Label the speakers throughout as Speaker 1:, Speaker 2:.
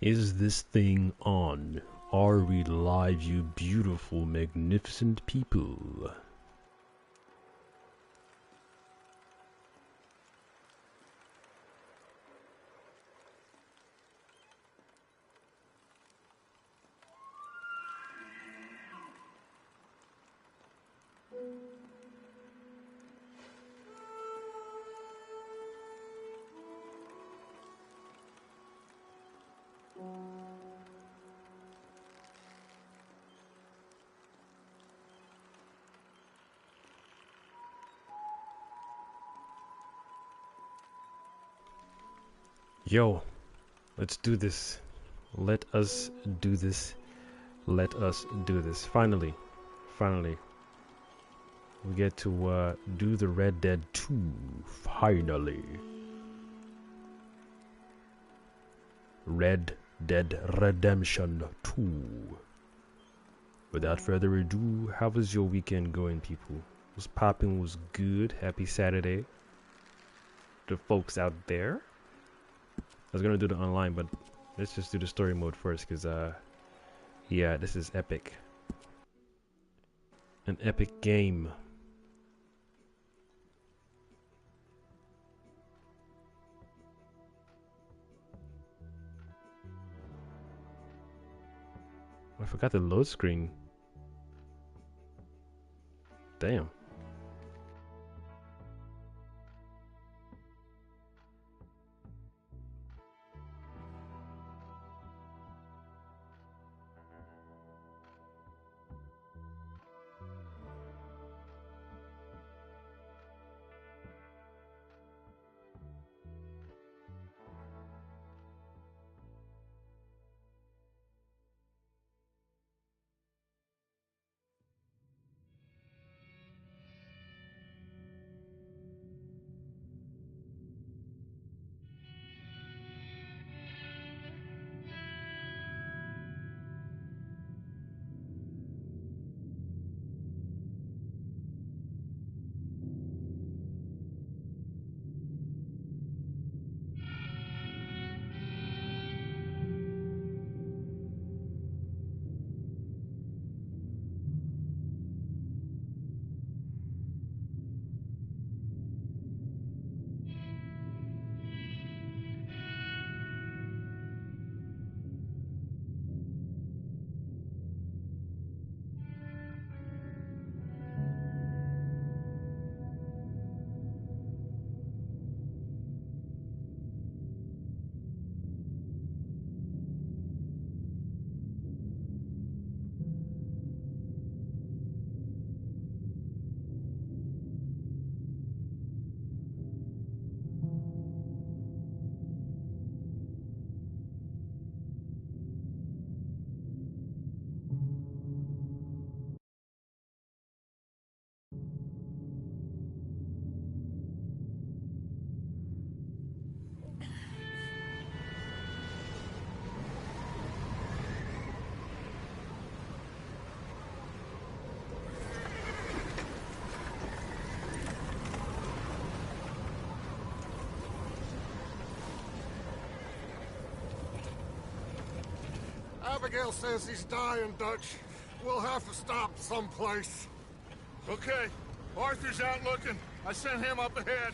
Speaker 1: Is this thing on? Are we live, you beautiful, magnificent people? Yo, let's do this. Let us do this. Let us do this. Finally, we get to do the Red Dead 2. Finally. Red Dead Redemption 2. Without further ado, how was your weekend going, people? Was popping, was good. Happy Saturday to folks out there. I was gonna do the online, but let's just do the story mode first, cause yeah, this is epic. An epic game. I forgot the load screen. Damn.
Speaker 2: Abigail says he's dying, Dutch. We'll have to stop someplace.
Speaker 3: Okay. Arthur's out looking. I sent him up ahead.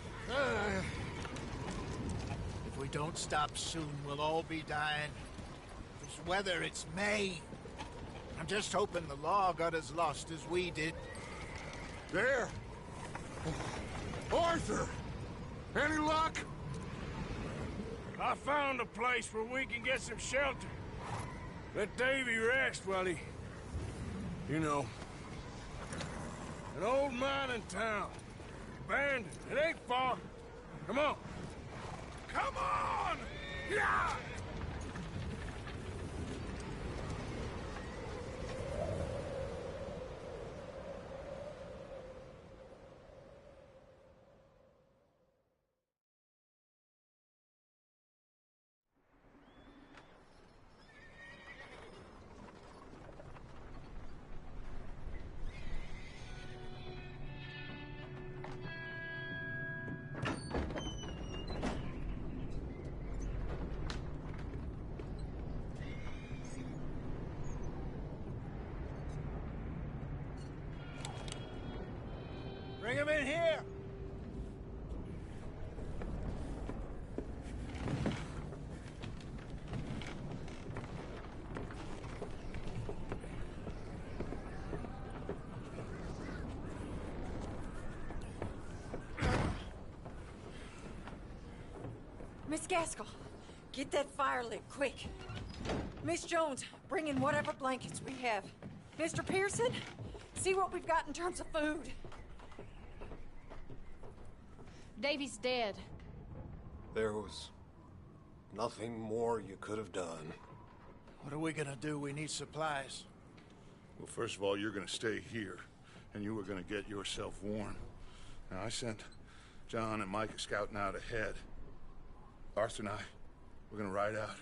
Speaker 4: If we don't stop soon, we'll all be dying. This weather, it's May. I'm just hoping the law got as lost as we did.
Speaker 2: There. Arthur! Any luck?
Speaker 3: I found a place where we can get some shelter. Let Davy rest while he... You know. An old mining town. Abandoned. It ain't far. Come on. Come on! Yeah!
Speaker 4: him in here!
Speaker 5: Miss Gaskell, get that fire lit, quick. Miss Jones, bring in whatever blankets we have. Mr. Pearson, see what we've got in terms of food.
Speaker 6: Davy's dead.
Speaker 2: There was nothing more you could have done.
Speaker 4: What are we gonna do? We need supplies.
Speaker 7: Well, first of all, you're gonna stay here, and you were gonna get yourself warm. Now, I sent John and Micah scouting out ahead. Arthur and I, we're gonna ride out,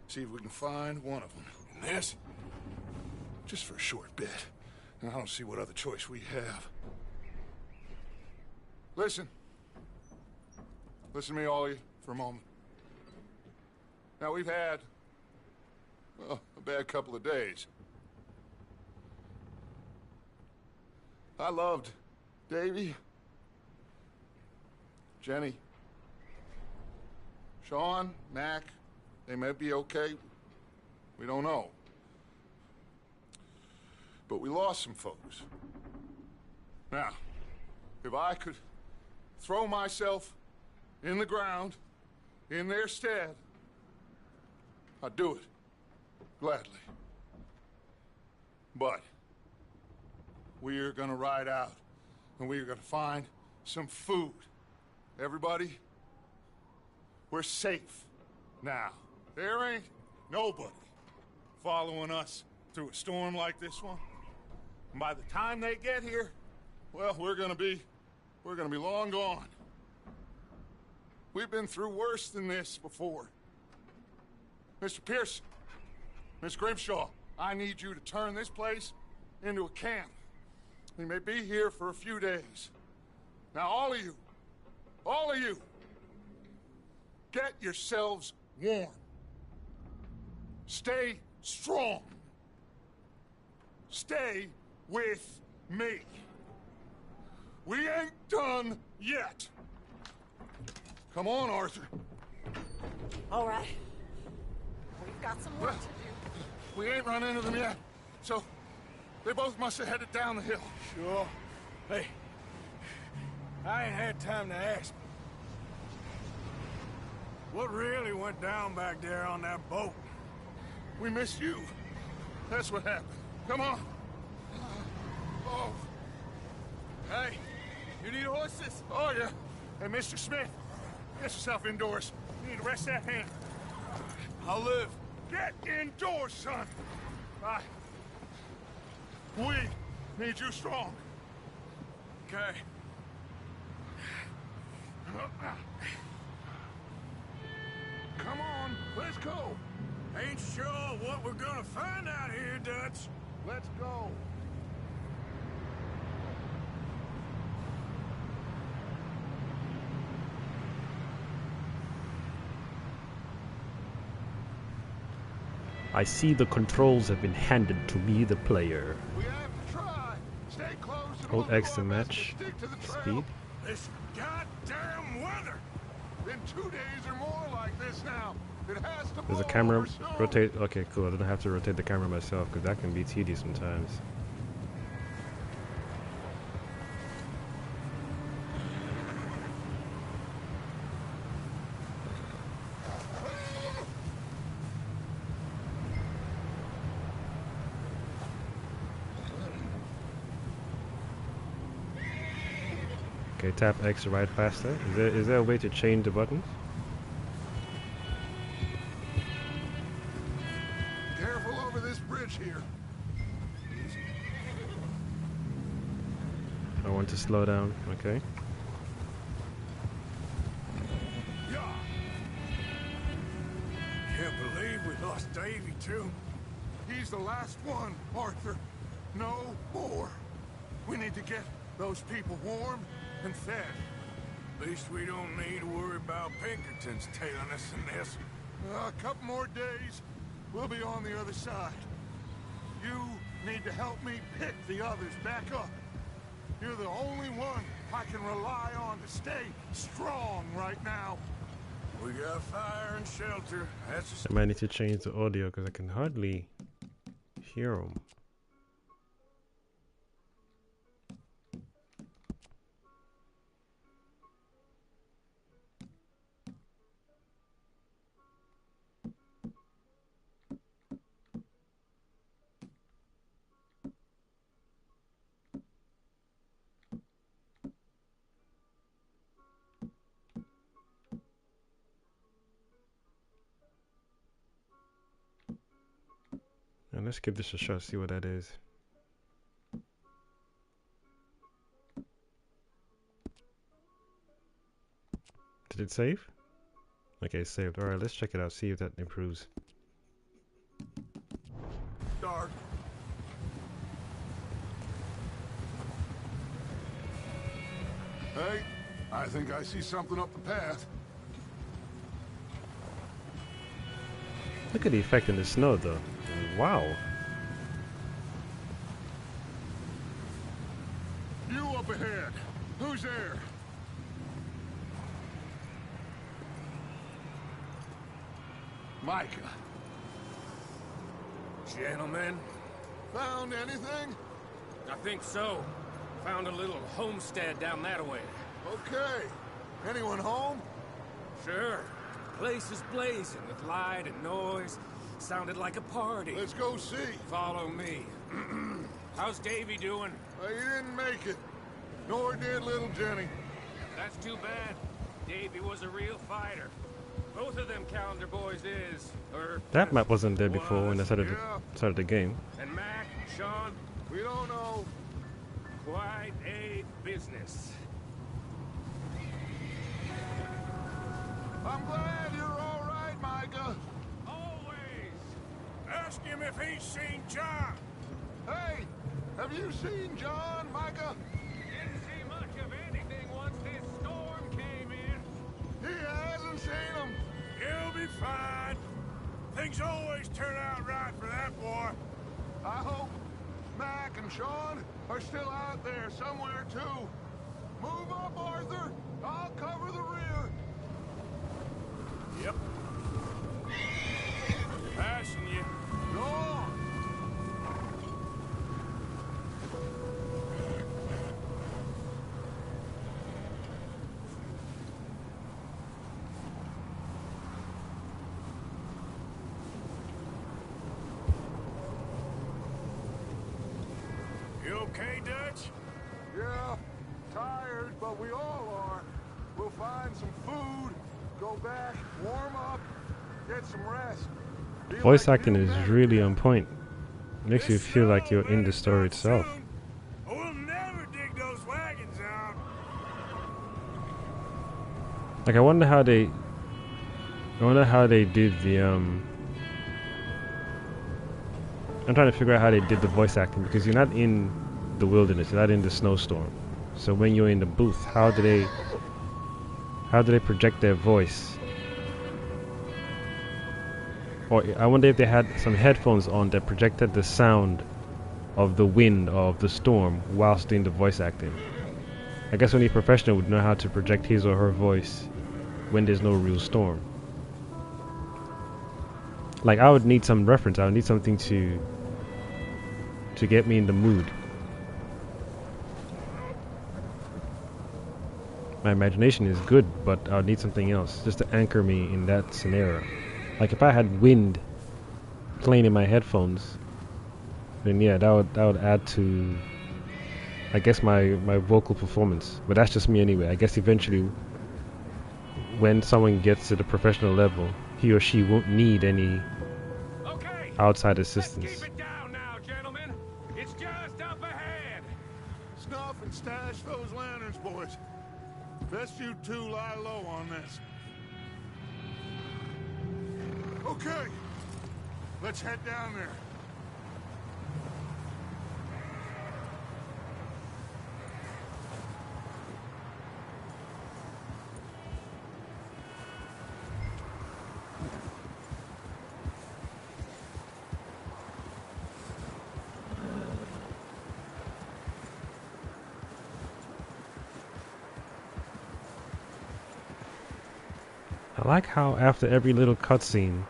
Speaker 7: see if we can find one of them. And this, just for a short bit. And I don't see what other choice we have. Listen. Listen to me, all of you, for a moment. Now, we've had, well, a bad couple of days. I loved Davy, Jenny, Sean, Mac. They may be okay. We don't know. But we lost some folks. Now, if I could throw myself in the ground in their stead, I'd do it gladly. But we're gonna ride out and we're gonna find some food. Everybody, we're safe now. There ain't nobody following us through a storm like this one. And by the time they get here, well, we're gonna be long gone. We've been through worse than this before. Mr. Pearson, Miss Grimshaw, I need you to turn this place into a camp. We may be here for a few days. Now, all of you, get yourselves warm. Stay strong. Stay with me. We ain't done yet. Come on, Arthur.
Speaker 5: All right. We've got some work to do.
Speaker 7: We ain't run into them yet, so they both must have headed down the hill.
Speaker 3: Sure. Hey, I ain't had time to ask. What really went down back there on that boat?
Speaker 7: We missed you. That's what happened. Come on. Oh.
Speaker 3: Hey, you need horses?
Speaker 7: Oh, yeah. Hey, Mr. Smith, get yourself indoors. You need to rest that hand.
Speaker 3: I'll live.
Speaker 7: Get indoors, son. We need you strong.
Speaker 3: Okay.
Speaker 7: Come on, let's go.
Speaker 3: Ain't sure what we're gonna find out here, Dutch.
Speaker 7: Let's go.
Speaker 1: I see the controls have been handed to me, the player.
Speaker 7: We have to try. Stay close and
Speaker 1: Hold
Speaker 7: we'll
Speaker 1: X to
Speaker 7: do our best
Speaker 1: match
Speaker 7: stick to the trail.
Speaker 1: speed.
Speaker 3: This goddamn weather!
Speaker 7: Been 2 days or more like this now. It has to
Speaker 1: Does
Speaker 7: blow
Speaker 1: the camera
Speaker 7: over soon.
Speaker 1: rotate? Okay, cool. I don't have to rotate the camera myself because that can be tedious sometimes. Okay, tap X to ride faster. Is there a way to change the buttons?
Speaker 7: Careful over this bridge here.
Speaker 1: I want to slow down. Okay.
Speaker 3: Yeah. Can't believe we lost Davy, too.
Speaker 7: He's the last one, Arthur. No more. We need to get those people warm and fed.
Speaker 3: At least we don't need to worry about Pinkertons tailing us in this.
Speaker 7: A couple more days, we'll be on the other side. You need to help me pick the others back up. You're the only one
Speaker 2: I can rely on to stay strong right now.
Speaker 3: We got fire and shelter. That's
Speaker 1: I might need to change the audio because I can hardly hear them. And let's give this a shot, see what that is. Did it save? Okay, it's saved. Alright, let's check it out, see if that improves.
Speaker 7: Dark. Hey, I think I see something up the path.
Speaker 1: Look at the effect in the snow though. Wow.
Speaker 7: You up ahead. Who's there? Micah.
Speaker 3: Gentlemen,
Speaker 7: Found anything?
Speaker 3: I think so. Found a little homestead down that way.
Speaker 7: Okay. Anyone home?
Speaker 3: Sure. Place is blazing with light and noise. Sounded like a party.
Speaker 7: Let's go see.
Speaker 3: Follow me. How's Davy doing?
Speaker 7: He didn't make it. Nor did little Jenny.
Speaker 3: That's too bad. Davy was a real fighter. Both of them calendar boys is. Or
Speaker 1: That map wasn't there before when I started
Speaker 7: Yeah.
Speaker 1: the game.
Speaker 3: And Mac, Sean,
Speaker 7: We don't know.
Speaker 3: quite a business.
Speaker 7: I'm glad you're all right, Micah.
Speaker 3: Always. Ask him if he's seen John.
Speaker 7: Hey, have you seen John, Micah?
Speaker 3: Didn't see much of anything once this storm came in.
Speaker 7: He hasn't seen him.
Speaker 3: He'll be fine. Things always turn out right for that boy.
Speaker 7: I hope Mac and Sean are still out there somewhere, too. Move up, Arthur. I'll cover the rear.
Speaker 3: Yep. Passing you.
Speaker 7: Go on.
Speaker 3: You okay, Dutch?
Speaker 7: Yeah, tired, but we all are. We'll find some food, go back, warm up, get some rest. Feel
Speaker 1: Voice
Speaker 7: like
Speaker 1: acting
Speaker 7: new
Speaker 1: is
Speaker 7: men
Speaker 1: really
Speaker 7: again.
Speaker 1: on point. Makes you feel like you're in the story itself.
Speaker 3: We'll never dig those wagons out.
Speaker 1: Like I wonder how they did the I'm trying to figure out how they did the voice acting because you're not in the wilderness, you're not in the snowstorm. So when you're in the booth, how do they project their voice? Or I wonder if they had some headphones on that projected the sound of the wind or of the storm whilst doing the voice acting. I guess only a professional would know how to project his or her voice when there's no real storm. Like I would need some reference, I would need something to get me in the mood. My imagination is good, but I would need something else just to anchor me in that scenario. Like if I had wind playing in my headphones, then yeah, that would add to, I guess, my vocal performance. But that's just me anyway. I guess eventually, when someone gets to the professional level, he or she won't need any
Speaker 3: Okay.
Speaker 1: outside
Speaker 3: Let's
Speaker 1: assistance.
Speaker 3: keep it down now, gentlemen. It's just up ahead.
Speaker 7: Snuff and stash those lanterns, boys. Best you two lie low on this. Okay, let's head down there.
Speaker 1: I like how after every little cutscene,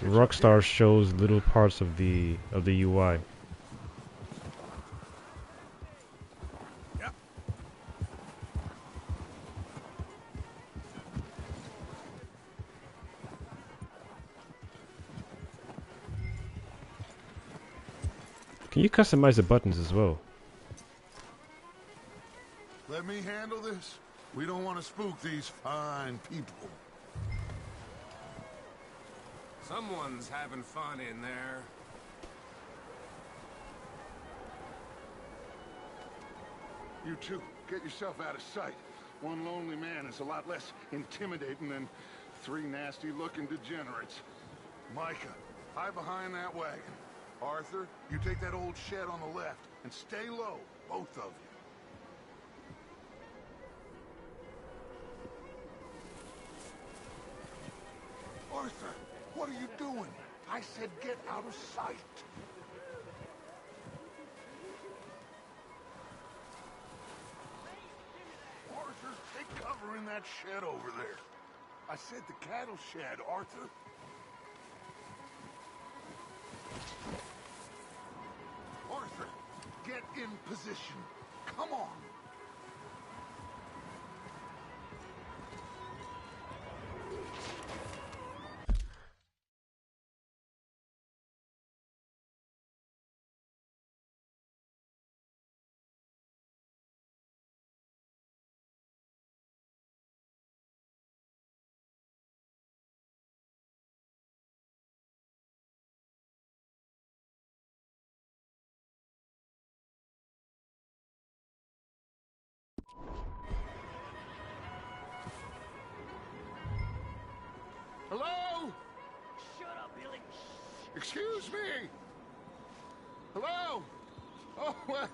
Speaker 1: Rockstar shows little parts of the UI. Can you customize the buttons as well?
Speaker 7: Let me handle this. We don't want to spook these fine people.
Speaker 3: Someone's having fun in there.
Speaker 7: You two, get yourself out of sight. One lonely man is a lot less intimidating than three nasty-looking degenerates. Micah, hide behind that wagon. Arthur, you take that old shed on the left and stay low, both of you. Arthur, what are you doing? I said get out of sight. Arthur, take cover in that shed over there. I said the cattle shed, Arthur. Arthur, get in position. Come on. Hello?
Speaker 3: Shut up, Billy.
Speaker 7: Excuse me. Hello? Oh, well,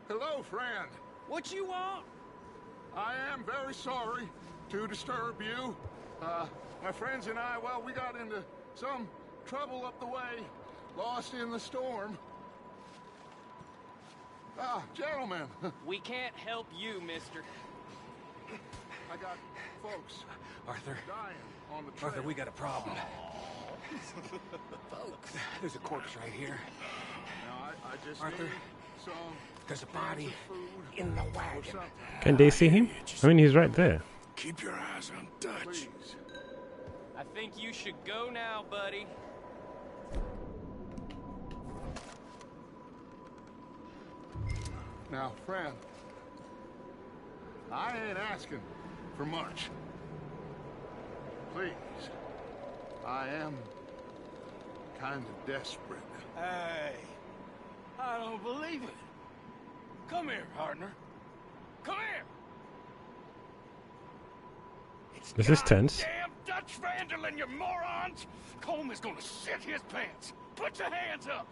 Speaker 7: hello, friend.
Speaker 3: What you want?
Speaker 7: I am very sorry to disturb you. My friends and I, well, we got into some trouble up the way, lost in the storm. Gentlemen.
Speaker 8: We can't help you, mister.
Speaker 7: I got folks
Speaker 3: Arthur.
Speaker 7: dying on the trail.
Speaker 3: Arthur, we got a problem. Folks. There's a corpse right here.
Speaker 7: Now, I just
Speaker 3: Arthur,
Speaker 7: need some
Speaker 3: there's a body
Speaker 7: food
Speaker 3: in the
Speaker 7: or
Speaker 3: wagon.
Speaker 7: something.
Speaker 1: Can they see him? I mean, he's right there.
Speaker 3: Keep your eyes on Dutch.
Speaker 7: Please.
Speaker 8: I think you should go now, buddy.
Speaker 7: Now, friend, I ain't asking for much. Please, I am kind of desperate.
Speaker 3: Hey, I don't believe it. Come here, partner. Come here. It's
Speaker 1: This is tense.
Speaker 3: Damn Dutch Vanderlyn, you morons! Colm is gonna shit his pants. Put your hands up.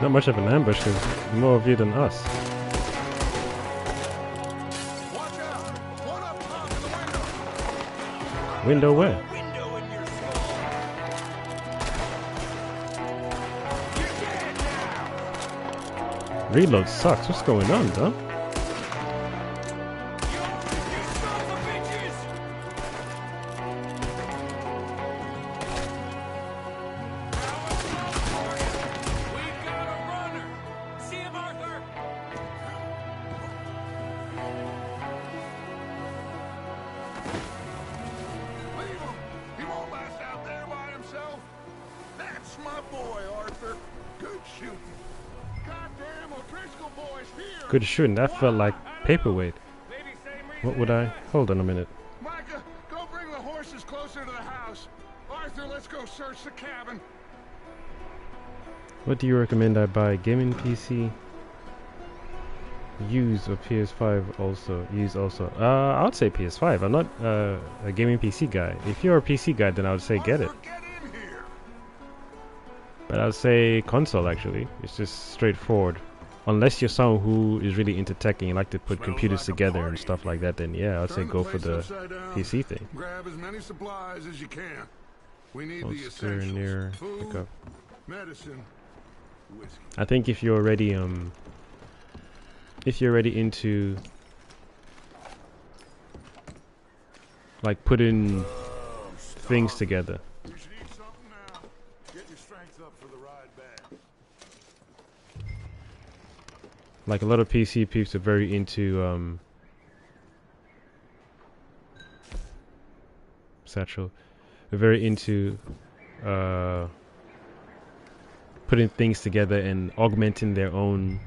Speaker 1: Not much of an ambush, because more of you than us.
Speaker 7: Watch out! One up top in the window!
Speaker 1: Window where?
Speaker 3: Window in your skull. You're dead now.
Speaker 1: Reload sucks. What's going on, though?
Speaker 3: You son of a bitches! We've got a runner. See him, Arthur.
Speaker 7: Leave him! He won't last out there by himself. That's my boy, Arthur. Good shooting. Goddamn O'Driscoll boys here.
Speaker 1: Good shooting. That felt like paperweight.
Speaker 3: Maybe same reason
Speaker 1: What would I? Hold on a minute.
Speaker 7: Micah, go bring the horses closer to the house. Arthur, let's go search the cabin.
Speaker 1: What do you recommend I buy? Gaming PC? Use or PS5 also? Use also. I would say PS5. I'm not a gaming PC guy. If you're a PC guy, then I would say get it.
Speaker 7: Arthur, get in here.
Speaker 1: But I would say console actually. It's just straightforward. unless you're someone who is really into tech and you like to put
Speaker 3: Smells
Speaker 1: computers
Speaker 3: like a
Speaker 1: together and
Speaker 3: party
Speaker 1: stuff
Speaker 3: in
Speaker 1: like that, then yeah, I'd say
Speaker 7: Turn
Speaker 1: go for
Speaker 7: place
Speaker 1: the
Speaker 7: upside down.
Speaker 1: PC thing.
Speaker 7: Grab as many supplies as you can. We need
Speaker 1: I'll
Speaker 7: the
Speaker 1: screw
Speaker 7: essentials.
Speaker 1: near
Speaker 7: Food,
Speaker 1: pick up.
Speaker 7: medicine, whiskey.
Speaker 1: I think if you're already into like putting things together,
Speaker 7: You should eat something now. Get your strength up for the ride back.
Speaker 1: like a lot of PC peeps are very into Satchel. They're very into putting things together and augmenting their own.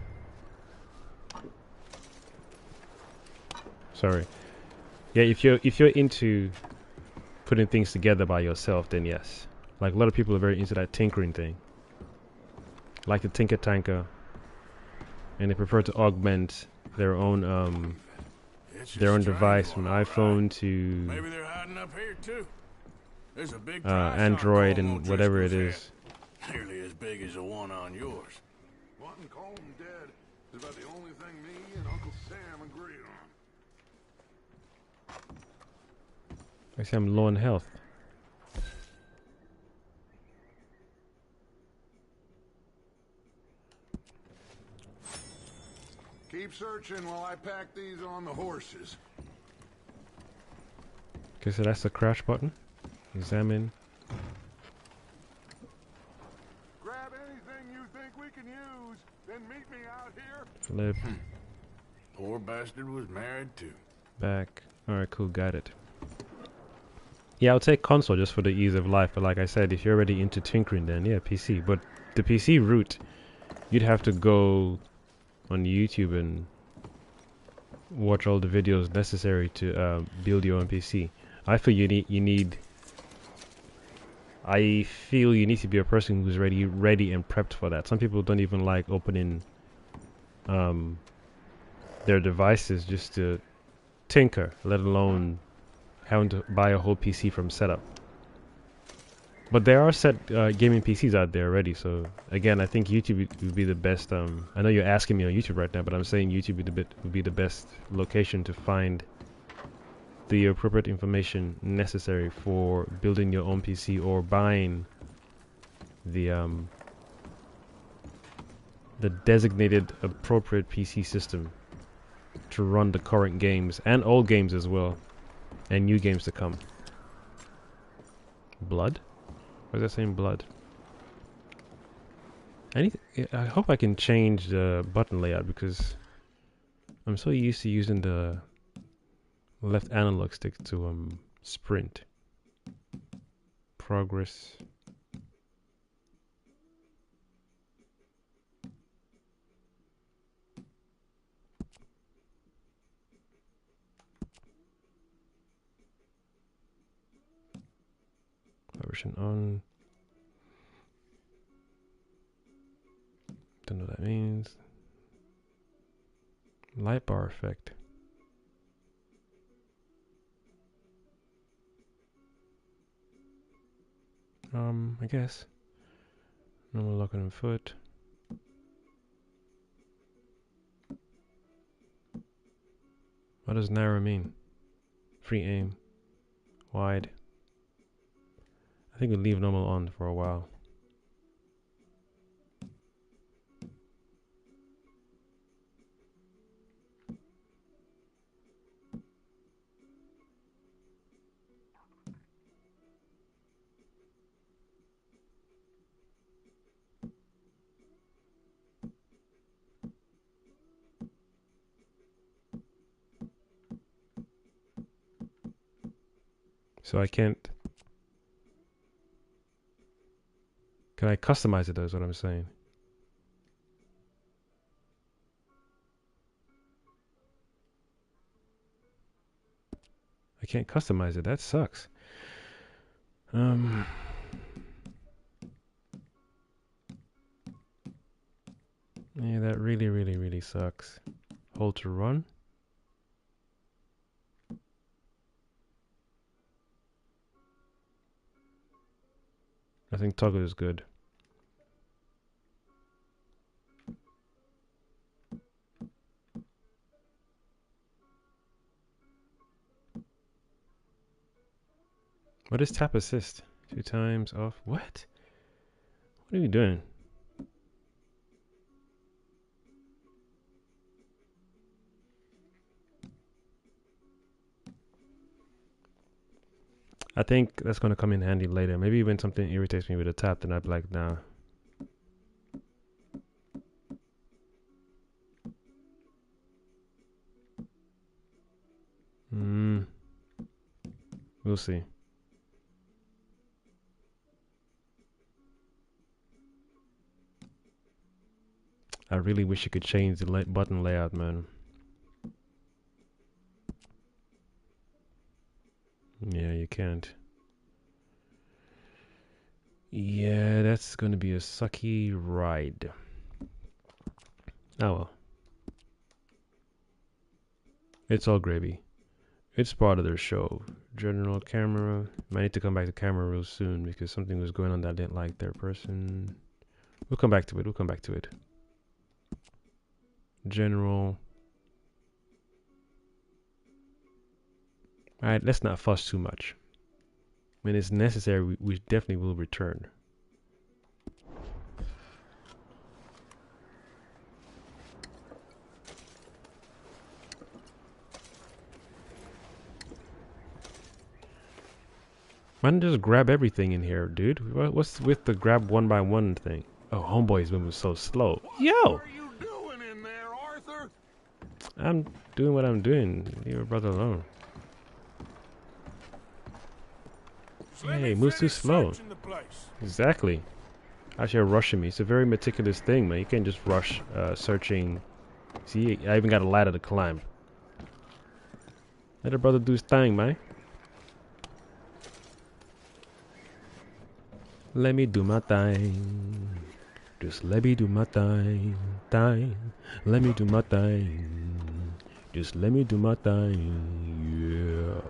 Speaker 1: Sorry. Yeah, if you're into putting things together by yourself, then yes. Like a lot of people are very into that tinkering thing. Like the Tinker Tanker. And they prefer to augment their own device from iPhone to
Speaker 3: Maybe they're hiding up here too. There's a big price
Speaker 1: Android
Speaker 3: on
Speaker 1: and whatever it is.
Speaker 3: Nearly as big as the one on yours.
Speaker 7: Wanting Colm dead is about the only thing me and Uncle Sam agree on.
Speaker 1: I say I'm low on health.
Speaker 7: Keep searching while I pack these on the horses.
Speaker 1: Okay, so that's the crash button. Examine.
Speaker 7: Grab anything you think we can use, then meet me out here.
Speaker 1: Flip.
Speaker 3: Poor bastard was married too.
Speaker 1: Back. Alright, cool, got it. Yeah, I'll take console just for the ease of life, but like I said, if you're already into tinkering, then yeah, PC. But the PC route, you'd have to go on YouTube and watch all the videos necessary to build your own PC. I feel you need to be a person who's ready and prepped for that. Some people don't even like opening their devices just to tinker, let alone having to buy a whole PC from setup. But there are set gaming PCs out there already, so again, I think YouTube would be the best. I know you're asking me on YouTube right now, but I'm saying YouTube would be the best location to find the appropriate information necessary for building your own PC or buying the designated appropriate PC system to run the current games and old games as well, and new games to come. Blood? Why is that saying blood? I hope I can change the button layout because I'm so used to using the left analog stick to sprint. Progress. Version on. Don't know what that means. Light bar effect. I guess. Normal lock on foot. What does narrow mean? Free aim. Wide. I think we'll leave normal on for a while. So I can't... Can I customize it though, is what I'm saying. I can't customize it, that sucks. Yeah, that really sucks. Hold to run. I think toggle is good. What is tap assist? 2 times off. What? What are you doing? I think that's going to come in handy later. Maybe when something irritates me with a tap, then I'd be like, nah. We'll see. I really wish you could change the button layout, man. Yeah, you can't. Yeah, that's gonna be a sucky ride. Oh well. It's all gravy. It's part of their show. General camera. Might need to come back to camera real soon because something was going on that I didn't like their person. We'll come back to it. We'll come back to it. General. Alright, let's not fuss too much. When it's necessary, we definitely will return. Why don't you just grab everything in here, dude? What's with the grab one by one thing? Oh, homeboy's moving so slow. Yo!
Speaker 7: What are you doing in there, Arthur?
Speaker 1: I'm doing what I'm doing. Leave your brother alone. Hey, moves too slow. Exactly. Actually, you're rushing me. It's a very meticulous thing, man. You can't just rush searching. See, I even got a ladder to climb. Let a brother do his thing, man. Let me do my thing. Just let me do my thing. Let me do my thing. Just let me do my thing. Yeah.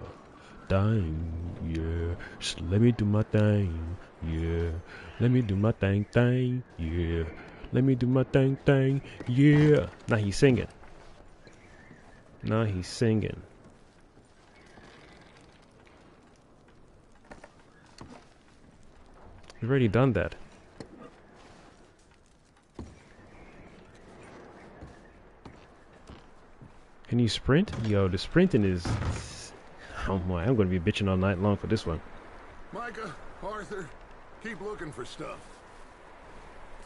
Speaker 1: Yeah. Just let me do my thing. Yeah. Let me do my thing. Yeah. Let me do my thing. Yeah. Now he's singing. We've already done that. Can you sprint? Yo, the sprinting is... Oh my, I'm gonna be bitching all night long for this one.
Speaker 7: Micah, Arthur, keep looking for stuff.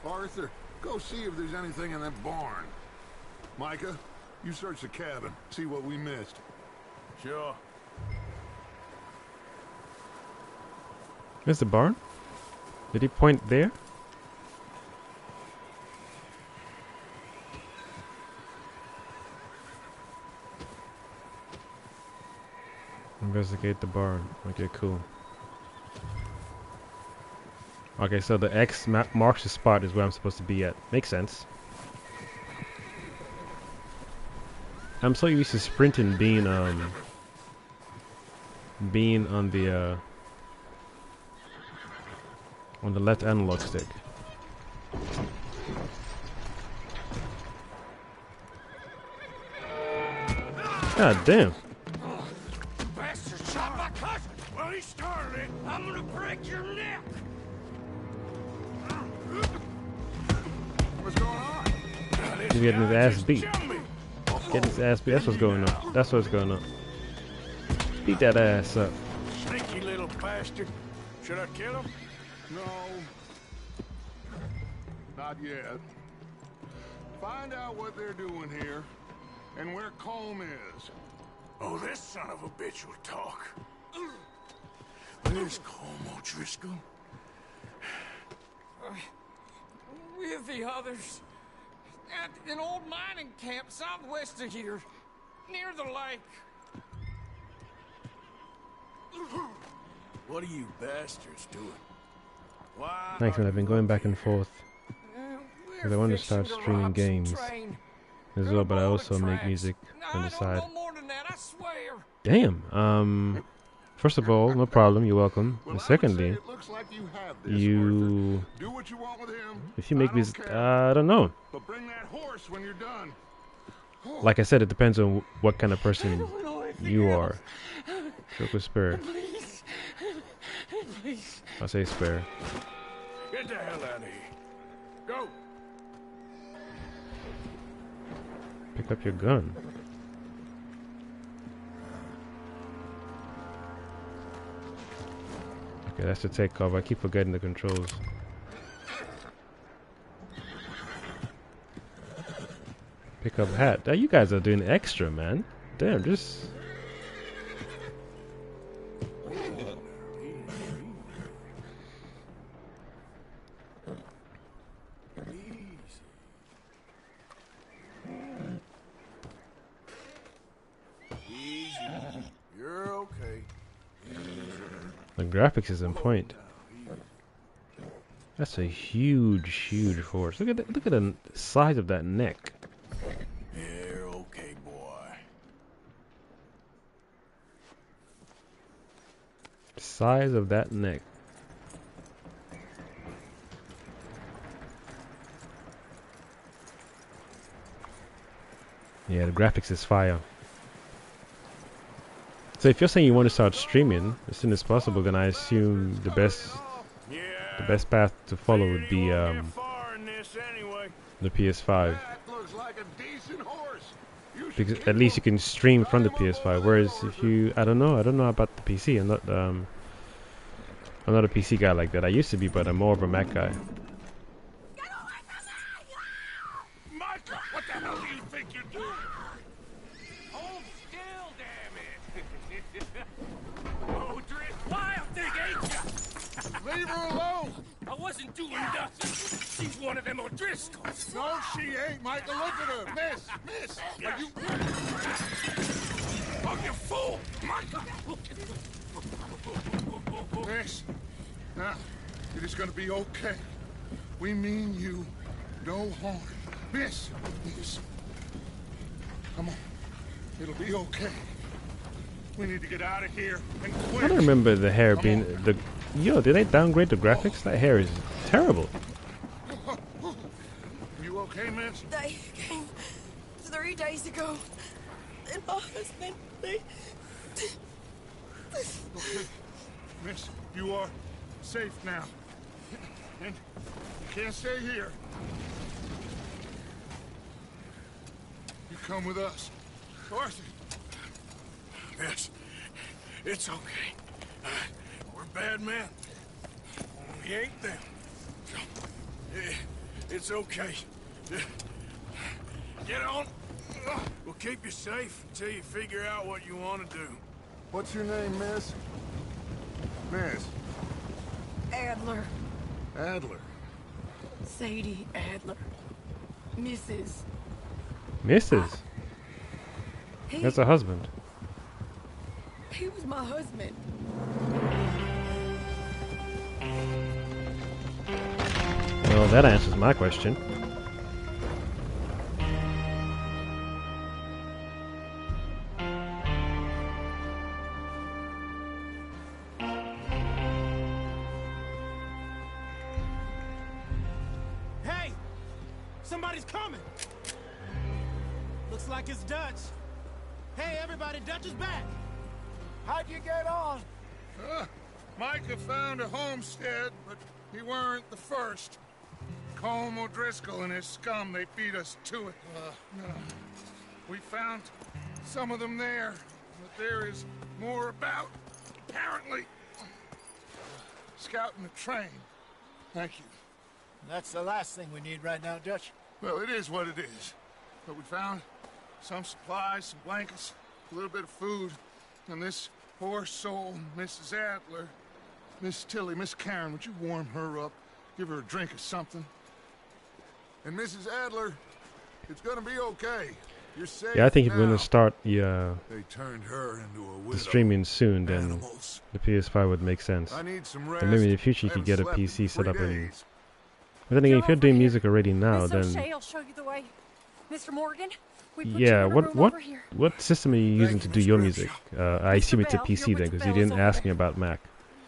Speaker 7: Arthur, go see if there's anything in that barn. Micah, you search the cabin, see what we missed.
Speaker 3: Sure.
Speaker 1: Where's the barn? Did he point there? Investigate the barn. Okay, cool. Okay, so the X marks the spot is where I'm supposed to be at. Makes sense. I'm so used to sprinting being on the left analog stick. God damn.
Speaker 3: Bastard shot my cousin! Well, he started it. I'm gonna break your neck!
Speaker 7: What's going on?
Speaker 1: He's getting his ass beat. Getting his ass beat. That's what's going on. That's what's going on. Beat that ass up.
Speaker 3: Sneaky little bastard. Should I kill him?
Speaker 7: No. Not yet. Find out what they're doing here and where Colm is.
Speaker 3: Oh, this son of a bitch will talk. Where's Colm O'Driscoll?
Speaker 9: With the others. At an old mining camp southwest of here. Near the lake.
Speaker 3: What are you bastards doing? Why?
Speaker 1: Thanks, man. I've been going back and forth. Because I want to start streaming games as well, but I also make music on the side. Damn. First of all, no problem. You're welcome. And secondly, if you make this, I don't know.
Speaker 7: But bring that horse when you're done.
Speaker 1: Like I said, it depends on what kind of person you are. Choco Spirit.
Speaker 9: Please.
Speaker 1: I say spare.
Speaker 3: Get the hell out of here. Go.
Speaker 1: Pick up your gun. Okay, that's the takeoff. I keep forgetting the controls. Pick up hat. You guys are doing extra, man. Damn, just...
Speaker 3: You're okay.
Speaker 1: The graphics is in point. That's a huge, huge horse. Look at the size of that neck.
Speaker 3: You're okay, boy.
Speaker 1: Size of that neck. Yeah, the graphics is fire. So if you're saying you want to start streaming as soon as possible, then I assume the best path to follow would be the PS5.
Speaker 7: That looks like a decent horse.
Speaker 1: Because at least you can stream from the PS5. Whereas if you, I don't know about the PC. I'm not a PC guy like that. I used to be, but I'm more of a Mac guy.
Speaker 3: Micah, what the hell do you think you're doing? Hold still, damn it! Oh, Drift, wild thing, ain't ya?
Speaker 7: Leave her alone.
Speaker 3: I wasn't doing nothing. She's one of them O'Driscolls.
Speaker 7: No, she ain't, Micah. Look at her. Miss. Are you...
Speaker 3: Oh, you fool! Micah!
Speaker 7: Miss. Now, it is going to be okay. We mean you no harm. Miss. Come on. It'll be okay. We need to get out of here and quick.
Speaker 1: I don't remember the hair being the. Yo, did they downgrade the graphics? That hair is terrible.
Speaker 7: You okay, miss?
Speaker 5: They came 3 days ago. And my husband, they...
Speaker 7: Okay. Miss, you are safe now. And you can't stay here. You come with us. Arthur.
Speaker 3: Yes, it's okay. We're bad men. We ain't them. It's okay. Get on. We'll keep you safe until you figure out what you want to do.
Speaker 7: What's your name, miss? Miss.
Speaker 5: Adler.
Speaker 7: Adler.
Speaker 5: Sadie Adler. Mrs.
Speaker 1: That's a husband.
Speaker 5: He was my husband.
Speaker 1: Well, that answers my question.
Speaker 10: Hey! Somebody's coming! Looks like it's Dutch. Hey, everybody, Dutch is back!
Speaker 4: How'd you get on?
Speaker 7: Micah found a homestead, but he weren't the first. Colm O'Driscoll and his scum, they beat us to it. We found some of them there, but there is more about, apparently. Scouting the train. Thank you.
Speaker 4: That's the last thing we need right now, Dutch.
Speaker 7: Well, it is what it is. But we found some supplies, some blankets, a little bit of food, and this poor soul, Mrs. Adler, Miss Tilly, Miss Karen, would you warm her up? Give her a drink or something? And Mrs. Adler, it's gonna be okay. You're safe.
Speaker 1: Yeah, I think if
Speaker 7: now.
Speaker 1: we're gonna start
Speaker 7: They turned her into a widow.
Speaker 1: the streaming soon, then
Speaker 7: Animals.
Speaker 1: the PS5 would make sense.
Speaker 7: I need some rest.
Speaker 1: And maybe in the future you
Speaker 7: I
Speaker 1: could get a
Speaker 7: haven't slept in
Speaker 1: PC set
Speaker 7: 3
Speaker 1: up and.
Speaker 7: days.
Speaker 1: But then again, if you're
Speaker 5: Over
Speaker 1: doing
Speaker 5: here.
Speaker 1: music already now,
Speaker 5: Miss
Speaker 1: then
Speaker 5: O'Shea will show you the way. Mr. Morgan, we put
Speaker 1: yeah.
Speaker 5: you in a room over here.
Speaker 1: What system are you using to do your music? I assume it's a
Speaker 5: Bell,
Speaker 1: PC
Speaker 5: you're
Speaker 1: then,
Speaker 5: with
Speaker 1: because
Speaker 5: the
Speaker 1: you didn't
Speaker 5: bells over
Speaker 1: ask me
Speaker 5: there.
Speaker 1: about Mac.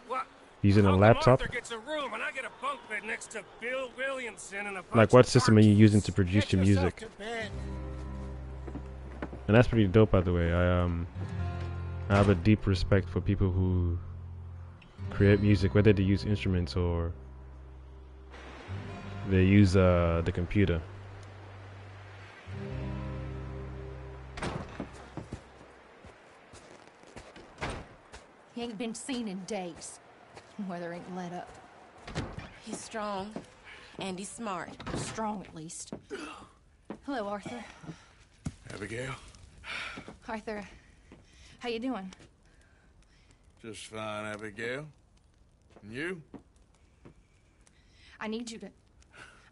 Speaker 3: What?
Speaker 1: Using a
Speaker 3: How come
Speaker 1: laptop?
Speaker 3: Arthur gets a room and I get a bunk bed next to Bill Williamson and a bunch
Speaker 1: Like, what
Speaker 3: of
Speaker 1: system are you using to
Speaker 3: darkies?
Speaker 1: produce your
Speaker 4: Get yourself
Speaker 1: music?
Speaker 4: to bed.
Speaker 1: And that's pretty dope, by the way. I have a deep respect for people who create music, whether they use instruments or they use the computer.
Speaker 6: He ain't been seen in days. Weather ain't let up.
Speaker 11: He's strong, and he's smart.
Speaker 6: Strong, at least. Hello, Arthur.
Speaker 3: Abigail?
Speaker 6: Arthur, how you doing?
Speaker 3: Just fine, Abigail. And you?
Speaker 6: I need you to...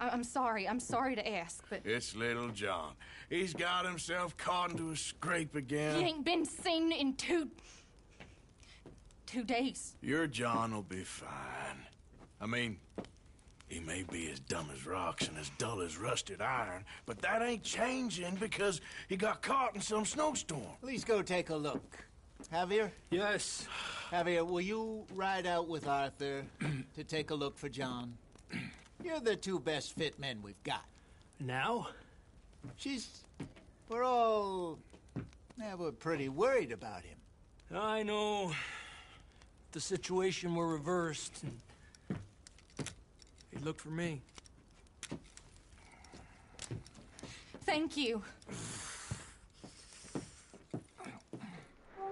Speaker 6: I'm sorry to ask, but...
Speaker 3: It's little John. He's got himself caught into a scrape again.
Speaker 6: He ain't been seen in 2 days.
Speaker 3: Your John will be fine. I mean, he may be as dumb as rocks and as dull as rusted iron, but that ain't changing because he got caught in some snowstorm.
Speaker 4: Please go take a look. Javier?
Speaker 10: Yes.
Speaker 4: Javier, will you ride out with Arthur to take a look for John? You're the 2 best fit men we've got.
Speaker 10: Now?
Speaker 4: We're pretty worried about him.
Speaker 10: I know. If the situation were reversed, he'd look for me.
Speaker 6: Thank you.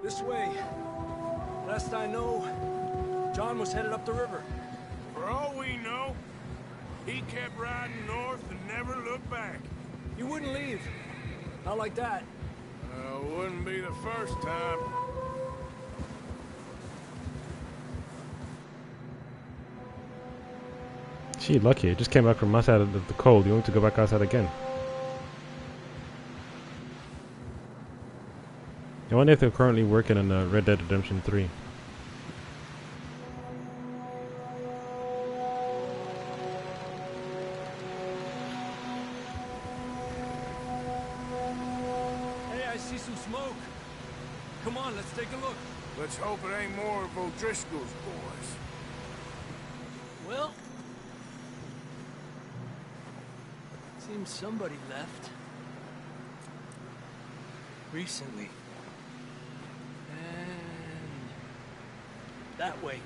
Speaker 10: This way. Last I know, John was headed up the river.
Speaker 3: For all we know, he kept riding north and never looked back.
Speaker 10: He wouldn't leave. Not like that.
Speaker 3: Wouldn't be the first time.
Speaker 1: Gee, lucky. It just came back from outside of the cold. You want to go back outside again? I wonder if they're currently working on Red Dead Redemption 3.
Speaker 10: Hey, I see some smoke. Come on, let's take a look.
Speaker 3: Let's hope it ain't more of O'Driscoll's boys.
Speaker 10: Well, seems somebody left. Recently. And that way.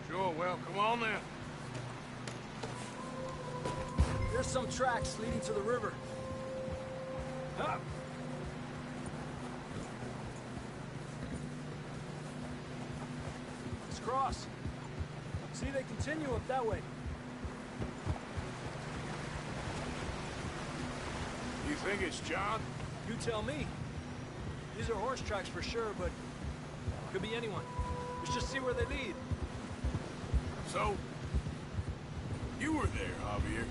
Speaker 3: Sure, well, come on then.
Speaker 10: There's some tracks leading to the river. Up. Let's cross. See, they continue up that way.
Speaker 3: You think it's John?
Speaker 10: You tell me. These are horse tracks for sure, but could be anyone. Let's just see where they lead.
Speaker 3: So, you were there, Javier.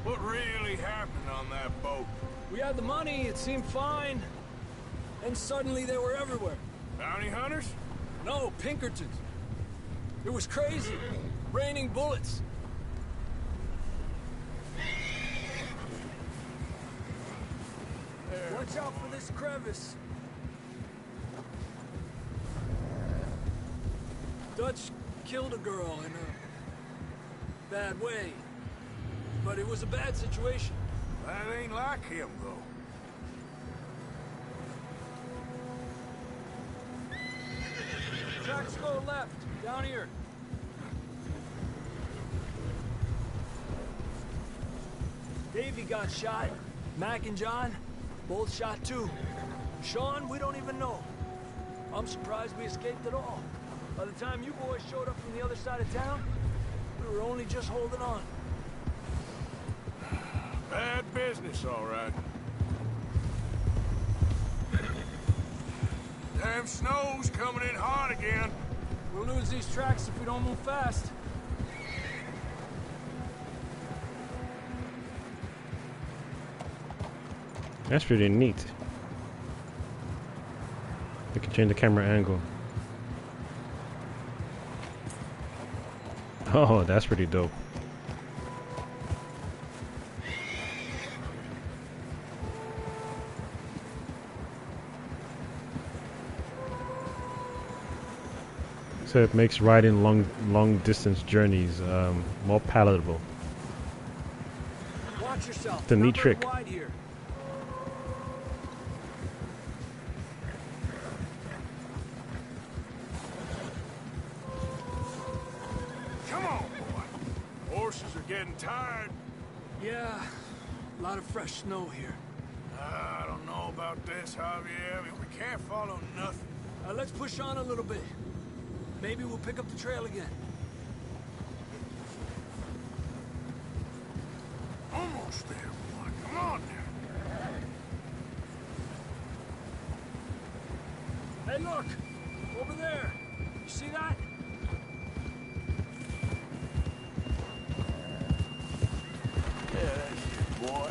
Speaker 3: What really happened on that boat?
Speaker 10: We had the money, it seemed fine. And suddenly they were everywhere.
Speaker 3: Bounty hunters?
Speaker 10: No, Pinkertons. It was crazy. Raining bullets. Watch out for this crevice. Dutch killed a girl in a bad way. But it was a bad situation.
Speaker 3: That ain't like him, though.
Speaker 10: Tracks go left, down here. Davey got shot. Mac and John, both shot too. Sean, we don't even know. I'm surprised we escaped at all. By the time you boys showed up from the other side of town, we were only just holding on.
Speaker 3: Bad business, all right. Damn snow's coming in hot again.
Speaker 10: We'll lose these tracks if we don't move fast.
Speaker 1: That's pretty neat. We can change the camera angle. Oh, that's pretty dope. So it makes riding long distance journeys more palatable.
Speaker 10: Watch yourself.
Speaker 1: It's a neat trick.
Speaker 10: Wide here.
Speaker 3: getting tired?
Speaker 10: Yeah, a lot of fresh snow here.
Speaker 3: I don't know about this, Javier. I mean, we can't follow nothing.
Speaker 10: Let's push on a little bit. Maybe we'll pick up the trail again.
Speaker 3: Almost there, boy. Come on now.
Speaker 10: Hey, look! Over there! You see that?
Speaker 3: Yeah, that's it, boy.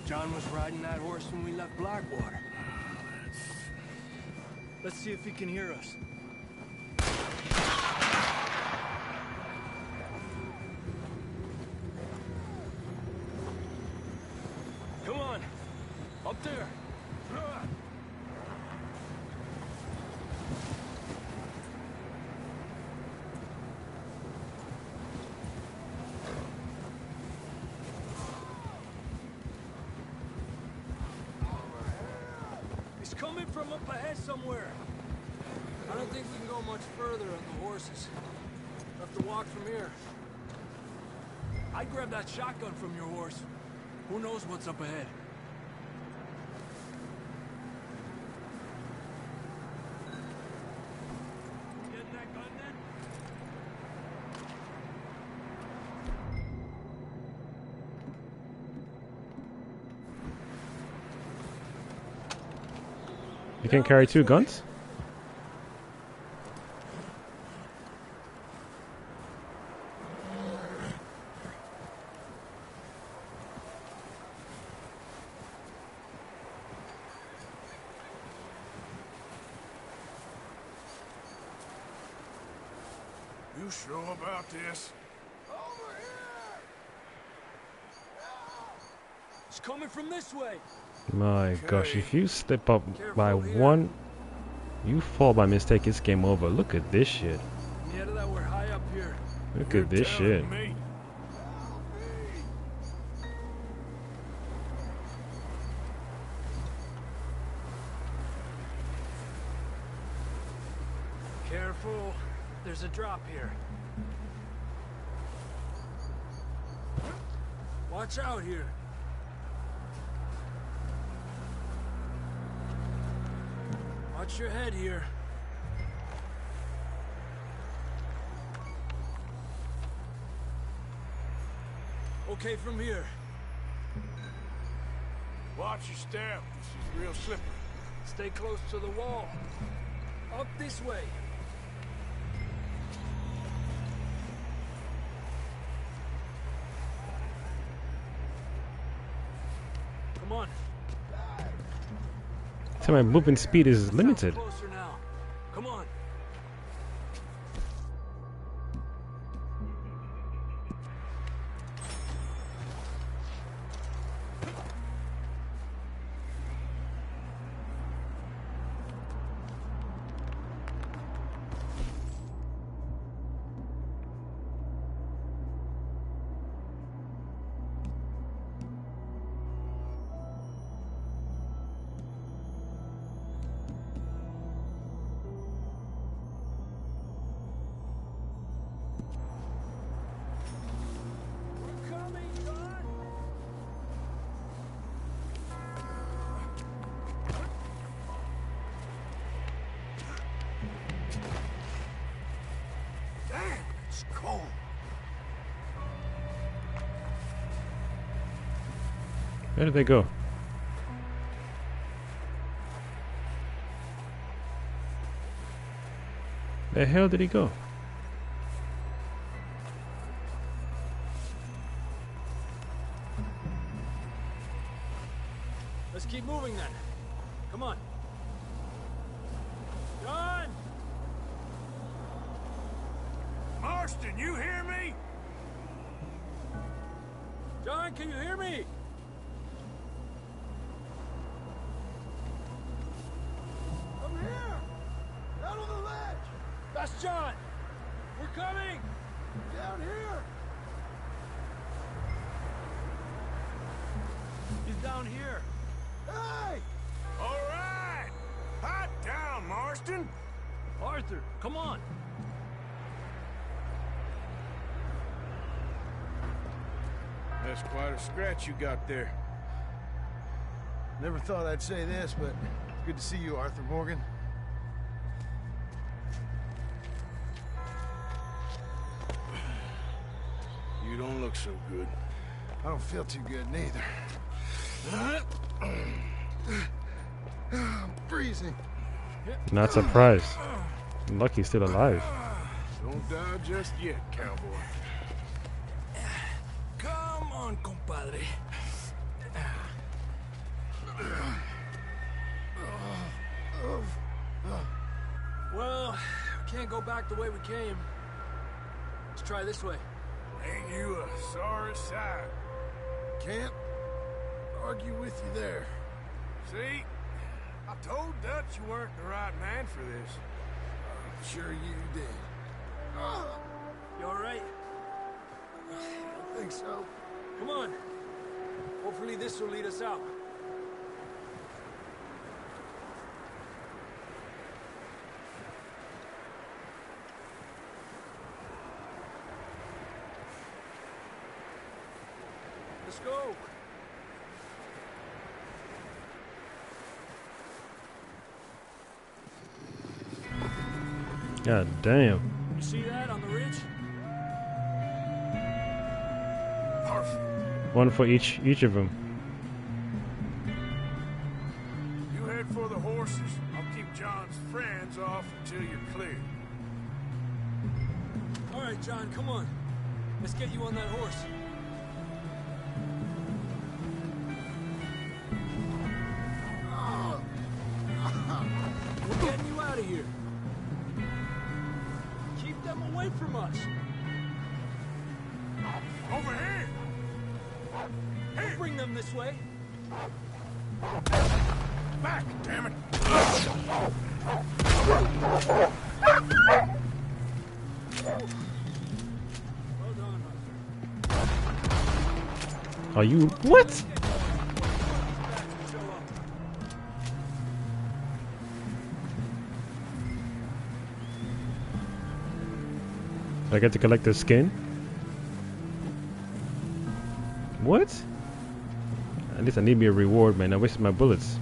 Speaker 10: John was riding that horse when we left Blackwater. Let's see if he can hear us. Come on! Up there! He's coming from up ahead somewhere. I don't think we can go much further on the horses. We'll have to walk from here. I'd grab that shotgun from your horse. Who knows what's up ahead? Getting that gun then?
Speaker 1: You can carry 2 guns?
Speaker 3: You sure about this?
Speaker 10: Over here! It's coming from this way.
Speaker 1: My gosh, if you slip up by 1, you fall by mistake, it's game over. Look at this shit.
Speaker 10: Yeah, that we're high up here.
Speaker 1: Look at this shit.
Speaker 3: Me.
Speaker 10: Careful. There's a drop here. Watch out here. Watch your head here. Okay, from here.
Speaker 3: Watch your step. This is real slippery.
Speaker 10: Stay close to the wall. Up this way. Come on.
Speaker 1: So my movement speed is limited.
Speaker 10: Closer now. Come on.
Speaker 1: Where did they go? The hell did he go?
Speaker 10: Let's keep moving then. Come on. John!
Speaker 3: Marston, you hear me?
Speaker 10: John, can you hear me?
Speaker 2: I'm here! Out on the ledge!
Speaker 10: That's John! We're coming!
Speaker 2: Down here!
Speaker 10: He's down here.
Speaker 2: Hey!
Speaker 3: All right! Hot down, Marston!
Speaker 10: Arthur, come on!
Speaker 3: That's quite a scratch you got there.
Speaker 12: Never thought I'd say this, but it's good to see you, Arthur Morgan.
Speaker 3: You don't look so good.
Speaker 12: I don't feel too good, neither. I'm freezing.
Speaker 1: Not surprised. Lucky he's still alive.
Speaker 3: Don't die just yet, cowboy.
Speaker 10: Come on, compadre. Well, we can't go back the way we came. Let's try this way.
Speaker 3: Ain't you a sorry sight?
Speaker 12: Can't argue with you there.
Speaker 3: See? I told Dutch you weren't the right man for this.
Speaker 12: I'm sure you did.
Speaker 10: You alright?
Speaker 12: I think so.
Speaker 10: Come on. Hopefully this will lead us out. Let's go.
Speaker 1: God damn.
Speaker 10: You see that on the ridge?
Speaker 3: Perfect.
Speaker 1: One for each of them.
Speaker 3: You head for the horses. I'll keep John's friends off until you're clear.
Speaker 10: All right, John, come on. Let's get you on that horse. We're getting you out of here. Keep them away from us.
Speaker 3: Over here!
Speaker 10: Don't bring them this way.
Speaker 3: Back, damn it!
Speaker 10: Well done,
Speaker 1: Are you what? I get to collect the skin? What? At least I need me a reward, man. I wasted my bullets.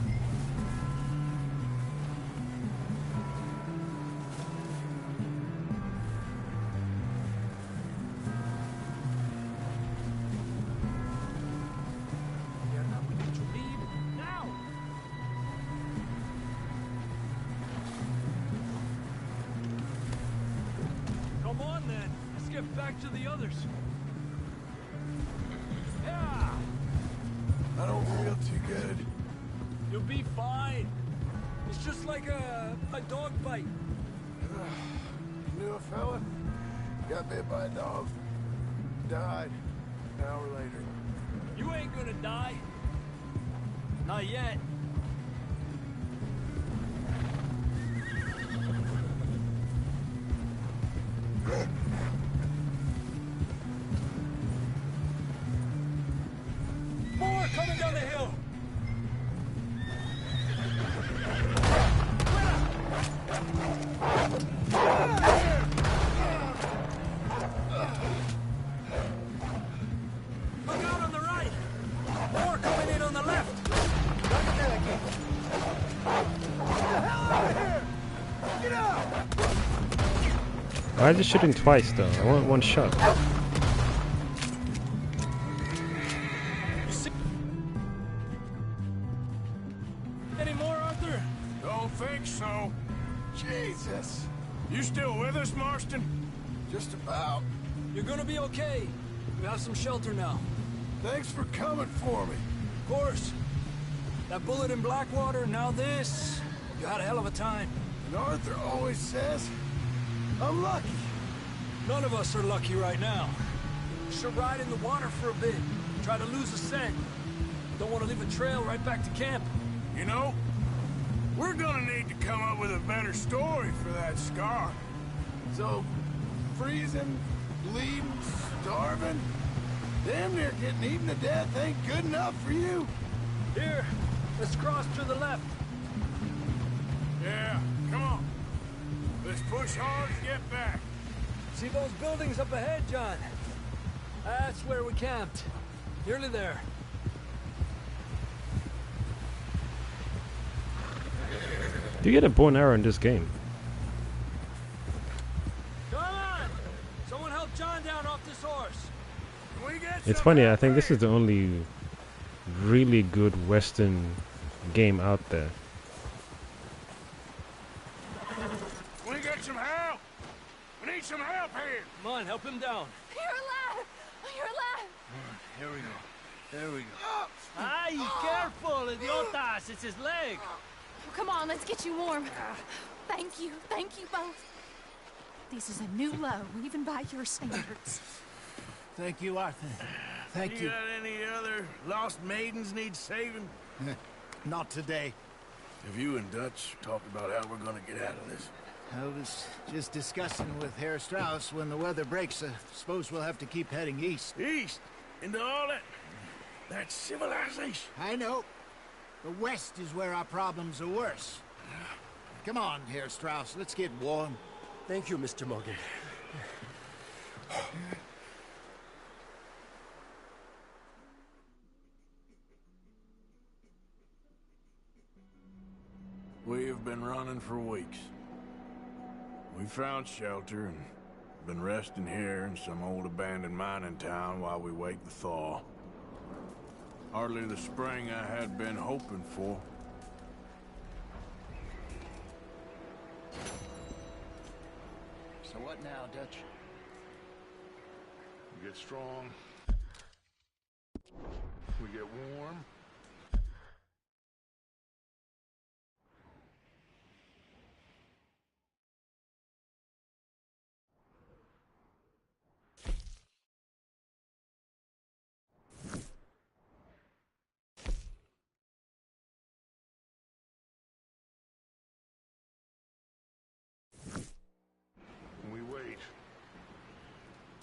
Speaker 10: Come on then. Let's get back to the others. Yeah.
Speaker 12: I don't feel too good.
Speaker 10: You'll be fine. It's just like a dog bite.
Speaker 12: You knew a fella? Got bit by a dog. Died an hour later.
Speaker 10: You ain't gonna die. Not yet. More coming down the hill. Look out on the right. More coming in on the left.
Speaker 1: Why is it shooting twice though? I want one shot.
Speaker 10: Any more, Arthur?
Speaker 3: Don't think so.
Speaker 12: Jesus!
Speaker 3: You still with us, Marston?
Speaker 12: Just about.
Speaker 10: You're gonna be okay. We have some shelter now.
Speaker 12: Thanks for coming for me.
Speaker 10: Of course. That bullet in Blackwater, now this. You had a hell of a time.
Speaker 12: And Arthur always says, I'm lucky.
Speaker 10: None of us are lucky right now. Should ride in the water for a bit. Try to lose a scent. Don't want to leave a trail right back to camp.
Speaker 3: You know, we're gonna need to come up with a better story for that scar.
Speaker 12: So, freezing, bleeding, starving, damn near getting eaten to death ain't good enough for you?
Speaker 10: Here, let's cross to the left.
Speaker 3: Yeah, come on. Let's push hard to get back.
Speaker 10: See those buildings up ahead, John? That's where we camped. Nearly there.
Speaker 1: Do you get a bow and arrow in this game?
Speaker 10: Come on! Someone help John down off this horse.
Speaker 1: It's funny, I think this is the only really good Western game out there.
Speaker 3: We get some help! We need some help here!
Speaker 10: Come on, help him down.
Speaker 6: You're alive! You're alive!
Speaker 10: Here we go. There we go. Ay, careful, idiotas! It's his leg.
Speaker 6: Oh, come on, let's get you warm. Thank you both. This is a new low, even by your standards.
Speaker 4: Thank you, Arthur. Thank you.
Speaker 3: Got any other lost maidens need saving?
Speaker 4: Not today.
Speaker 3: Have you and Dutch talked about how we're gonna get out of this?
Speaker 4: I was just discussing with Herr Strauss when the weather breaks. I suppose we'll have to keep heading east.
Speaker 3: East? Into all that civilization?
Speaker 4: I know. The west is where our problems are worse. Come on, Herr Strauss. Let's get warm.
Speaker 10: Thank you, Mr. Morgan.
Speaker 3: We've been running for weeks. We found shelter and been resting here in some old abandoned mining town while we wait the thaw. Hardly the spring I had been hoping for.
Speaker 4: So what now, Dutch?
Speaker 7: We get strong. We get warm.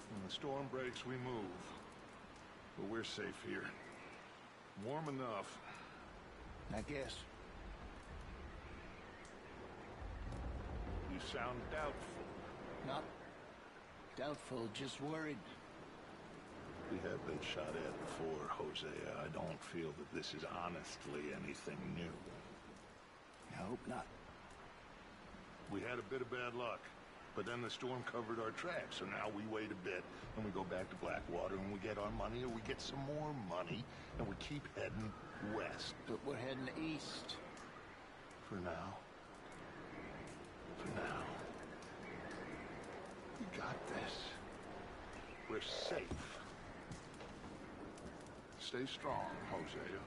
Speaker 7: When the storm breaks, we move. But we're safe here. Warm enough.
Speaker 4: I guess.
Speaker 7: You sound doubtful.
Speaker 4: Not doubtful, just worried.
Speaker 7: We have been shot at before, Hosea. I don't feel that this is honestly anything new.
Speaker 4: I hope not.
Speaker 7: We had a bit of bad luck. But then the storm covered our tracks, so now we wait a bit, and we go back to Blackwater, and we get our money, or we get some more money, and we keep heading west.
Speaker 4: But we're heading east.
Speaker 7: For now. For now. We got this. We're safe. Stay strong, Hosea.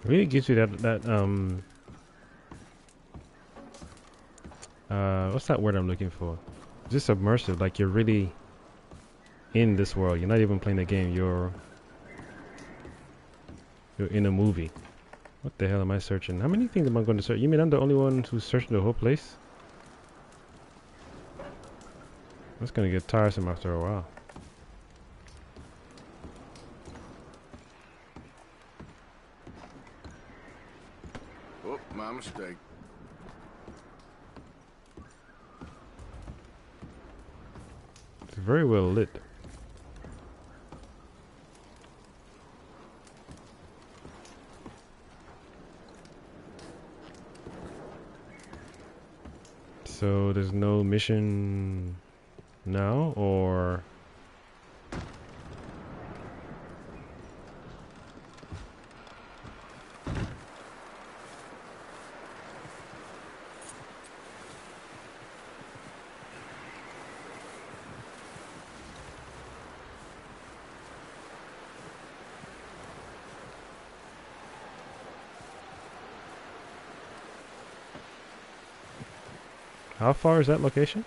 Speaker 1: It really gives you that what's that word I'm looking for? Just submersive, like you're really in this world. You're not even playing the game, you're in a movie. What the hell am I searching? How many things am I going to search? You mean I'm the only one who's searching the whole place? That's gonna get tiresome after a while.
Speaker 3: Oh, my mistake.
Speaker 1: It's very well lit. So there's no mission now, or How far is that location?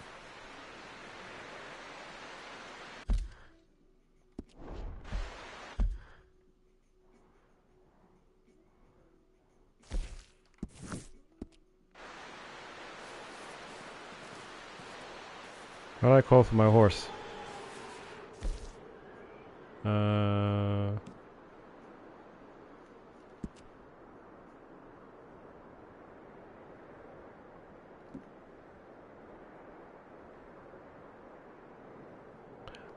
Speaker 1: How do I call for my horse?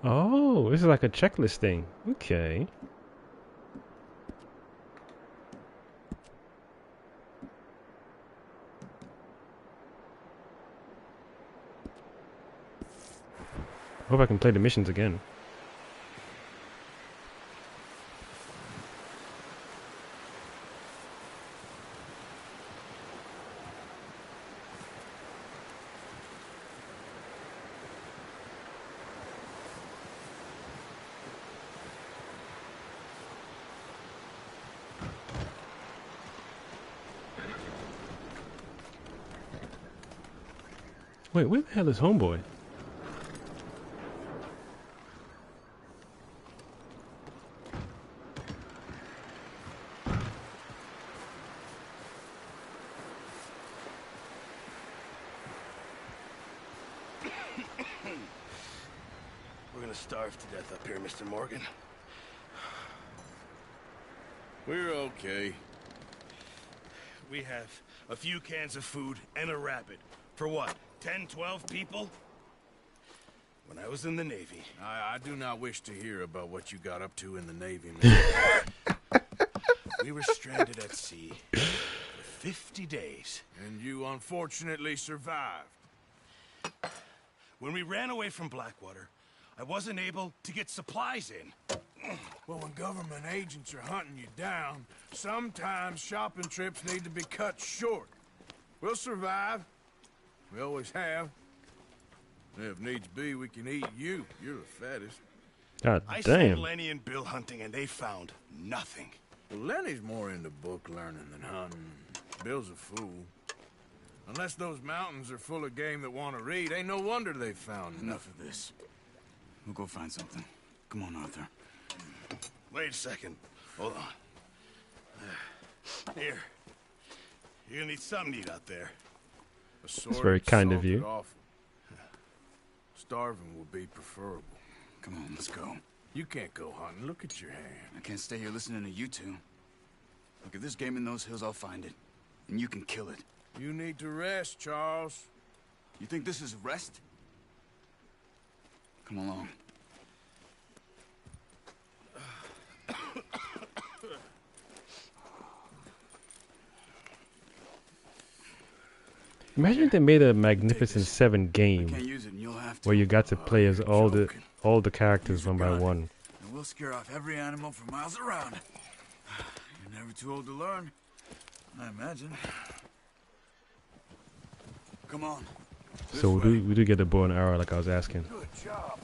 Speaker 1: Oh, this is like a checklist thing. Okay. Hope I can play the missions again. Wait, where the hell is Homeboy?
Speaker 3: We're gonna starve to death up here, Mr. Morgan. We're okay. We have a few cans of food and a rabbit. For what? 10, 12 people? When I was in the Navy.
Speaker 13: I do not wish to hear about what you got up to in the Navy, Mr.
Speaker 3: We were stranded at sea for 50 days.
Speaker 13: And you unfortunately survived.
Speaker 3: When we ran away from Blackwater, I wasn't able to get supplies in.
Speaker 13: Well, when government agents are hunting you down, sometimes shopping trips need to be cut short. We'll survive. We always have. If needs be, we can eat you. You're the fattest.
Speaker 1: God
Speaker 3: I
Speaker 1: damn.
Speaker 3: sent Lenny and Bill hunting, and they found nothing.
Speaker 13: Well, Lenny's more into book learning than hunting. Bill's a fool. Unless those mountains are full of game that want to read, ain't no wonder they found
Speaker 14: Enough of this. We'll go find something. Come on, Arthur.
Speaker 3: Wait a second. Hold on. Here. You're gonna need something to eat out there.
Speaker 1: It's very kind of you.
Speaker 13: Awful. Starving will be preferable.
Speaker 14: Come on, let's go.
Speaker 13: You can't go hunting. Look at your hand.
Speaker 14: I can't stay here listening to you two. Look, if there's game in those hills, I'll find it. And you can kill it.
Speaker 13: You need to rest, Charles.
Speaker 14: You think this is rest? Come along.
Speaker 1: Imagine if they made a Magnificent Seven game where you got to play as all the characters one by one.
Speaker 14: And we'll scare off every animal for miles around. You're never too old to learn, I imagine. Come on.
Speaker 1: So we do get a bow and arrow like I was asking.
Speaker 13: Good job.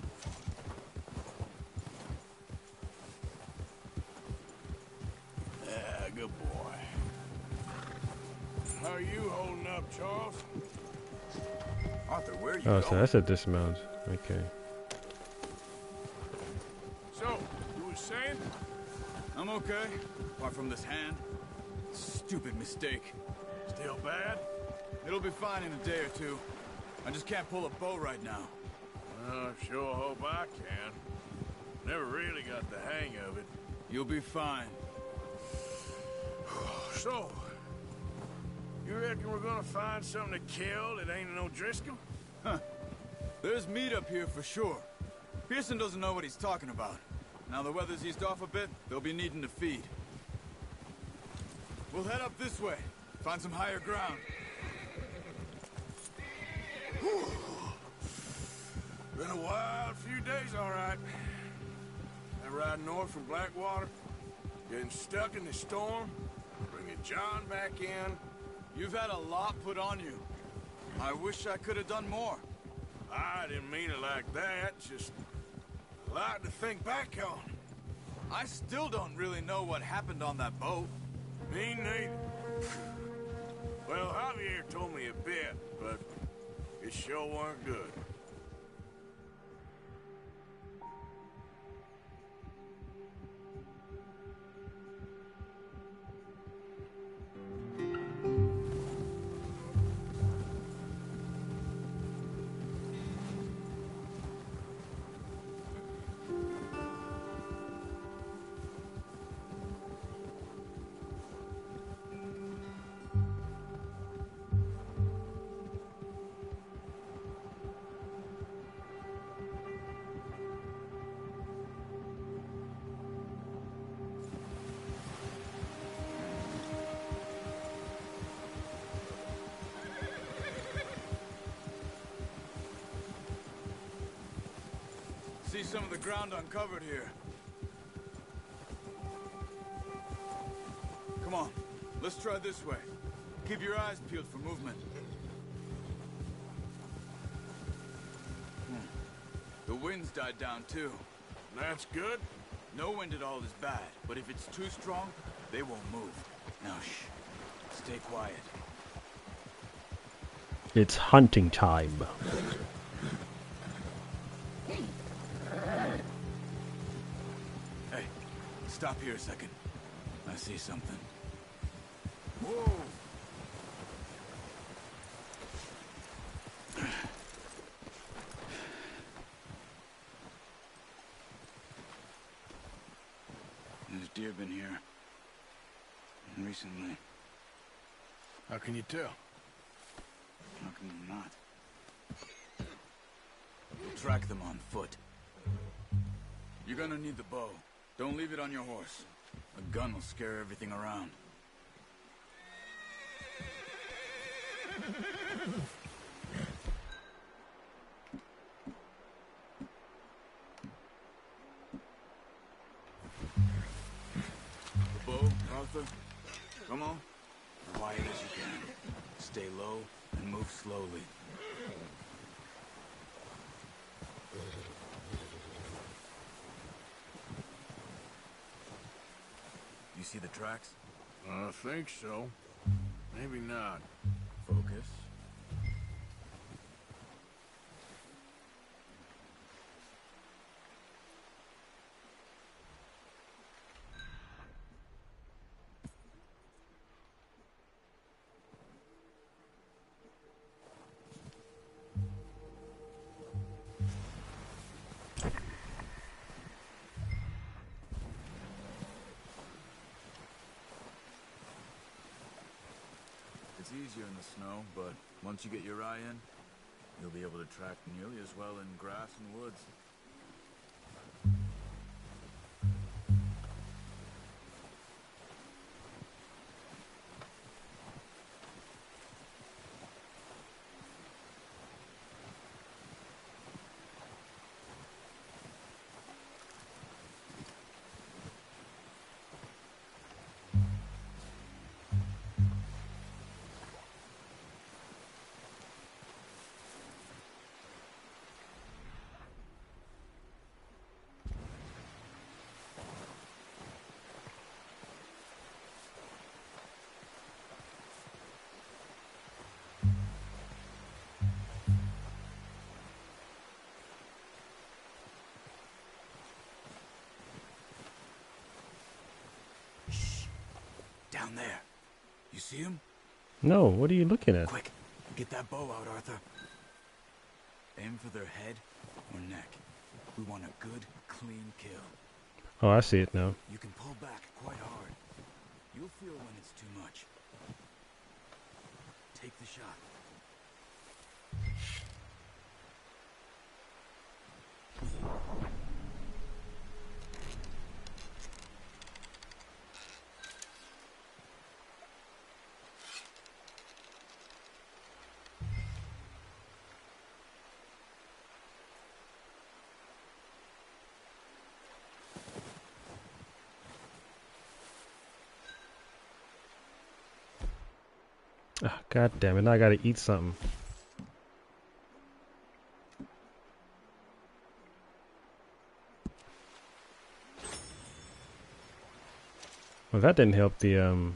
Speaker 3: Yeah, good boy.
Speaker 13: How are you holding up, Charles?
Speaker 14: Arthur, where are you
Speaker 1: Oh,
Speaker 14: going?
Speaker 1: so that's a dismount. Okay.
Speaker 13: So, you were saying?
Speaker 14: I'm okay, apart from this hand. Stupid mistake.
Speaker 13: Still bad?
Speaker 14: It'll be fine in a day or two. I just can't pull a bow right now.
Speaker 13: I sure hope I can. Never really got the hang of it.
Speaker 14: You'll be fine.
Speaker 13: So, you reckon we're gonna find something to kill that ain't no Driscoll?
Speaker 14: Huh. There's meat up here for sure. Pearson doesn't know what he's talking about. Now the weather's eased off a bit, they'll be needing to feed. We'll head up this way. Find some higher ground.
Speaker 13: Been a wild few days, all right. That ride north from Blackwater, getting stuck in the storm, bringing John back in.
Speaker 14: You've had a lot put on you. I wish I could have done more.
Speaker 13: I didn't mean it like that, just a lot to think back on.
Speaker 14: I still don't really know what happened on that boat.
Speaker 13: Me neither. Well, Javier told me a bit, but It sure weren't good.
Speaker 14: See some of the ground uncovered here. Come on, let's try this way. Keep your eyes peeled for movement. The wind's died down too.
Speaker 13: That's good.
Speaker 14: No wind at all is bad, but if it's too strong, they won't move. Now shh, stay quiet.
Speaker 1: It's hunting time.
Speaker 14: Hey, stop here a second. I see something.
Speaker 13: Whoa!
Speaker 14: There's deer been here. Recently.
Speaker 13: How can you tell?
Speaker 14: How can you not? We'll track them on foot. You're gonna need the bow. Don't leave it on your horse. A gun will scare everything around. The bow, Arthur. Come on. Quiet as you can. Stay low and move slowly. You see the tracks?
Speaker 13: I think so. Maybe not.
Speaker 14: Focus. It's easier in the snow, but once you get your eye in, you'll be able to track nearly as well in grass and woods. Down there. You see him?
Speaker 1: No, what are you looking at?
Speaker 14: Quick, get that bow out, Arthur. Aim for their head or neck. We want a good, clean kill.
Speaker 1: Oh, I see it now.
Speaker 14: You can pull back quite hard. You'll feel when it's too much. Take the shot.
Speaker 1: Oh, God damn it, now I gotta eat something. Well, that didn't help the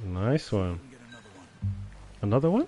Speaker 1: Nice one. Another one?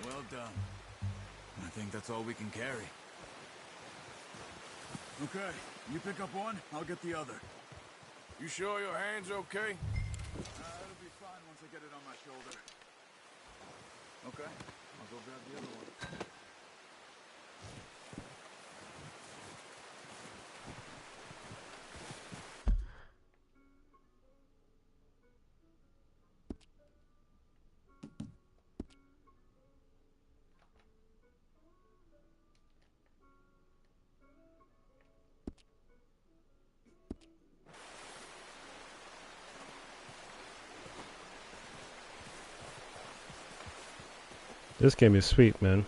Speaker 14: Well done. I think that's all we can carry. Okay, you pick up one, I'll get the other.
Speaker 3: You sure your hand's okay?
Speaker 14: It'll be fine once I get it on my shoulder. Okay, I'll go grab the other one.
Speaker 1: This game is sweet, man.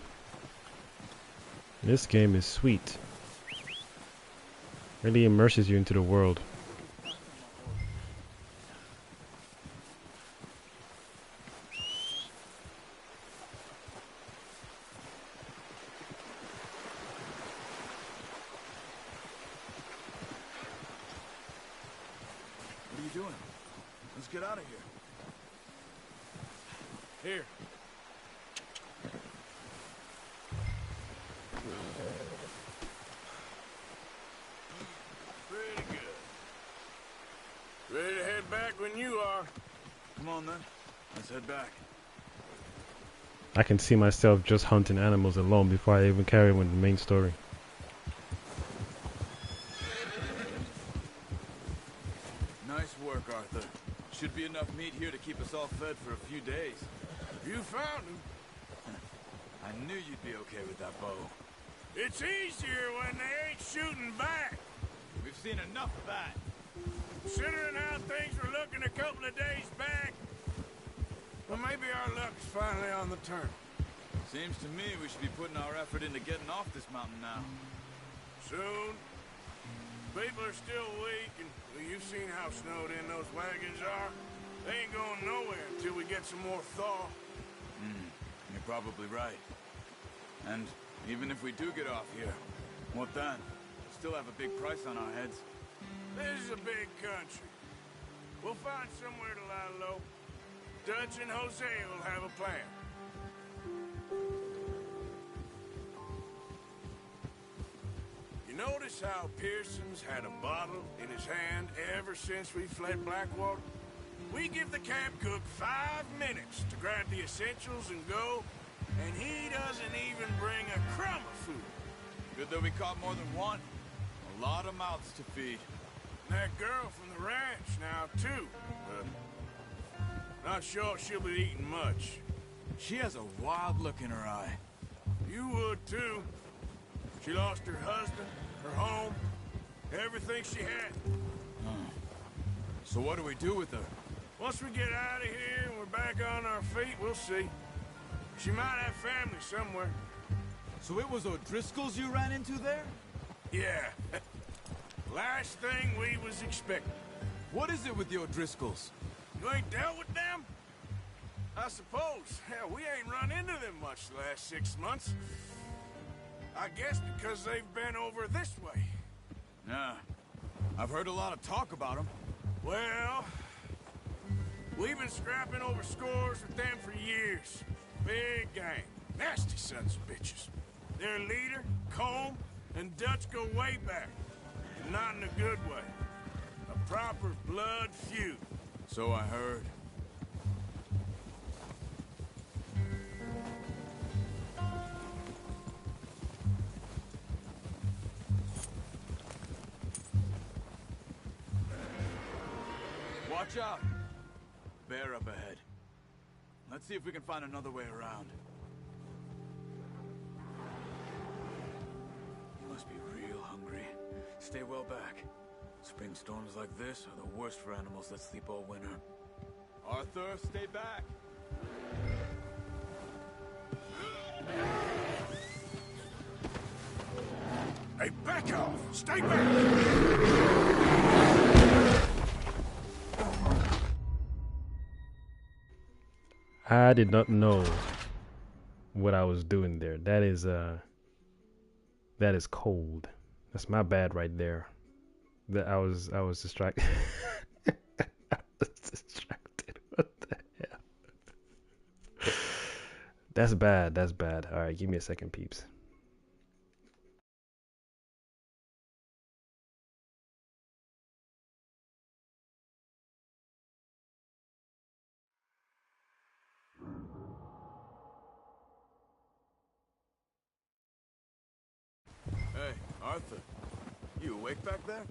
Speaker 1: This game is sweet. Really immerses you into the world.
Speaker 14: What are you doing? Let's get out of here.
Speaker 3: Here. Pretty good. Ready to head back when you are.
Speaker 14: Come on then. Let's head back.
Speaker 1: I can see myself just hunting animals alone before I even carry on with the main story.
Speaker 14: Nice work, Arthur. Should be enough meat here to keep us all fed for a few days.
Speaker 3: You found him.
Speaker 14: I knew you'd be okay with that bow.
Speaker 3: It's easier when they ain't shooting back.
Speaker 14: We've seen enough of that.
Speaker 3: Considering how things were looking a couple of days back, well, maybe our luck's finally on the turn.
Speaker 14: Seems to me we should be putting our effort into getting off this mountain now.
Speaker 3: Soon. People are still weak, and well, you've seen how snowed in those wagons are. They ain't going nowhere until we get some more thaw.
Speaker 14: You're probably right. And even if we do get off here, what then? Still have a big price on our heads.
Speaker 3: This is a big country. We'll find somewhere to lie low. Dutch and Jose will have a plan. You notice how Pearson's had a bottle in his hand ever since we fled Blackwater? We give the camp cook 5 minutes to grab the essentials and go, and he doesn't even bring a crumb of food.
Speaker 14: Good that we caught more than one. A lot of mouths to feed.
Speaker 3: And that girl from the ranch now, too. Not sure she'll be eating much.
Speaker 14: She has a wild look in her eye.
Speaker 3: You would, too. She lost her husband, her home, everything she had.
Speaker 14: So what do we do with her?
Speaker 3: Once we get out of here and we're back on our feet, we'll see. She might have family somewhere.
Speaker 14: So it was O'Driscoll's you ran into there?
Speaker 3: Yeah. Last thing we was expecting.
Speaker 14: What is it with your Driscolls?
Speaker 3: You ain't dealt with them? I suppose. Hell, we ain't run into them much the last 6 months. I guess because they've been over this way.
Speaker 14: Yeah. I've heard a lot of talk about them.
Speaker 3: Well, we've been scrapping over scores with them for years. Big gang. Nasty sons of bitches. Their leader, Colm, and Dutch go way back. Not in a good way. A proper blood feud.
Speaker 14: So I heard. Watch out! Bear up ahead. Let's see if we can find another way around. You must be real hungry. Stay well back. Spring storms like this are the worst for animals that sleep all winter. Arthur, stay back!
Speaker 3: Hey, back off! Stay back!
Speaker 1: I did not know what I was doing there. That is cold. That's my bad right there. That I was distracted. I was distracted. What the hell? That's bad. That's bad. All right, give me a second, peeps.
Speaker 14: Hey, Arthur. You awake back there?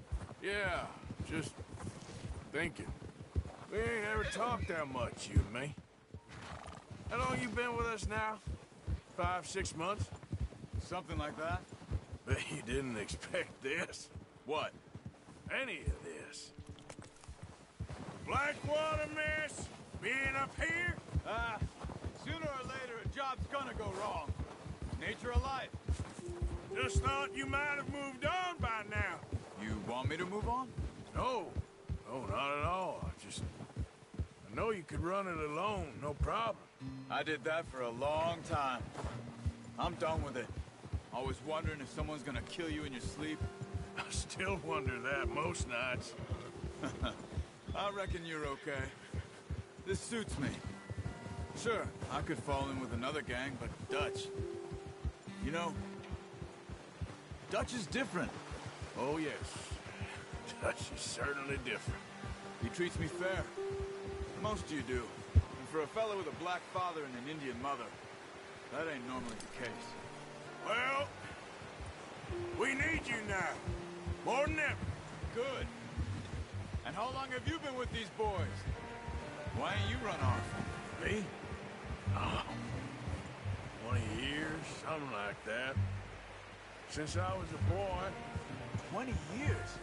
Speaker 3: Yeah, just thinking. We ain't ever talked that much, you and me. How long you been with us now? 5, 6 months?
Speaker 14: Something like that.
Speaker 3: Bet you didn't expect this.
Speaker 14: What?
Speaker 3: Any of this. Blackwater, miss? Being up here?
Speaker 14: Sooner or later a job's gonna go wrong. Nature of life.
Speaker 3: Just thought you might have moved on by now.
Speaker 14: You want me to move on?
Speaker 3: No. No, not at all. I know you could run it alone, no problem.
Speaker 14: I did that for a long time. I'm done with it. Always wondering if someone's gonna kill you in your sleep.
Speaker 3: I still wonder that most nights.
Speaker 14: I reckon you're okay. This suits me. Sure, I could fall in with another gang, but Dutch... You know, Dutch is different.
Speaker 3: Oh, yes. Dutch is certainly different.
Speaker 14: He treats me fair. Most of you do. And for a fellow with a black father and an Indian mother, that ain't normally the case.
Speaker 3: Well, we need you now. More than ever.
Speaker 14: Good. And how long have you been with these boys? Why ain't you run off?
Speaker 3: Me? Oh, 20 years, something like that. Since I was a boy.
Speaker 14: 20 years?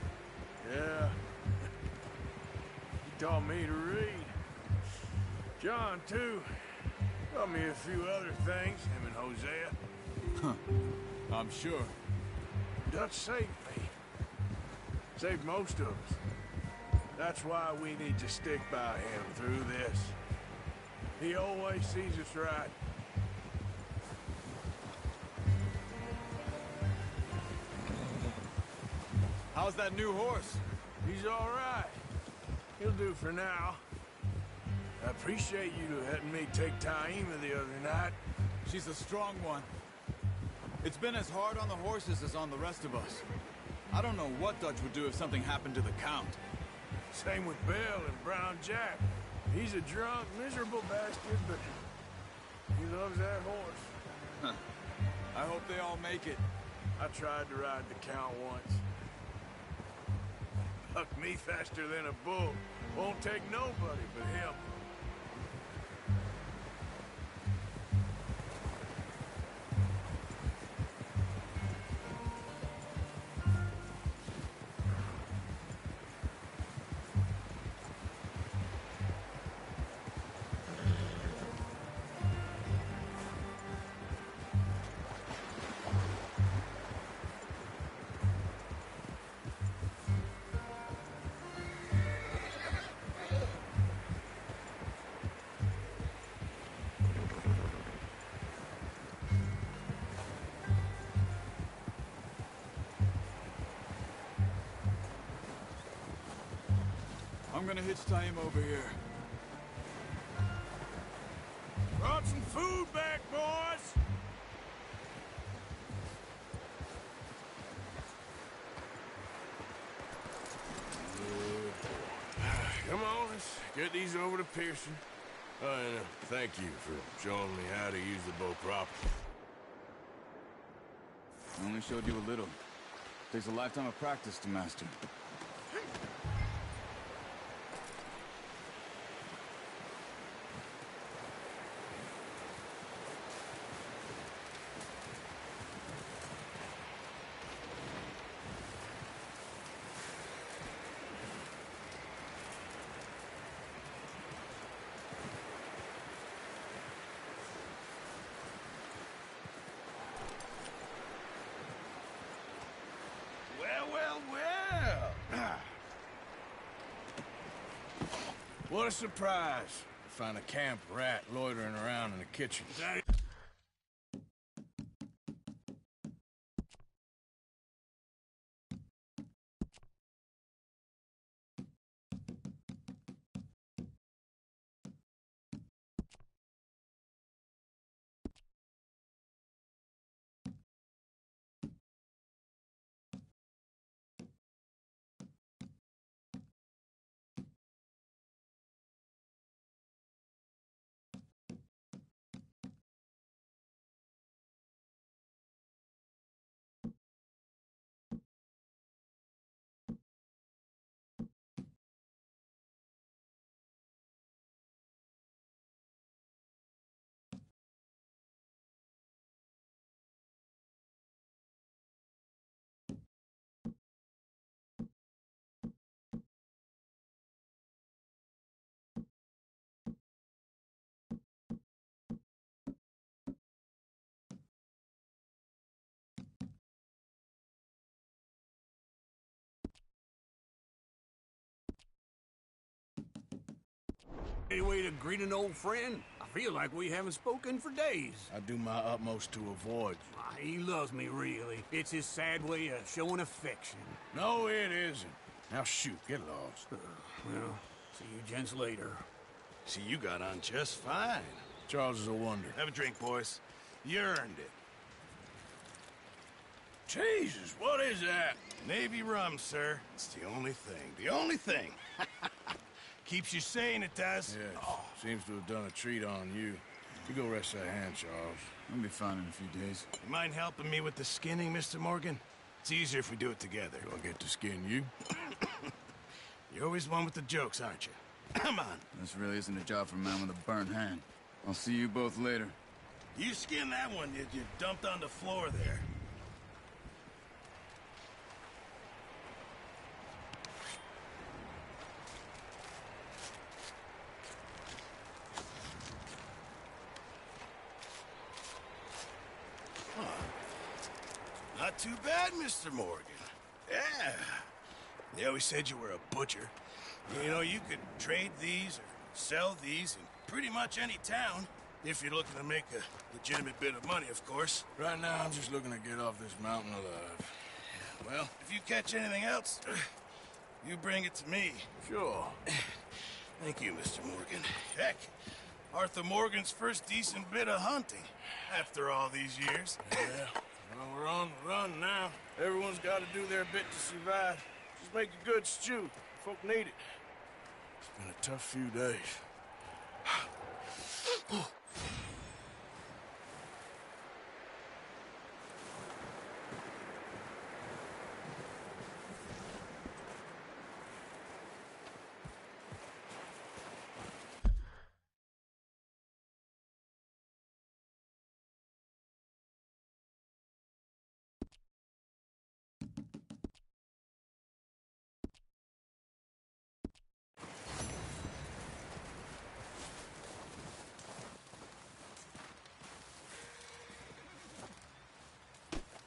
Speaker 3: Yeah. He taught me to read. John, too. Taught me a few other things, him and Hosea.
Speaker 14: Huh. I'm sure.
Speaker 3: Dutch saved me. Saved most of us. That's why we need to stick by him through this. He always sees us right.
Speaker 14: How's that new horse?
Speaker 3: He's all right. He'll do for now. I appreciate you letting me take Taima the other night.
Speaker 14: She's a strong one. It's been as hard on the horses as on the rest of us. I don't know what Dutch would do if something happened to the Count.
Speaker 3: Same with Bill and Brown Jack. He's a drunk, miserable bastard, but he loves that horse.
Speaker 14: Huh. I hope they all make it.
Speaker 3: I tried to ride the Count once. Bucked me faster than a bull. Won't take nobody but him.
Speaker 14: gonna hitch tie him over here.
Speaker 3: Brought some food back, boys! Come on, let's get these over to Pearson. Oh, and thank you for showing me how to use the bow properly.
Speaker 14: I only showed you a little. Takes a lifetime of practice to master.
Speaker 3: What a surprise to find a camp rat loitering around in the kitchen.
Speaker 15: Any way to greet an old friend? I feel like we haven't spoken for days.
Speaker 3: I do my utmost to avoid.
Speaker 15: He loves me, really. It's his sad way of showing affection.
Speaker 3: No, it isn't. Now shoot, get lost.
Speaker 15: Well, see you gents later.
Speaker 3: See, you got on just fine. Charles is a wonder.
Speaker 16: Have a drink, boys. You earned it.
Speaker 3: Jesus, what is that?
Speaker 16: Navy rum, sir. It's the only thing. The only thing. Keeps you sane, it does.
Speaker 3: Yes. Seems to have done a treat on you. You go rest that hand, Charles.
Speaker 14: I'll be fine in a few days.
Speaker 16: You mind helping me with the skinning, Mr. Morgan? It's easier if we do it together.
Speaker 3: Do I get to skin you?
Speaker 16: You're always one with the jokes, aren't you? Come on.
Speaker 14: This really isn't a job for a man with a burnt hand. I'll see you both later.
Speaker 16: You skinned that one you dumped on the floor there. Not too bad, Mr. Morgan. Yeah. They always said you were a butcher. You know, you could trade these or sell these in pretty much any town, if you're looking to make a legitimate bit of money, of course.
Speaker 3: Right now, I'm just looking to get off this mountain alive.
Speaker 16: Well, if you catch anything else, you bring it to me.
Speaker 3: Sure.
Speaker 16: Thank you, Mr. Morgan. Heck, Arthur Morgan's first decent bit of hunting after all these years.
Speaker 3: Yeah. Well, we're on the run now. Everyone's got to do their bit to survive. Just make a good stew. Folk need it. It's been a tough few days.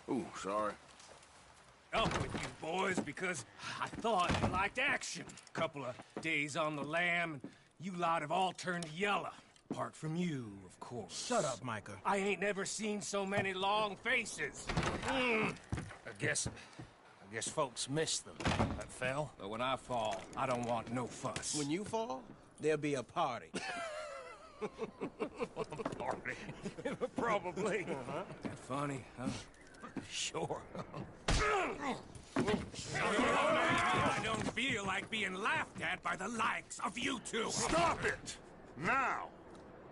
Speaker 3: Ooh, sorry.
Speaker 9: Up with you boys because I thought you liked action. Couple of days on the lam, and you lot have all turned yellow. Apart from you, of course.
Speaker 15: Shut up, Micah.
Speaker 9: I ain't never seen so many long faces. I Guess folks miss them that fell. But when I fall, I don't want no fuss.
Speaker 15: When you fall, there'll be a party.
Speaker 9: Party? Probably. That funny, huh? Sure. I don't feel like being laughed at by the likes of you two.
Speaker 7: Stop it! Now!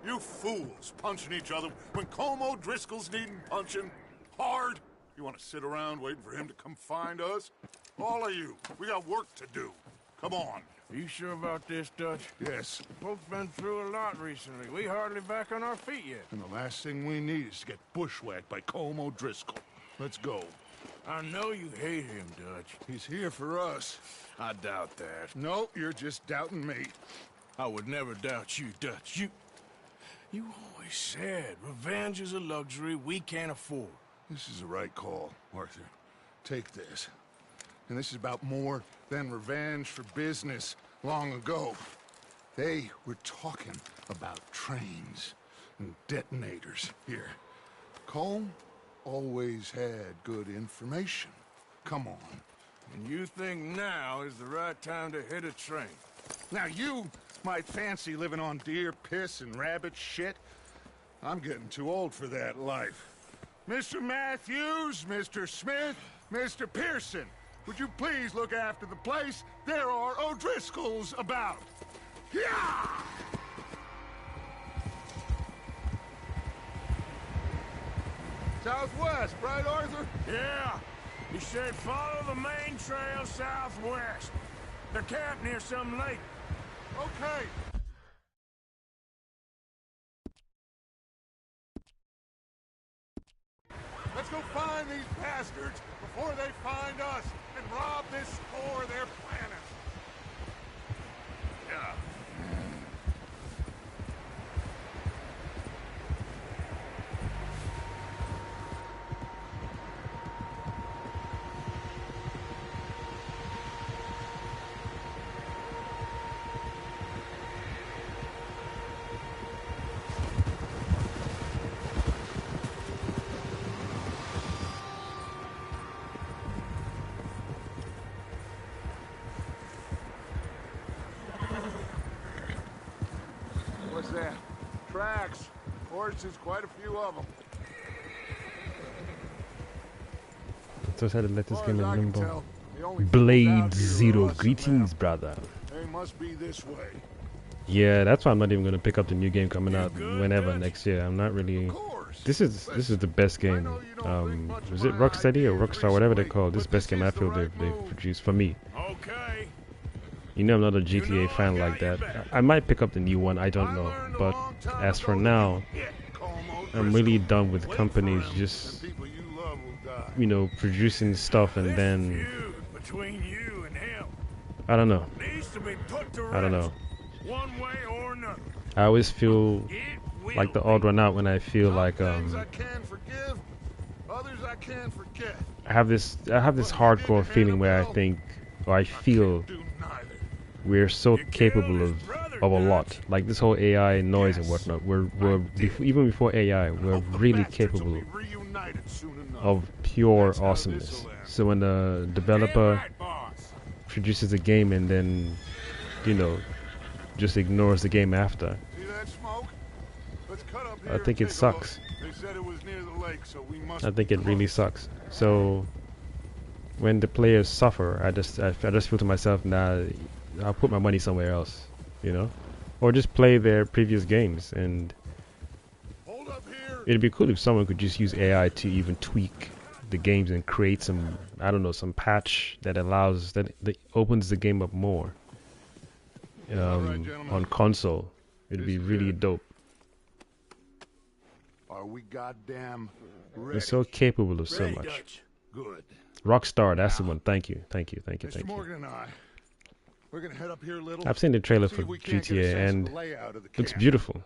Speaker 7: You fools punching each other when Colm O'Driscoll's needing punching hard. You want to sit around waiting for him to come find us? All of you, we got work to do. Come on.
Speaker 13: You sure about this, Dutch?
Speaker 7: Yes.
Speaker 13: Folks been through a lot recently. We hardly back on our feet yet.
Speaker 7: And the last thing we need is to get bushwhacked by Colm O'Driscoll. Let's go.
Speaker 13: I know you hate him, Dutch.
Speaker 7: He's here for us.
Speaker 13: I doubt that.
Speaker 7: No, you're just doubting me.
Speaker 13: I would never doubt you, Dutch. You always said revenge is a luxury we can't afford.
Speaker 7: This is the right call, Arthur. Take this. And this is about more than revenge for business long ago. They were talking about trains and detonators here. Colm always had good information. Come on.
Speaker 13: And you think now is the right time to hit a train?
Speaker 7: Now you might fancy living on deer piss and rabbit shit. I'm getting too old for that life. Mr. Matthews, Mr. Smith, Mr. Pearson, would you please look after the place? There are O'Driscolls about. Yeah! Southwest, right, Arthur?
Speaker 13: Yeah. He said follow the main trail southwest. They're camped near some lake.
Speaker 7: Okay. Let's go find these bastards before they find us and rob this store of their planet. Yeah. What's that? Tracks. Horses, quite a few of them.
Speaker 1: So I had to let this game in limbo.
Speaker 7: Blerd
Speaker 1: Zero, greetings, brother.
Speaker 7: They must be this way.
Speaker 1: Yeah, that's why I'm not even gonna pick up the new game coming out whenever next year. I'm not really. This is the best game. Is it Rocksteady or Rockstar, whatever they call it? This is the best game I feel they've produced for me.
Speaker 13: Okay.
Speaker 1: You know I'm not a GTA fan like that. I might pick up the new one, I don't know. But as for now, I'm really done with companies just, you know, producing stuff and then, I don't know. I don't know. I always feel like the odd one out when I feel like I have this hardcore feeling where I think, or I feel, we're so capable of a lot. Like this whole AI noise and whatnot. Even before AI, we're really capable of pure awesomeness. So when the developer produces a game and then, you know, just ignores the game after, I think it sucks. I think it really sucks. So when the players suffer, I just feel to myself, nah, I'll put my money somewhere else, you know, or just play their previous games. And it'd be cool if someone could just use AI to even tweak the games and create some, I don't know, some patch that allows that opens the game up more on console. It'd be really dope.
Speaker 7: Are we goddamn ready?
Speaker 1: They're so capable of so much.
Speaker 7: Good.
Speaker 1: Rockstar, that's the one. Thank you.
Speaker 7: Mr. Morgan and I, we're gonna head up here a little.
Speaker 1: I've seen the trailer for GTA and looks beautiful.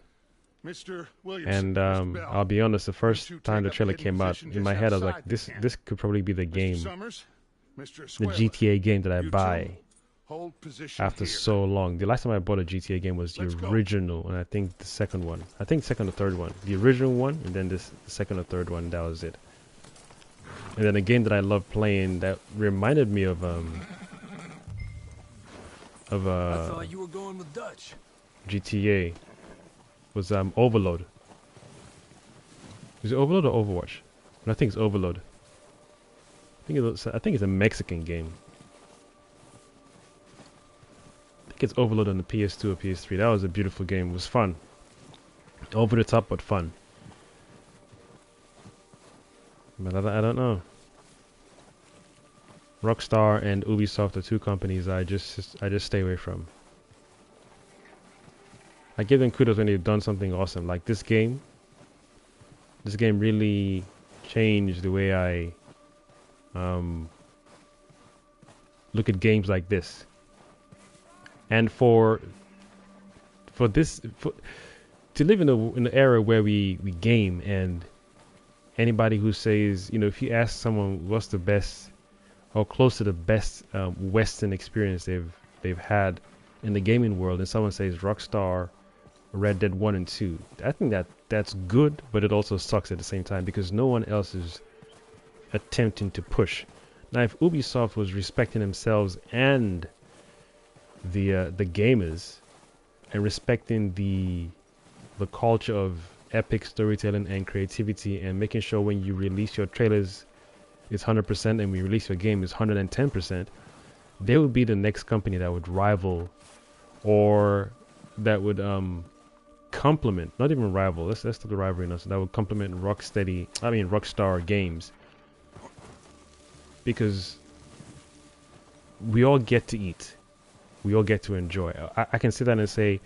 Speaker 7: Mr. Williams,
Speaker 1: and I'll be honest, the first time the trailer came out, in my head I was like, this could probably be the game, the GTA game that I buy after so long. The last time I bought a GTA game was the original, and I think the second one. I think second or third one. The original one, and then the second or third one, that was it. And then a game that I love playing that reminded me of
Speaker 10: I thought you were going with Dutch.
Speaker 1: GTA was Overload. Is it Overload or Overwatch? No, I think it's Overload. I think it's a Mexican game. I think it's Overload on the PS2 or PS3. That was a beautiful game. It was fun. Over the top, but fun. But I don't know. Rockstar and Ubisoft are two companies I just stay away from. I give them kudos when they've done something awesome. Like this game. This game really changed the way I look at games like this. And to live in an era where we game, and anybody who says, you know, if you ask someone what's the best or close to the best Western experience they've had in the gaming world, and someone says Rockstar, Red Dead 1 and 2, I think that's good, but it also sucks at the same time because no one else is attempting to push. Now, if Ubisoft was respecting themselves and the gamers and respecting the culture of epic storytelling and creativity, and making sure when you release your trailers it's 100% and when you release your game is 110%, they would be the next company that would rival, or that would complement, not even rival, let's stop the rivalry now, so that would complement Rockstar Games, because we all get to eat, we all get to enjoy. I can sit down and say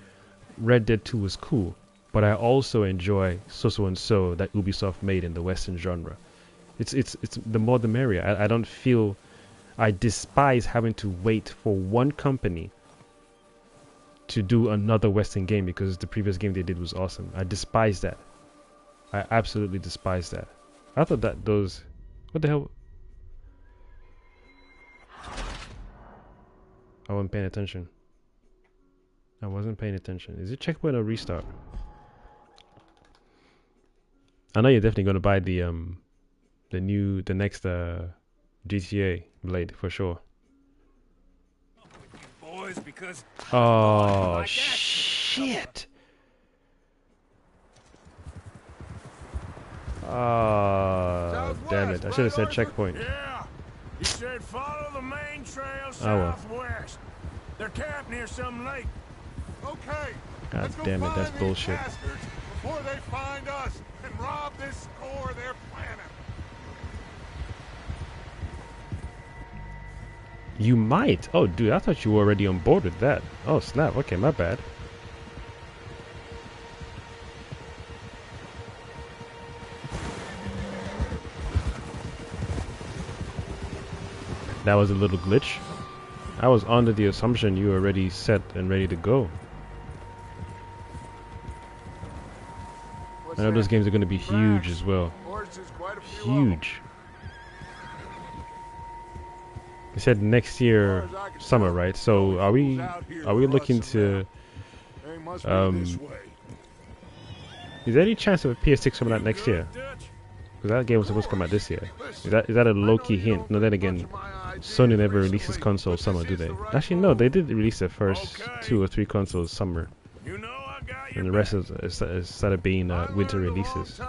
Speaker 1: Red Dead 2 was cool, but I also enjoy so and so that Ubisoft made in the Western genre. It's the more the merrier. I despise having to wait for one company to do another Western game because the previous game they did was awesome. I despise that. I absolutely despise that. I thought that those... What the hell? I wasn't paying attention. I wasn't paying attention. Is it checkpoint or restart? I know you're definitely going to buy the next GTA Blade for sure.
Speaker 3: Boys, because
Speaker 1: oh shit! Oh damn it! I should have said checkpoint.
Speaker 3: Yeah, you should follow the main trail
Speaker 1: Well.
Speaker 3: southwest. They're camped near some lake.
Speaker 2: Okay.
Speaker 1: God damn it! That's bullshit.
Speaker 2: Before they find us and rob this score they're planning.
Speaker 1: You might. Oh, dude, I thought you were already on board with that. Oh, snap. Okay, my bad. That was a little glitch. I was under the assumption you were already set and ready to go. I know those games are going to be huge as well. Huge. They said next year summer, right? So are we looking to is there any chance of a PS6 coming out next year? Because that game was supposed to come out this year. Is that a low-key hint? No, then again, Sony never releases consoles summer, do they? Actually, no, they did release their first 2 or 3 consoles summer. And the rest is started being winter releases.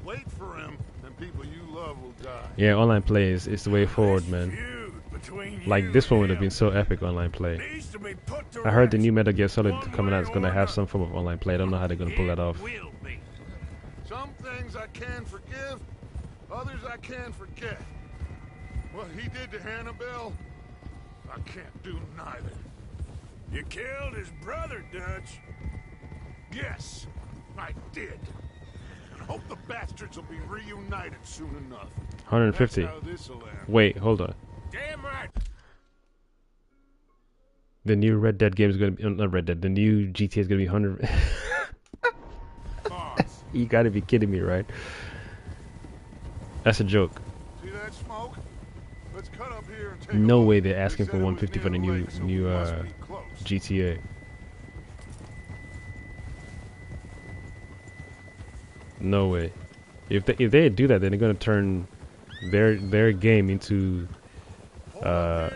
Speaker 2: Wait for him, and people you love will die.
Speaker 1: Yeah, online play is the way forward, man. Like this one would have been so epic online play. I heard the new Metal Gear Solid coming out is gonna have some form of online play. I don't know how they're gonna pull that off.
Speaker 2: Some things I can forgive, others I can forget. What he did to Hannibal, I can't do neither.
Speaker 3: You killed his brother, Dutch.
Speaker 2: Yes, I did. And hope the bastards will be reunited soon enough.
Speaker 1: 150. Wait, hold on.
Speaker 3: Damn right.
Speaker 1: The new Red Dead game is gonna be not Red Dead. The new GTA is gonna be 100. You gotta be kidding me, right? That's a joke.
Speaker 2: See that smoke? Let's cut up here and take
Speaker 1: no way they're asking for 150 for the new GTA. No way. If they do that, then they're gonna turn their game into a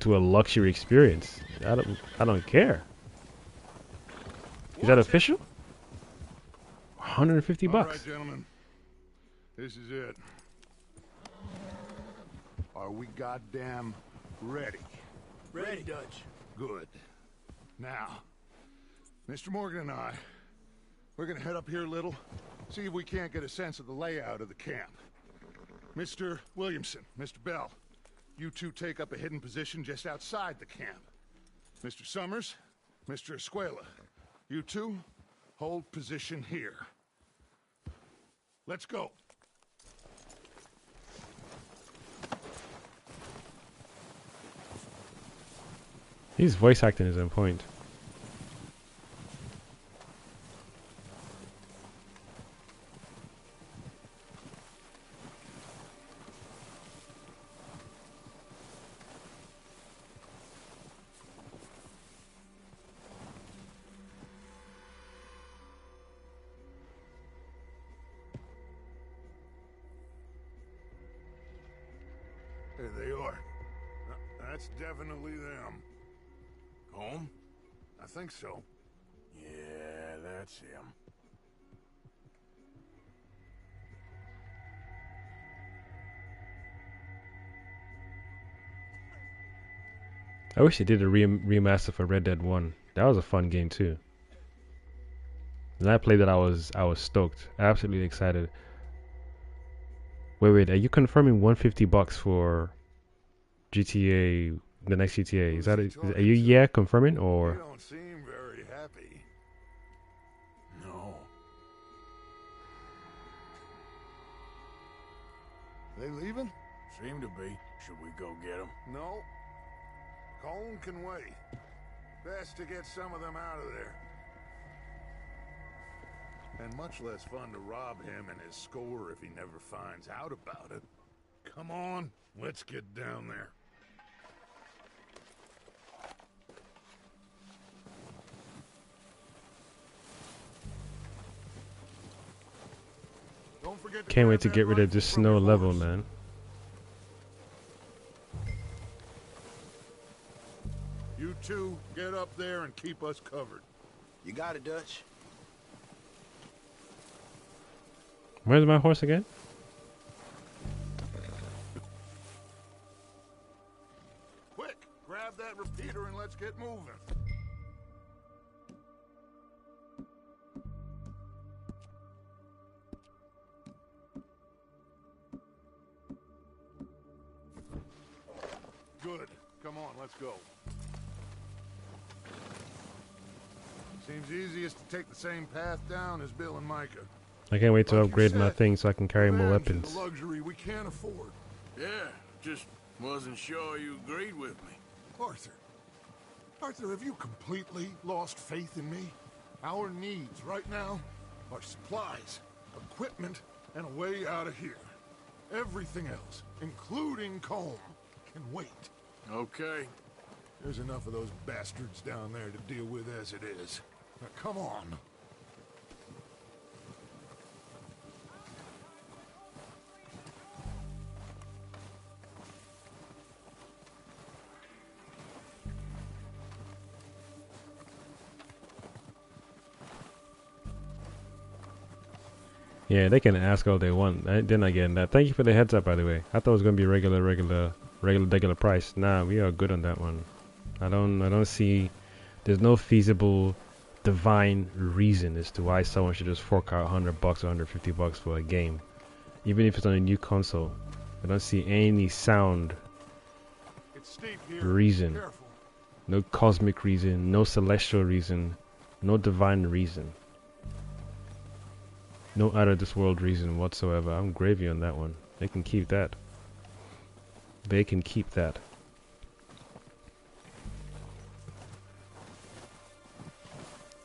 Speaker 1: luxury experience. I don't care. Is that official? 150 bucks.
Speaker 2: All right, gentlemen. This is it. Are we goddamn ready?
Speaker 12: Ready, Dutch.
Speaker 2: Good. Now, Mr. Morgan and I, we're gonna head up here a little, see if we can't get a sense of the layout of the camp. Mr. Williamson, Mr. Bell, you two take up a hidden position just outside the camp. Mr. Summers, Mr. Escuela, you two hold position here. Let's go.
Speaker 1: His voice acting is on point.
Speaker 2: There they are. That's definitely them.
Speaker 13: Home?
Speaker 2: I think so.
Speaker 13: Yeah, that's him.
Speaker 1: I wish they did a remaster for Red Dead 1. That was a fun game too. When I played that, I was stoked, absolutely excited. Wait, are you confirming 150 bucks for GTA, the next GTA? Is that are you confirming or?
Speaker 2: You don't seem very happy.
Speaker 13: No.
Speaker 2: They leaving?
Speaker 13: Seem to be. Should we go get them?
Speaker 2: No. Colin can wait. Best to get some of them out of there. And much less fun to rob him and his score if he never finds out about it. Come on, let's get down there. Don't forget to
Speaker 1: Can't wait to get rid of this snow level, man.
Speaker 2: You two, get up there and keep us covered.
Speaker 16: You got it, Dutch.
Speaker 1: Where's my horse again?
Speaker 2: Quick, grab that repeater and let's get moving. Good. Come on, let's go. Seems easiest to take the same path down as Bill and Micah.
Speaker 1: I can't wait to
Speaker 2: Like
Speaker 1: upgrade
Speaker 2: you
Speaker 1: my
Speaker 2: said,
Speaker 1: thing so I can carry more
Speaker 2: revenge is
Speaker 1: weapons.
Speaker 2: a luxury we can't afford.
Speaker 13: Yeah, just wasn't sure you agreed with me.
Speaker 2: Arthur, have you completely lost faith in me? Our needs right now are supplies, equipment, and a way out of here. Everything else, including Colm, can wait.
Speaker 13: Okay.
Speaker 2: There's enough of those bastards down there to deal with as it is. Now, come on.
Speaker 1: Yeah, they can ask all they want. They're not getting that. Thank you for the heads up, by the way. I thought it was gonna be regular price. Nah, we are good on that one. I don't see. There's no feasible, divine reason as to why someone should just fork out $100 or $150 for a game, even if it's on a new console. I don't see any sound reason. No cosmic reason. No celestial reason. No divine reason. No out of this world reason whatsoever. I'm gravy on that one. They can keep that. They can keep that.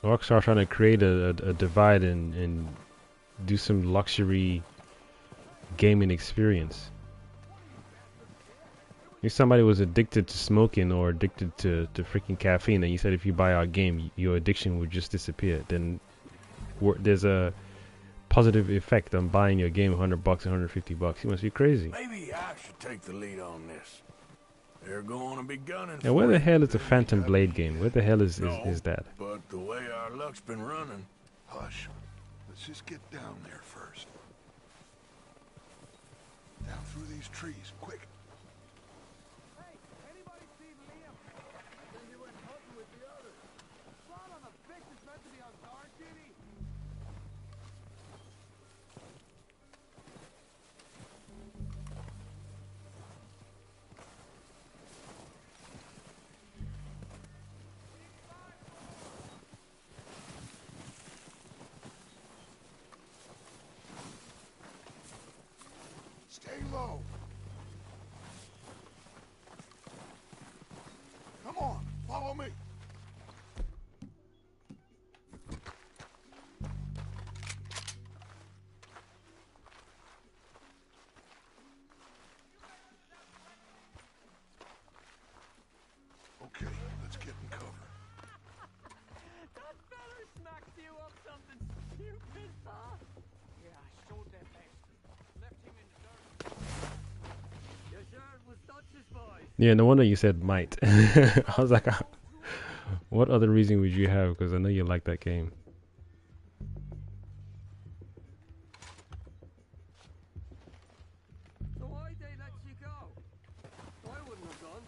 Speaker 1: Rockstar trying to create a divide and do some luxury gaming experience. If somebody was addicted to smoking or addicted to freaking caffeine, and you said if you buy our game, your addiction would just disappear, then there's a positive effect on buying your game $100, $150. You must be crazy.
Speaker 15: Maybe I should take the lead on this. They're going to be gunning.
Speaker 1: Yeah, where the hell is the Phantom Blade game? Where the hell is that?
Speaker 15: But the way our luck's been running.
Speaker 2: Hush. Let's just get down there first. Down through these trees, quick. Stay low. Come on, follow me. Okay, let's get in cover.
Speaker 17: That feller smacked you up something stupid, huh? Yeah, I showed that bastard. Left him in the dirt. You sure it was Dutch's voice?
Speaker 1: Yeah, no wonder you said might. I was like, what other reason would you have? Because I know you like that game.
Speaker 17: So why'd they let you go? I wouldn't have done.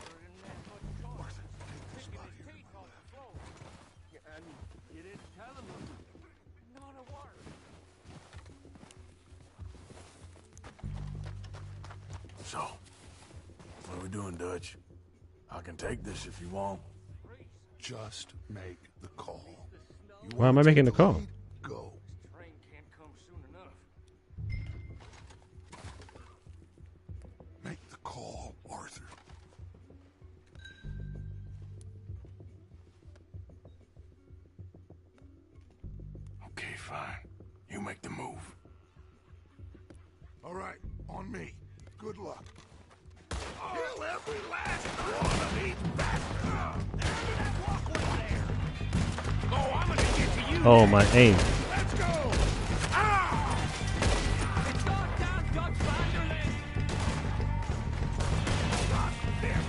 Speaker 17: There isn't that much choice. Picking his teeth off the floor. And you didn't tell him not a word.
Speaker 15: So, what are we doing, Dutch? I can take this if you want.
Speaker 2: Just make the call.
Speaker 1: Why am I making the call?
Speaker 2: Go.
Speaker 17: Train can't come soon enough.
Speaker 2: Make the call, Arthur.
Speaker 15: Okay, fine. You make the move.
Speaker 2: All right, on me. Good luck. Kill every last one of these bastards! That walkway there! Oh, I'm gonna get to you!
Speaker 1: Oh, my aim.
Speaker 2: Let's go! Ah!
Speaker 17: It's not down, Dutch Vanderland!
Speaker 2: Got them!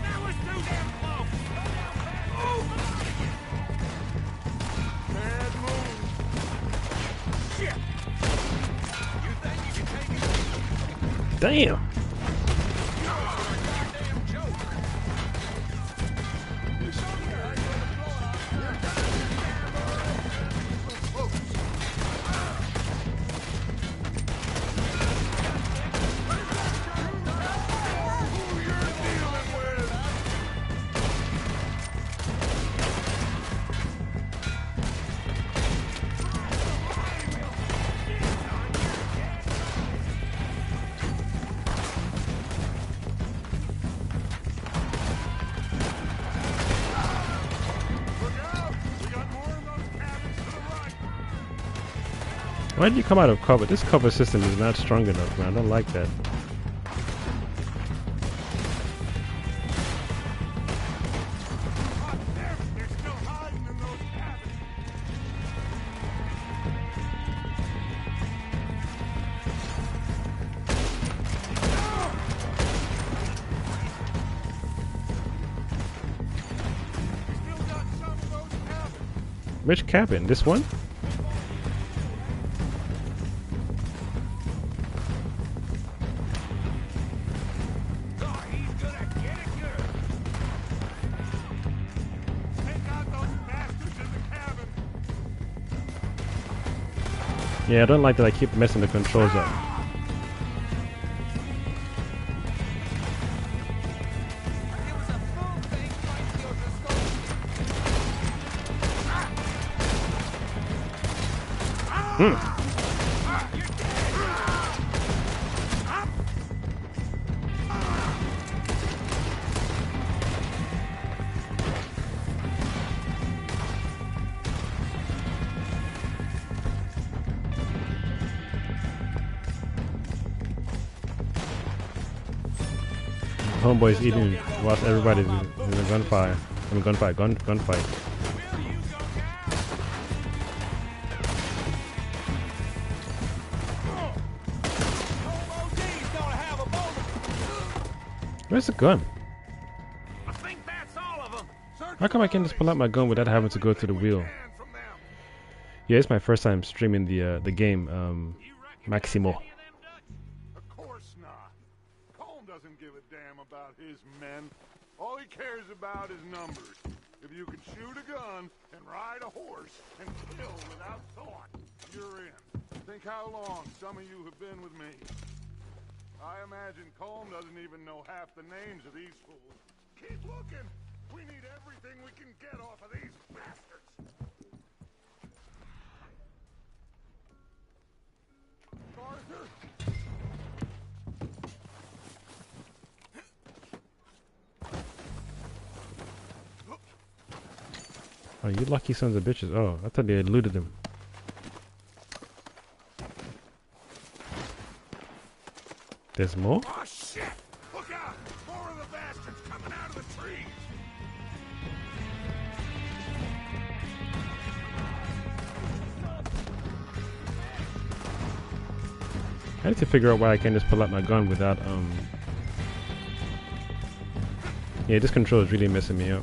Speaker 2: That was too damn close! Oh! Bad move! Shit! You think you can take it?
Speaker 1: Damn! Why did you come out of cover? This cover system is not strong enough, man. I don't like that. Which cabin? This one? Yeah, I don't like that I keep messing the controls up. Homeboy's eating whilst everybody's in a gunfire. Gunfight. Where's the gun?
Speaker 3: I think that's all of them.
Speaker 1: How come I can't just pull out my gun without having to go through the wheel? Yeah, it's my first time streaming the game, Maximo.
Speaker 2: Of course not. Colm doesn't give a damn about his men. All he cares about is numbers. If you can shoot a gun and ride a horse and kill without thought, you're in. Think how long some of you have been with me. I imagine Colm doesn't even know half the names of these fools. Keep looking. We need everything we can get off of these bastards. Arthur?
Speaker 1: Oh, you lucky sons of bitches. Oh, I thought they had looted him. There's more?
Speaker 2: Oh shit! Look out! More of the bastards coming out of the trees!
Speaker 1: I need to figure out why I can't just pull out my gun without, Yeah, this control is really messing me up.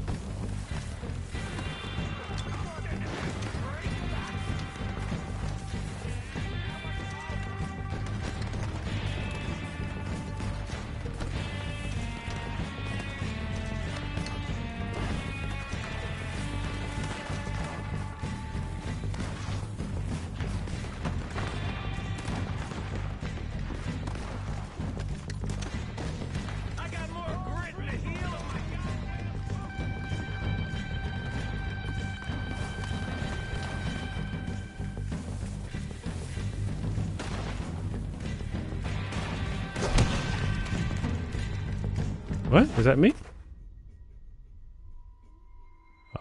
Speaker 1: What? Is that me?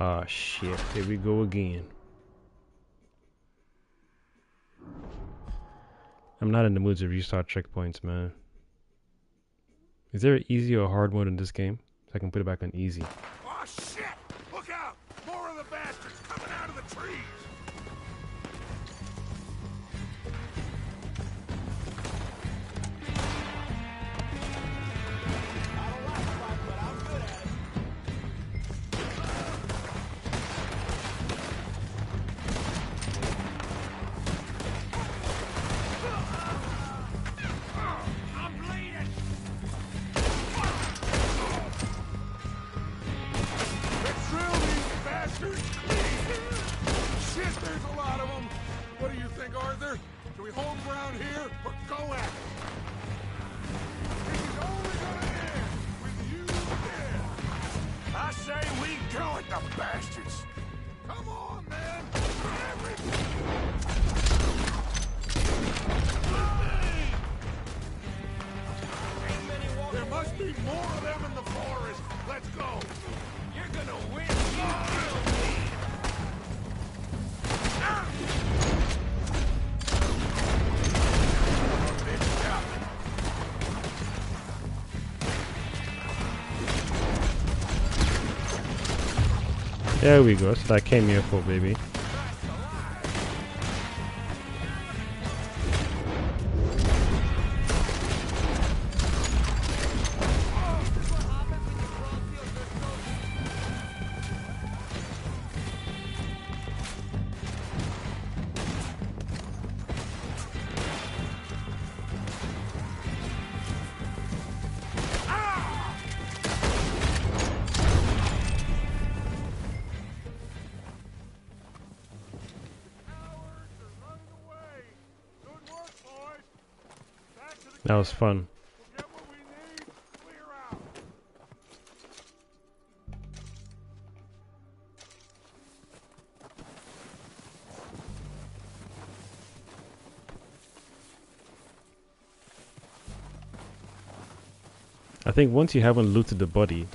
Speaker 1: Ah, shit. Here we go again. I'm not in the mood to restart checkpoints, man. Is there an easy or hard mode in this game? So I can put it back on easy.
Speaker 2: Oh shit! Look out! More of the bastards coming out of the trees!
Speaker 1: There we go. That's what I came here for, baby. That was fun. I think once you haven't looted the body,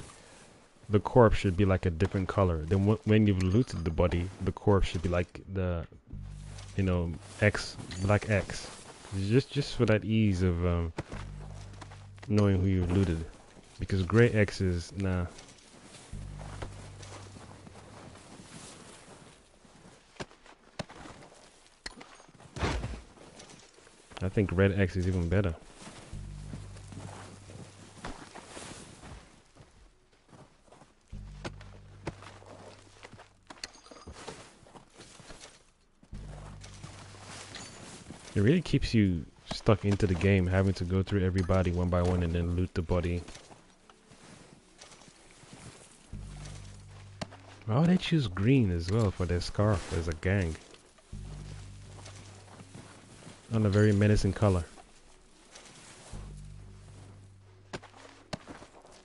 Speaker 1: the corpse should be like a different color. Then when you've looted the body, the corpse should be like the, you know, black X. Just for that ease of knowing who you looted, because gray X's, nah. I think red X is even better. It really keeps you stuck into the game, having to go through every body one by one and then loot the body. Why would they choose green as well for their scarf as a gang? On a very menacing color.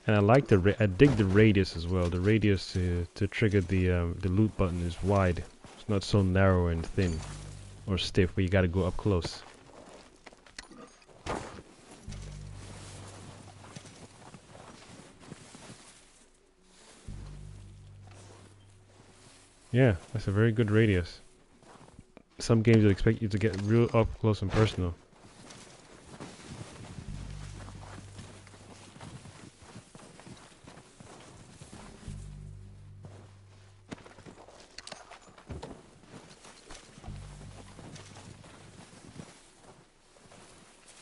Speaker 1: And I like I dig the radius as well. The radius to trigger the loot button is wide. It's not so narrow and thin or stiff where you gotta go up close. Yeah, that's a very good radius. Some games will expect you to get real up close and personal.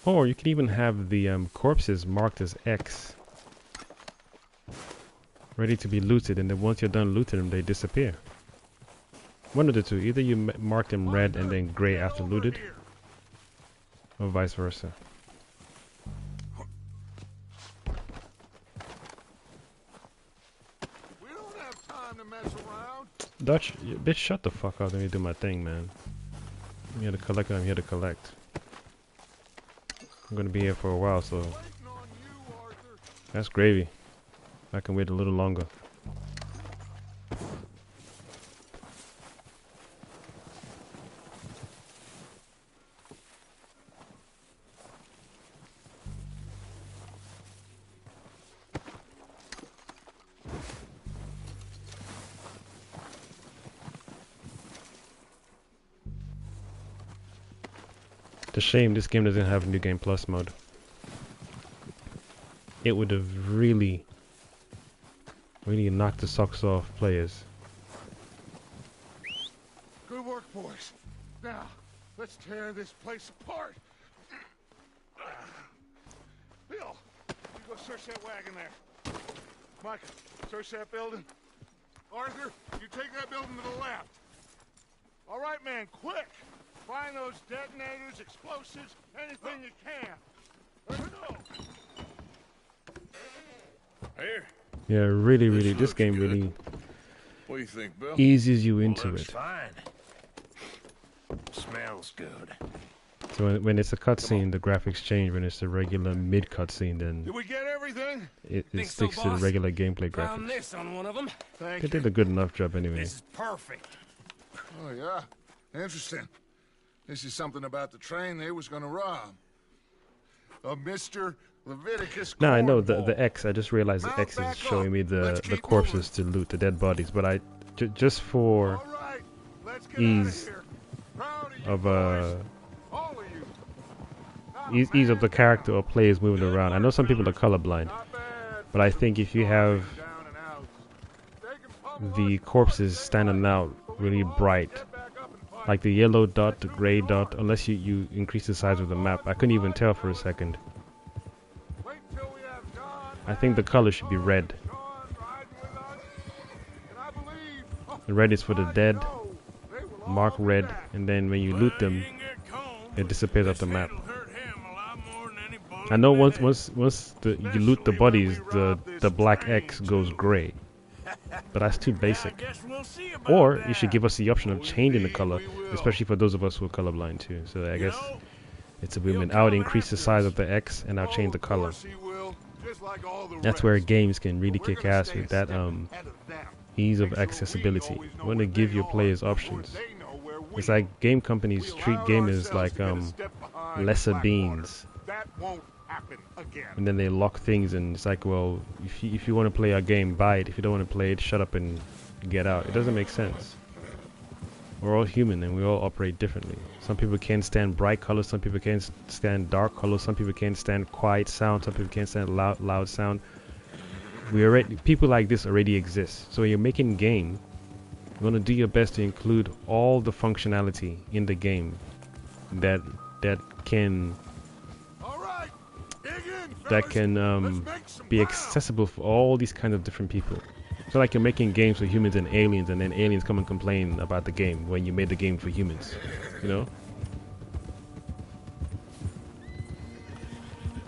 Speaker 1: Or you could even have the corpses marked as X, ready to be looted, and then once you're done looting them, they disappear. One of the two. Either you mark them red and then gray after looted, or vice versa.
Speaker 2: We don't have time to mess around.
Speaker 1: Dutch, bitch, shut the fuck up. Let me do my thing, man. I'm here to collect. I'm here to collect. I'm gonna be here for a while, so that's gravy. I can wait a little longer. It's a shame this game doesn't have New Game Plus mode. It would have really knocked the socks off players.
Speaker 2: Good work, boys. Now, let's tear this place apart. Bill, you go search that wagon there. Mike, search that building. Arthur, you take that building to the left. All right, man, quick. Find those detonators, explosives, anything you can. Let's go.
Speaker 3: Here.
Speaker 1: Yeah, really, this game really
Speaker 3: What do you think, Bill?
Speaker 1: eases you into it.
Speaker 3: Fine. Smells good.
Speaker 1: So when it's a cutscene, the graphics change. When it's a regular mid cutscene, then
Speaker 2: Did we get everything?
Speaker 1: it sticks to the regular gameplay
Speaker 9: Found
Speaker 1: graphics.
Speaker 9: this on one of them.
Speaker 2: Thank
Speaker 1: They did a good enough job anyway.
Speaker 9: This is perfect.
Speaker 2: Oh, yeah? Interesting. This is something about the train they was gonna rob. Of Mr. Leviticus.
Speaker 1: No, I know the X. I just realized the X is showing me the corpses to loot, the dead bodies. But I just for ease of ease of the character or players moving around. I know some people are colorblind, but I think if you have the corpses standing out really bright, like the yellow dot, the gray dot, unless you increase the size of the map, I couldn't even tell for a second. I think the color should be red. The red is for the dead, mark red, and then when you loot them, it disappears off the map. I know once you loot the bodies, the black X goes gray, but that's too basic. Or you should give us the option of changing the color, especially for those of us who are colorblind too. So I guess it's a win-win. I would increase the size of the X and I'll change the color. That's where games can really kick ass with that ease of accessibility. You want to give your players options. It's like game companies treat gamers like lesser beings, and then they lock things, and it's like, well, if you want to play our game, buy it. If you don't want to play it, shut up and get out. It doesn't make sense. We're all human and we all operate differently. Some people can't stand bright colors, some people can't stand dark colors, some people can't stand quiet sound, some people can't stand loud sound. People like this already exist. So when you're making a game, you want to do your best to include all the functionality in the game that can be accessible for all these kinds of different people. It's not like you're making games for humans and then aliens come and complain about the game when you made the game for humans, you know?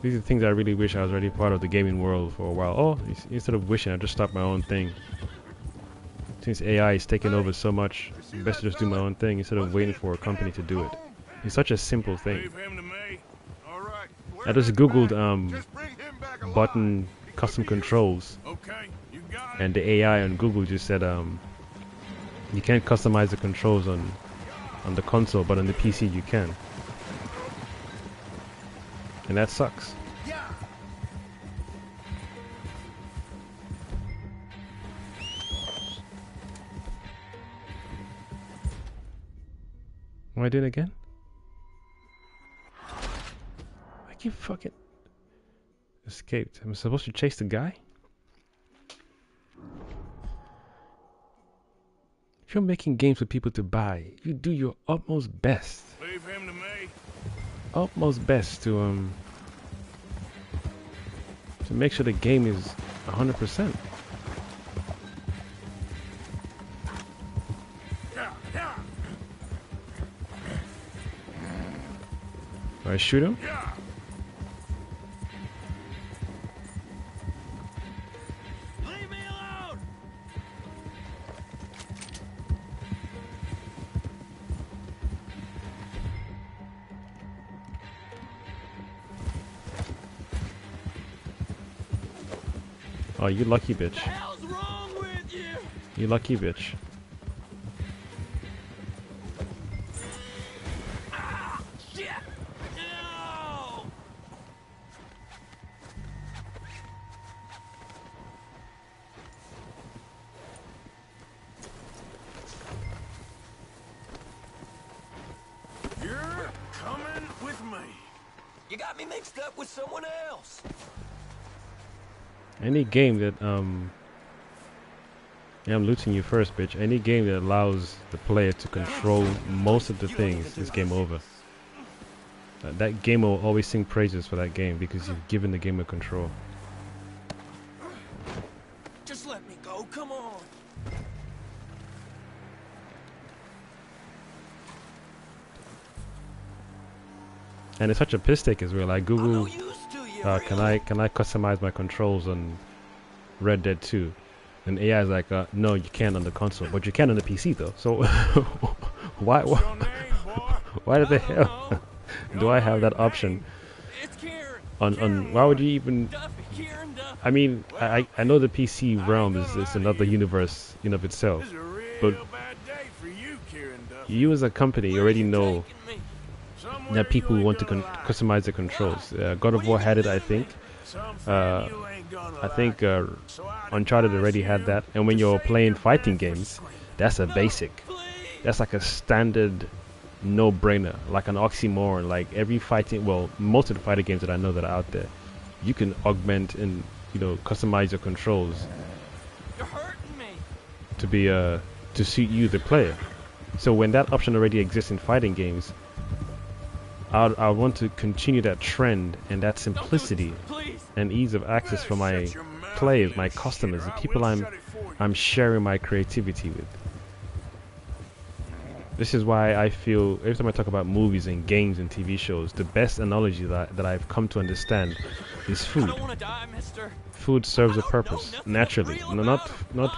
Speaker 1: These are things I really wish I was already part of the gaming world for a while. Oh, instead of wishing, I just start my own thing. Since AI is taking over so much, it's best to just do my own thing instead of waiting for a company to do it. It's such a simple thing. I just googled button custom controls, and the AI on Google just said you can't customize the controls on the console, but on the PC you can. And that sucks. What am I doing again? I keep fucking escaped. Am I supposed to chase the guy? If you're making games for people to buy, you do your utmost best.
Speaker 3: Leave him to me.
Speaker 1: Utmost best to make sure the game is 100%. Do I shoot him?
Speaker 3: Leave me alone.
Speaker 1: Oh, you lucky bitch.
Speaker 3: What the hell's wrong with you?
Speaker 1: You lucky bitch.
Speaker 3: Shit! No!
Speaker 15: You're coming with me.
Speaker 17: You got me mixed up with someone else.
Speaker 1: Any game that yeah, I'm looting you first, bitch. Any game that allows the player to control most of the things is game over. That gamer will always sing praises for that game because you've given the gamer control.
Speaker 17: Just let me go, come on.
Speaker 1: And it's such a piss take as well. I Google can I customize my controls on Red Dead 2, and AI is like no, you can't on the console, but you can on the PC though. So why the hell do I have that option on why would you even? I mean, I know the PC realm is another universe in of itself, but you as a company already know that people want to customize the controls. God of War had it, I think. Uncharted already had that. And when you're playing fighting games, that's a basic. That's like a standard no-brainer, like an oxymoron. Like every fighting, well, most of the fighting games that I know that are out there, you can augment and customize your controls to be to suit you, the player. So when that option already exists in fighting games, I want to continue that trend and that simplicity and ease of access for my players, my customers, the people I'm sharing my creativity with. This is why I feel every time I talk about movies and games and TV shows, the best analogy that I've come to understand is food. Food serves a purpose naturally, not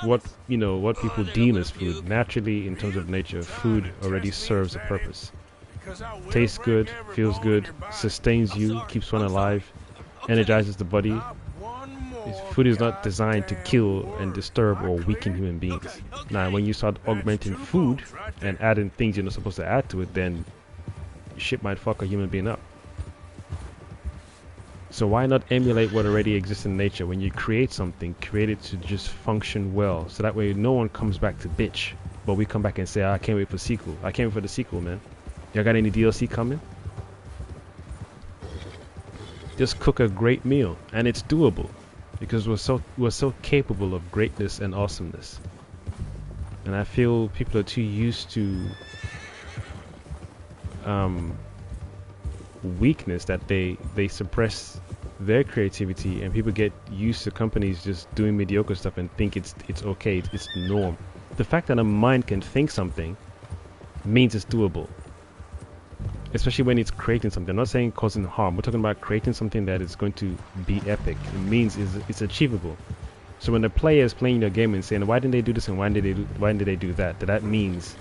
Speaker 1: what what people deem as food. Naturally, in terms of nature, food already serves a purpose. Tastes good, feels good, sustains you, keeps one alive, energizes the body. Food is not designed to kill and disturb or weaken human beings. Now, when you start augmenting food and adding things you're not supposed to add to it, then shit might fuck a human being up. So why not emulate what already exists in nature? When you create something, create it to just function well, so that way no one comes back to bitch, but we come back and say, I can't wait for the sequel. I can't wait for the sequel, man. Y'all got any DLC coming? Just cook a great meal, and it's doable because we're so capable of greatness and awesomeness. And I feel people are too used to weakness that they suppress their creativity, and people get used to companies just doing mediocre stuff and think it's okay, it's the norm. The fact that a mind can think something means it's doable. especially when it's creating something. I'm not saying causing harm. We're talking about creating something that is going to be epic. It means it's achievable. So when the player is playing the game and saying, why didn't they do this and why did they do that? That means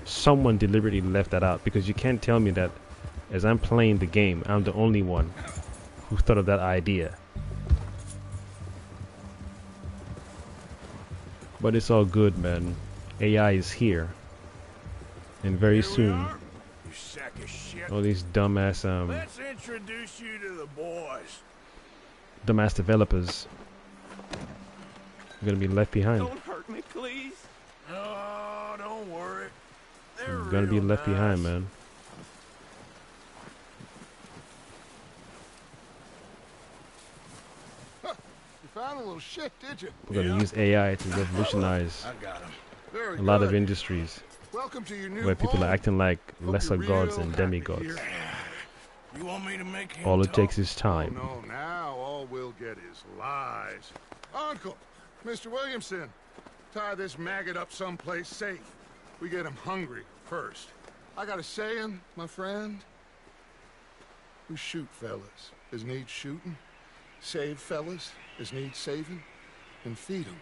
Speaker 1: someone deliberately left that out, because you can't tell me that as I'm playing the game, I'm the only one who thought of that idea. But it's all good, man. AI is here. And very soon, all these dumbass
Speaker 13: Let's introduce you to the boys.
Speaker 1: dumbass developers are gonna be left behind.
Speaker 17: Don't hurt me, please.
Speaker 13: Oh, don't worry.
Speaker 1: They're gonna be left behind, man.
Speaker 2: Huh. You found a little shit, did you?
Speaker 1: We're gonna use AI to revolutionize a lot of industries
Speaker 2: Welcome to your new
Speaker 1: where people are
Speaker 2: home.
Speaker 1: acting like
Speaker 2: Hope
Speaker 1: lesser
Speaker 2: you're
Speaker 1: gods
Speaker 2: real
Speaker 1: and
Speaker 2: happy
Speaker 1: demigods.
Speaker 2: here.
Speaker 13: You want me to make him
Speaker 1: All it
Speaker 13: talk?
Speaker 1: takes is time.
Speaker 2: Oh, no, now all we'll get is lies. Uncle, Mr. Williamson, tie this maggot up someplace safe. We get him hungry first. I got a saying, my friend. We shoot fellas as need shooting, save fellas as need saving, and feed 'em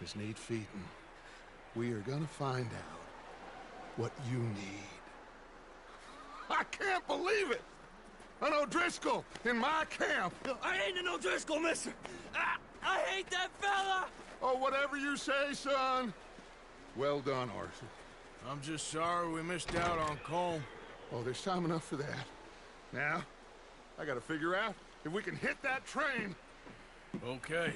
Speaker 2: as need feeding. We are gonna find out what you need. I can't believe it! An O'Driscoll in my camp!
Speaker 17: I ain't an O'Driscoll, mister! I hate that fella!
Speaker 2: Oh, whatever you say, son. Well done, Arthur.
Speaker 13: I'm just sorry we missed out on Colm.
Speaker 2: Oh, there's time enough for that. Now, I gotta figure out if we can hit that train.
Speaker 13: Okay.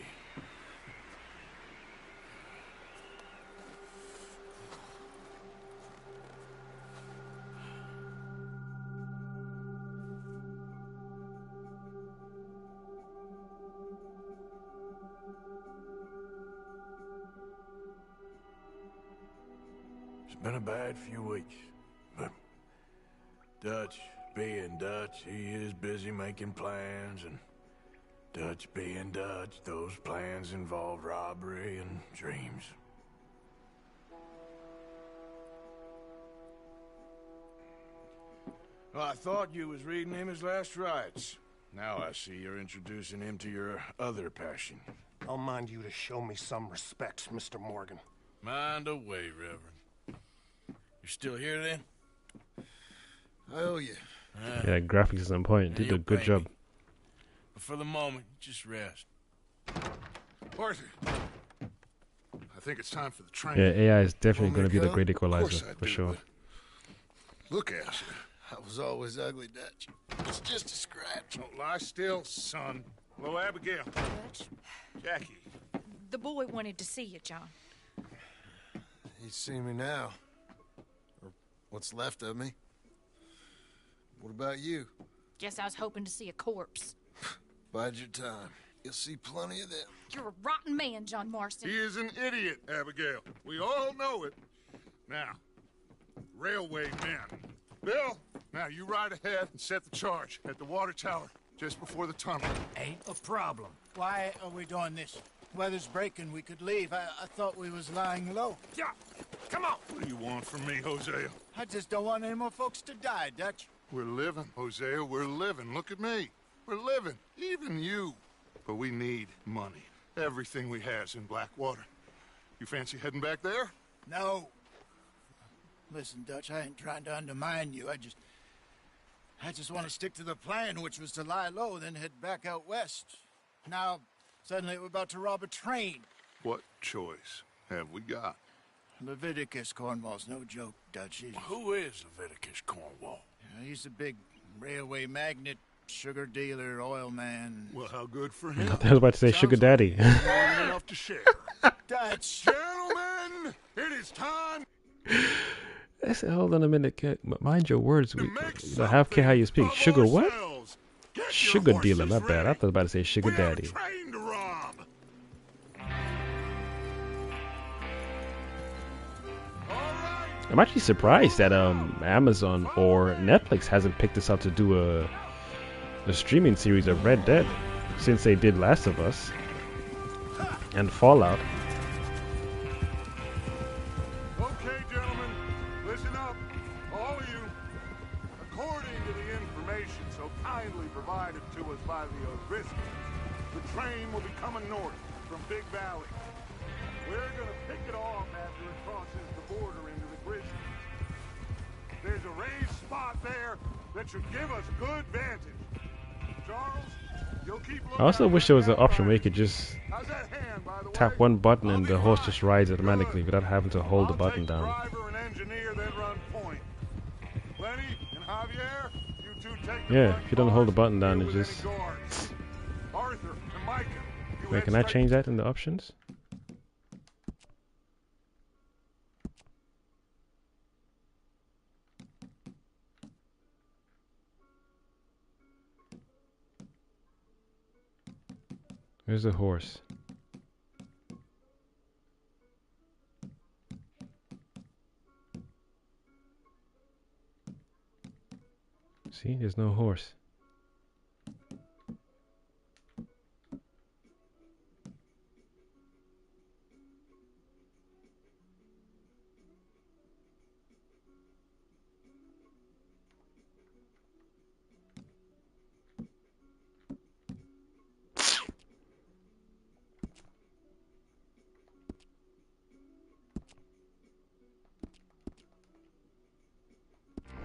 Speaker 13: It's been a bad few weeks, but Dutch being Dutch, he is busy making plans, and Dutch being Dutch, those plans involve robbery and dreams. Well, I thought you was reading him his last rites. Now I see you're introducing him to your other passion.
Speaker 18: I'll mind you to show me some respect, Mr. Morgan.
Speaker 13: Mind away, Reverend. You still here, then?
Speaker 12: I owe you.
Speaker 1: Yeah, graphics is on point. Did a good job.
Speaker 13: But for the moment, just rest.
Speaker 2: Arthur, I think it's time for the train.
Speaker 1: Yeah, AI is definitely going to be the
Speaker 2: go?
Speaker 1: great
Speaker 2: Of course
Speaker 1: equalizer,
Speaker 2: I
Speaker 1: for
Speaker 2: do,
Speaker 1: sure.
Speaker 2: but look at you.
Speaker 12: I was always ugly, Dutch. It's just a scratch.
Speaker 2: Don't lie still, son. Hello, Abigail.
Speaker 6: Dutch,
Speaker 2: Jackie.
Speaker 6: the boy wanted to see you, John.
Speaker 12: He's seen me now. Or what's left of me. What about you?
Speaker 6: Guess I was hoping to see a corpse.
Speaker 12: Bide your time. You'll see plenty of them.
Speaker 6: You're a rotten man, John Marston.
Speaker 2: He is an idiot, Abigail. We all know it. Now, railway men. Bill, now you ride ahead and set the charge at the water tower just before the tunnel.
Speaker 4: Ain't a problem. Why are we doing this? Weather's breaking. We could leave. I thought we was lying low.
Speaker 2: Yeah, come on. What do you want from me, Hosea?
Speaker 4: I just don't want any more folks to die, Dutch.
Speaker 2: We're living, Hosea. We're living. Look at me. We're living. Even you. But we need money. Everything we has in Blackwater. You fancy heading back there?
Speaker 4: No. Listen, Dutch, I ain't trying to undermine you. I just want to stick to the plan, which was to lie low, then head back out west. Now, suddenly we're about to rob a train.
Speaker 2: What choice have we got?
Speaker 4: Leviticus Cornwall's no joke, Dutch.
Speaker 13: Who is Leviticus Cornwall?
Speaker 4: He's a big railway magnate, sugar dealer, oil man.
Speaker 2: Well, how good for him.
Speaker 1: I was about to say sugar daddy.
Speaker 2: More than enough to share.
Speaker 4: Dutch!
Speaker 2: Gentlemen, it is time.
Speaker 1: I said, hold on a minute. Mind your words. I have care how you speak. Sugar what? Sugar dealer, my bad. I was about to say sugar daddy. I'm actually surprised that Amazon or Netflix hasn't picked this up to do a streaming series of Red Dead, since they did Last of Us and Fallout.
Speaker 2: Okay, gentlemen, listen up. All of you. According information so kindly provided to us by the O'Driscolls, the train will be coming north from Big Valley. We're gonna pick it off after it crosses the border into the Grizzly. There's a raised spot there that should give us good vantage. Charles, you'll keep looking.
Speaker 1: I also wish there was an option where you could just tap one button and the horse just rides automatically without having to hold the button down.
Speaker 2: Driver and engineer that run point. Lenny and Javier, you two take the
Speaker 1: Yeah, if you don't hold the button down, it just...
Speaker 2: Arthur and Micah, you
Speaker 1: Wait, can I change that in the options? Where's the horse? See, there's no horse.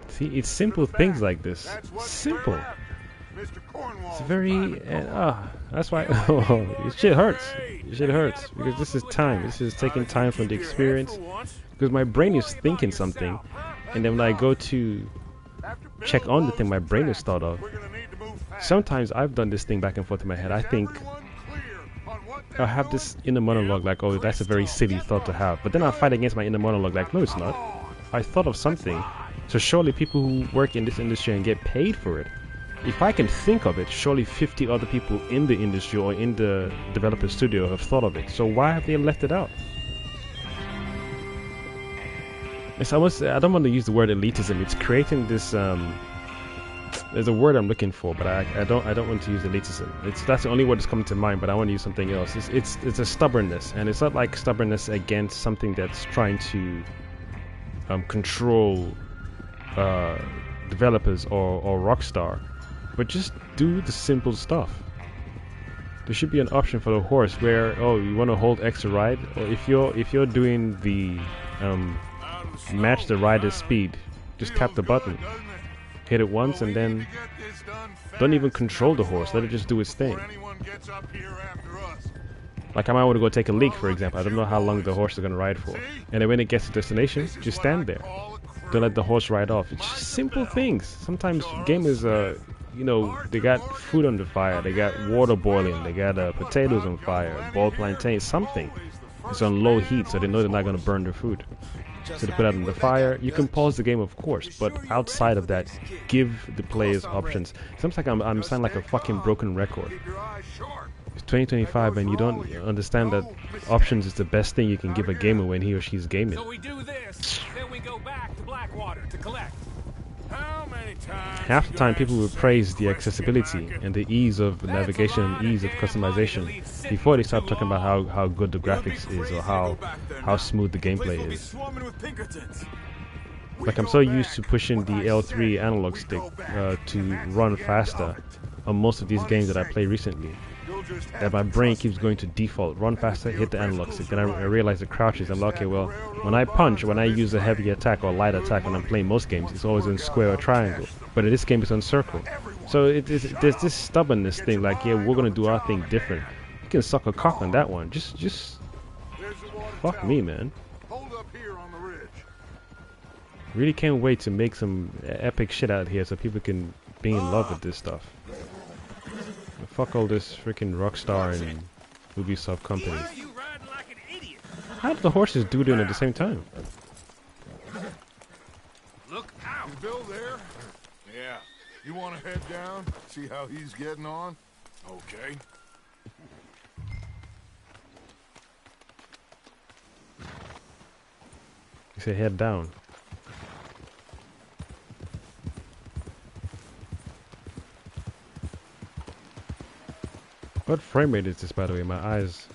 Speaker 1: See, it's simple things like this. Simple. It's very... that's why... Oh, this shit hurts. This shit hurts. Because this is time. This is taking time from the experience. Because my brain is thinking something. And then when I go to check on the thing my brain is thought of, sometimes I've done this thing back and forth in my head. I think... I have this inner monologue like, oh, that's a very silly thought to have. But then I fight against my inner monologue like, no, it's not. I thought of something. So surely people who work in this industry and get paid for it, if I can think of it, surely 50 other people in the industry or in the developer studio have thought of it. So why have they left it out? It's almost, I don't want to use the word elitism. It's creating this, there's a word I'm looking for, but I don't want to use elitism. That's the only word that's coming to mind, but I want to use something else. It's a stubbornness, and it's not like stubbornness against something that's trying to control developers or Rockstar, but just do the simple stuff. There should be an option for the horse where, oh, you want to hold X to ride, or if you're doing the match the rider's speed, just tap the button, hit it once, and then don't even control the horse, let it just do its thing. Like I might want to go take a leak, for example. I don't know how long the horse is going to ride for, and then when it gets to destination, just stand there. Don't let the horse ride off. It's just simple things. Sometimes gamers, you know, they got food on the fire, they got water boiling, they got potatoes on fire, boiled plantains, something. It's on low heat, so they know they're not going to burn their food. So they put it on the fire. You can pause the game, of course, but outside of that, give the players options. Seems like I'm sounding like a fucking broken record. It's 2025 and you don't understand that options is the best thing you can give a gamer when he or she's gaming.
Speaker 9: So we do this, then we go back to Blackwater to collect. How many times?
Speaker 1: Half the time people will praise the accessibility and the ease of navigation and ease of customization before they start talking about how good the graphics is or how smooth the gameplay is. Like I'm so used to pushing the L3 analog stick to run faster on most of these games that I play recently, that my brain keeps going to default, run faster, hit the analog stick. Then I realize the crouches. I'm like, okay, well, when I punch, when I use a heavy attack or light attack when I'm playing most games, it's always in square or triangle. But in this game, it's on circle. So there's this stubbornness thing, like, yeah, we're gonna do our thing different. You can suck a cock on that one. Just fuck me, man. Really can't wait to make some epic shit out here so people can be in love with this stuff. Fuck all this freaking Rockstar and Ubisoft companies. How do the horses do it at the same time?
Speaker 2: Look out! Is Bill there? Yeah. You want to head down? See how he's getting on? Okay.
Speaker 1: You say head down. What frame rate is this, by the way? My eyes.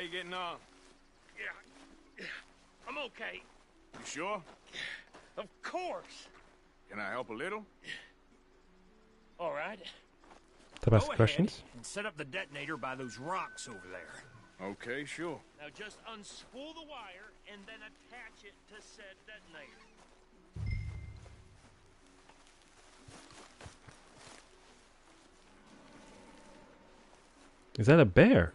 Speaker 3: you getting on?
Speaker 17: Yeah, I'm okay.
Speaker 3: You sure?
Speaker 17: Of course.
Speaker 3: Can I help a little?
Speaker 17: All right.
Speaker 1: Top ask
Speaker 17: Go
Speaker 1: questions.
Speaker 17: ahead and set up the detonator by those rocks over there.
Speaker 3: Okay, sure.
Speaker 17: Now just unspool the wire and then attach it to said detonator.
Speaker 1: Is that a bear?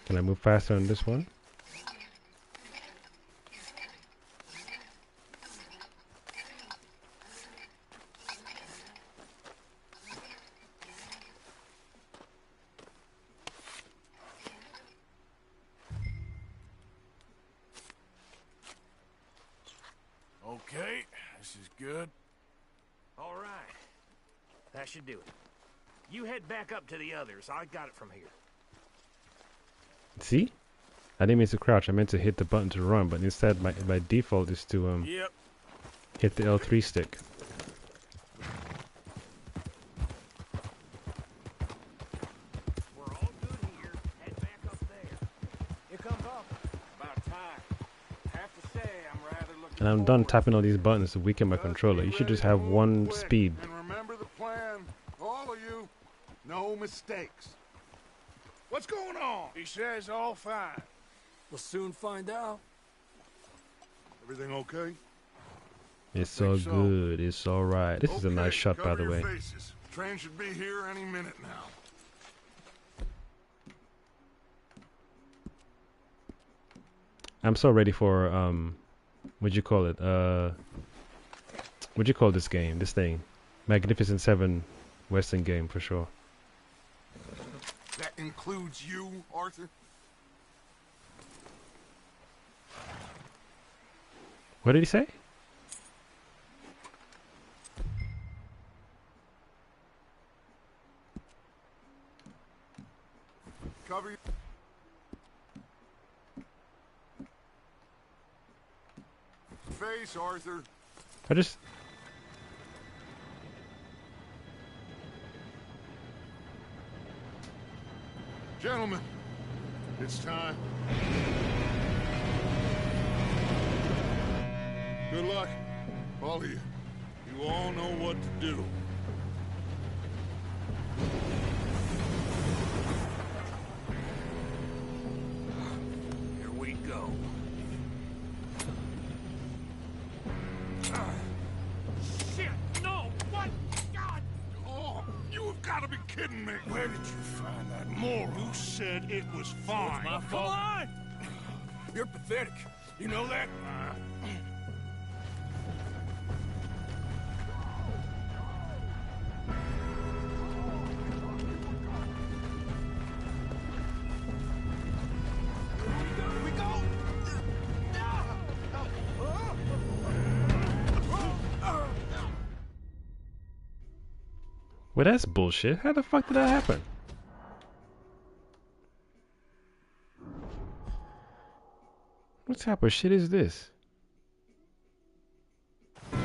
Speaker 1: Can I move faster on this one?
Speaker 13: Okay, this is good.
Speaker 17: All right. That should do it. You head back up to the others. I got it from here.
Speaker 1: See? I didn't mean to crouch. I meant to hit the button to run, but instead my default is to hit the L3 stick.
Speaker 17: We're all good here. Head back up there. Here comes Arthur.
Speaker 3: About time. Have to say, I'm rather looking
Speaker 1: And I'm done tapping all these buttons to weaken my controller. You should just have one speed.
Speaker 2: And remember the plan, all of you. No mistakes. What's going on?
Speaker 13: He says all fine. We'll soon find out.
Speaker 2: Everything okay?
Speaker 1: It's all good. It's all right. This is a nice shot, by the way.
Speaker 2: Faces. Train should be here any minute now.
Speaker 1: I'm so ready for what'd you call it? What'd you call this game? This thing, Magnificent Seven, Western game for sure.
Speaker 2: That includes you, Arthur?
Speaker 1: What did he say?
Speaker 2: Cover your face, Arthur.
Speaker 1: I just...
Speaker 2: Gentlemen, it's time. Good luck, all of you. You all know what to do.
Speaker 17: Here we go. Shit! No! What? God!
Speaker 2: Oh, you have got to be kidding me. Where did you find that moron? You said it was fine.
Speaker 13: My fault. Come on! You're pathetic. You know that?
Speaker 1: Well, that's bullshit. How the fuck did that happen? What type of shit is this?
Speaker 13: Here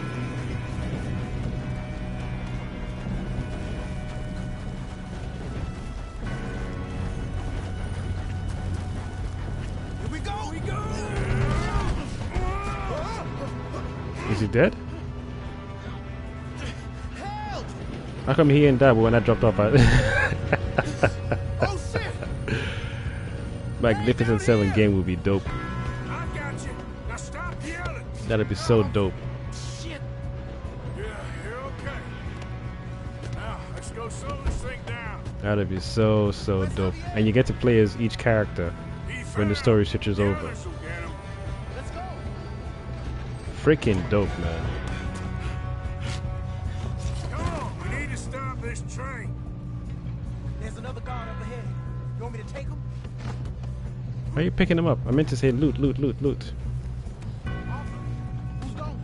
Speaker 13: we go! We go!
Speaker 1: Is he dead? How come he didn't die, but when I dropped off,
Speaker 13: Oh shit!
Speaker 1: Magnificent Seven game would be dope.
Speaker 13: I got you. Now stop yelling.
Speaker 1: That'd be so dope.
Speaker 13: Shit. Yeah, you're okay. Now let's go slow this thing down.
Speaker 1: That'd be so dope. And you get to play as each character when the story switches over. Freaking dope, man.
Speaker 13: Come on, we need to stop this train.
Speaker 19: There's another guard up ahead. You want me to take him?
Speaker 1: Why are you picking him up? I meant to say loot, loot, loot, loot.
Speaker 19: Who's going?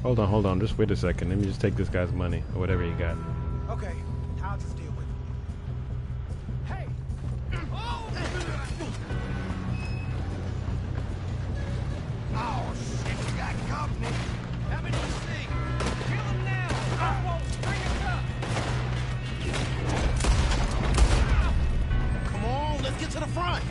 Speaker 1: Hold on. Just wait a second. Let me just take this guy's money or whatever he got.
Speaker 19: Okay, I'll just deal with it. Hey! Oh, shit, you got To the front!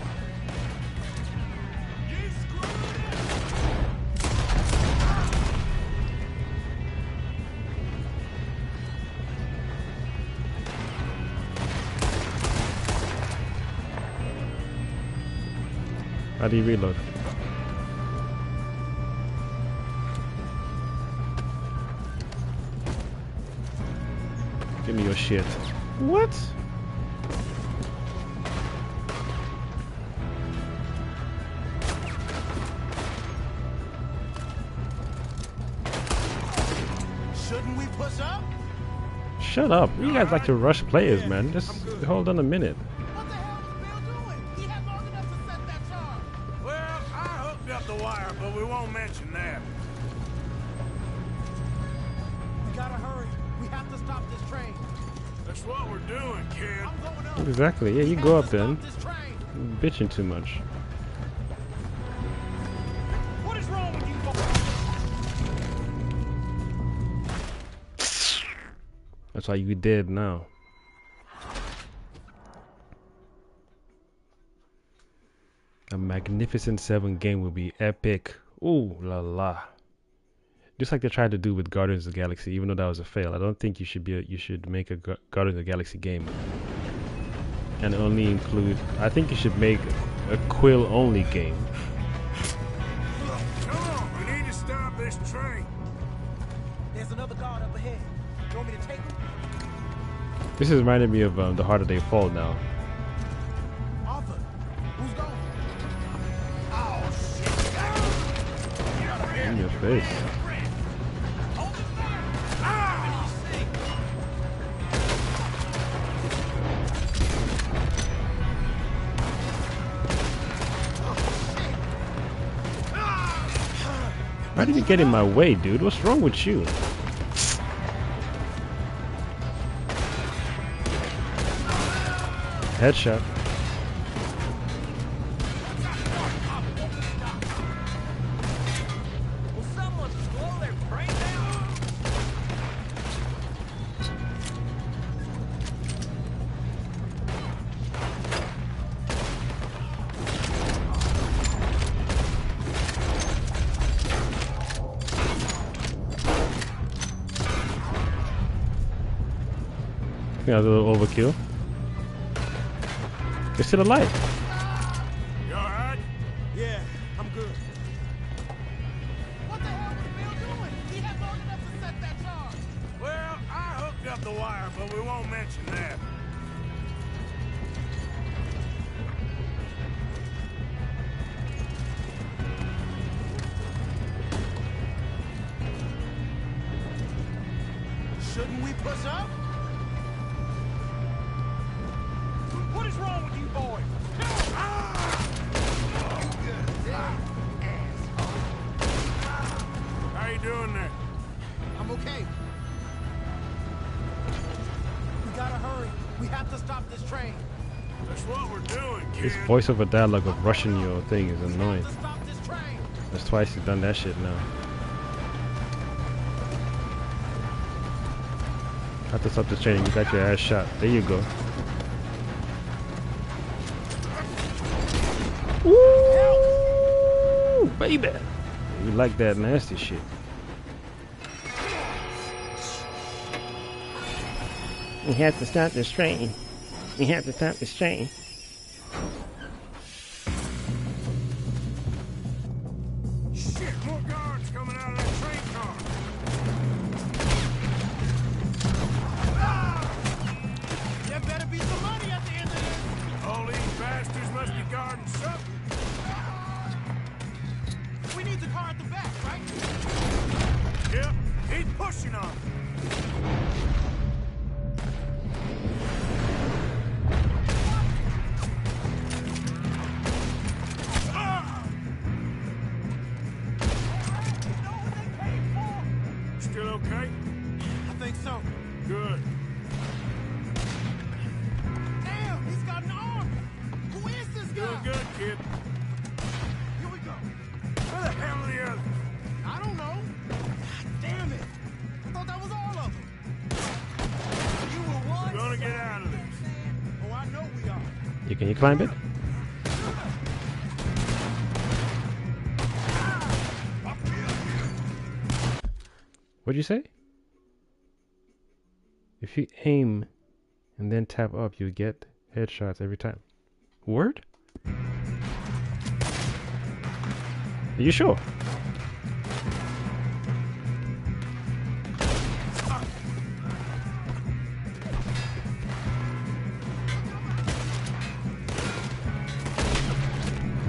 Speaker 1: How do you reload? Give me your shit. What?
Speaker 19: Shouldn't we push up?
Speaker 1: Shut up. You guys like to rush players, man. Just hold on a minute.
Speaker 13: Well, I hooked up the wire, but we won't mention that.
Speaker 19: We gotta hurry. We have to stop this train.
Speaker 13: That's what we're doing, kid.
Speaker 1: Exactly. Yeah, you go up then. You're bitching too much.
Speaker 19: What is wrong with you?
Speaker 1: That's why you dead now. A Magnificent 7 game will be epic. Ooh la la. Just like they tried to do with Guardians of the Galaxy, even though that was a fail. I don't think you should make a Guardians of the Galaxy game and only include. I think you should make a Quill only game.
Speaker 13: Come on, we need to stop this train.
Speaker 19: There's another guard up ahead. You want me to take him?
Speaker 1: This is reminding me of The Harder They Fall now.
Speaker 19: Arthur, who's going? Oh shit!
Speaker 1: In your face. Why did you get in my way, dude? What's wrong with you? Headshot.
Speaker 10: Will someone slow their train down?
Speaker 1: Yeah, a little overkill. You're still alive.
Speaker 13: You alright?
Speaker 19: Yeah, I'm good. What the hell was Bill doing? He had long enough to set that charge.
Speaker 13: Well, I hooked up the wire, but we won't mention that.
Speaker 19: Shouldn't we push up? What is wrong with you boys?
Speaker 13: How you doing there?
Speaker 19: I'm okay. We gotta hurry. We have to stop this train.
Speaker 13: That's what we're doing, kid.
Speaker 1: This voiceover dialogue of rushing your thing is annoying. That's twice he's done that shit now. Have to stop this train. You got your ass shot. There you go. Woo, baby! You like that nasty shit. We have to stop this train. We have to stop this train.
Speaker 13: Shit, more guards coming out of that train car.
Speaker 19: There better be some money at the end of this.
Speaker 13: All these bastards must be guarding something.
Speaker 19: We need the car at the back, right?
Speaker 13: Yep, keep pushing on. Still okay?
Speaker 19: I think so.
Speaker 13: Good.
Speaker 19: Damn, he's got an arm. Who is this guy?
Speaker 13: Doing good, kid.
Speaker 19: Here we go.
Speaker 13: Where the hell are the others?
Speaker 19: I don't know. God damn it. I thought that was all of them. You were one.
Speaker 13: We're gonna get out of this.
Speaker 19: Oh, I know we are.
Speaker 1: Can you climb it? What'd you say? If you aim and then tap up, you get headshots every time. Word? Are you sure?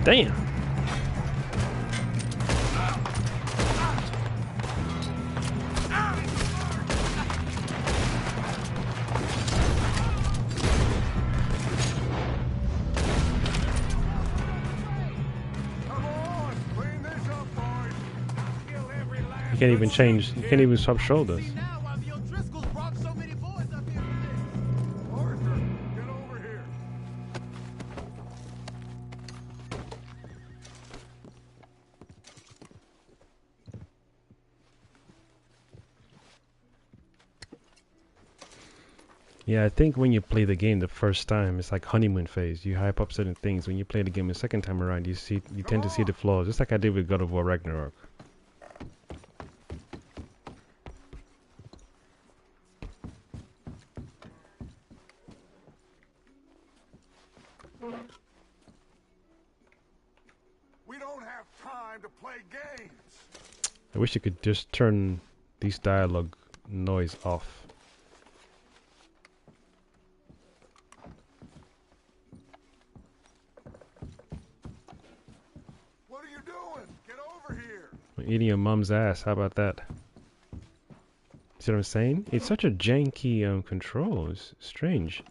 Speaker 1: Damn. You can't even change. You can't even swap shoulders. Yeah, I think when you play the game the first time, it's like honeymoon phase. You hype up certain things. When you play the game the second time around, you tend to see the flaws, just like I did with God of War Ragnarok.
Speaker 2: We don't have time to play games.
Speaker 1: I wish you could just turn these dialogue noise off.
Speaker 2: What are you doing? Get over here.
Speaker 1: I'm eating your mom's ass. How about that? See what I'm saying? It's such a janky control. It's strange.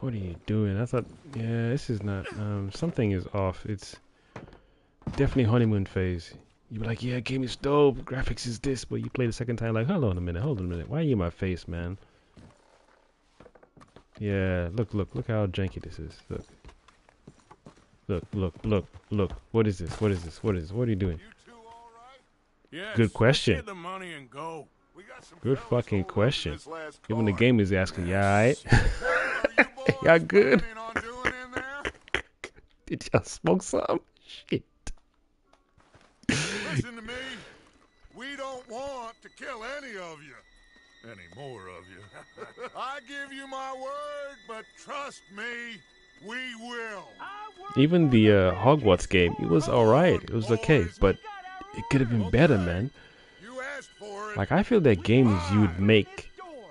Speaker 1: What are you doing? I thought, yeah, this is not, something is off. It's definitely honeymoon phase. You be like, yeah, game is dope, graphics is this, but you play the second time like, hold on a minute. Why are you in my face, man? Yeah, look how janky this is. Look. What is this? What are you doing?
Speaker 3: Yes,
Speaker 1: Good question.
Speaker 3: Get the money and go.
Speaker 1: Good fucking question. Even the game is asking, yeah, alright? Y'all good? Did y'all smoke some? Shit.
Speaker 2: Listen to me. We don't want to kill any of you. Any more of you. I give you my word, but trust me, we will.
Speaker 1: Even the Hogwarts game, it was alright. It was okay, but it could have been better, man. Like, I feel that games you'd make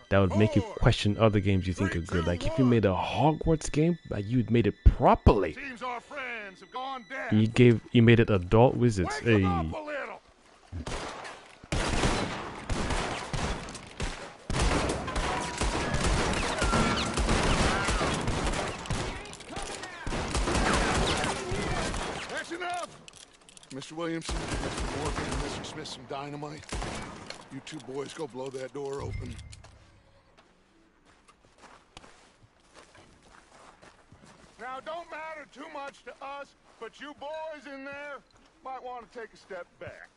Speaker 1: that would make you question other games you think are good. Like, if you made a Hogwarts game, like, you'd made it properly.
Speaker 2: Seems our friends have gone deaf.
Speaker 1: You made it adult wizards. Hey.
Speaker 2: That's enough. Mr. Williamson, Mr. Morgan, and Mr. Smith some dynamite. You two boys go blow that door open. Now, don't matter too much to us, but you boys in there might want to take a step back.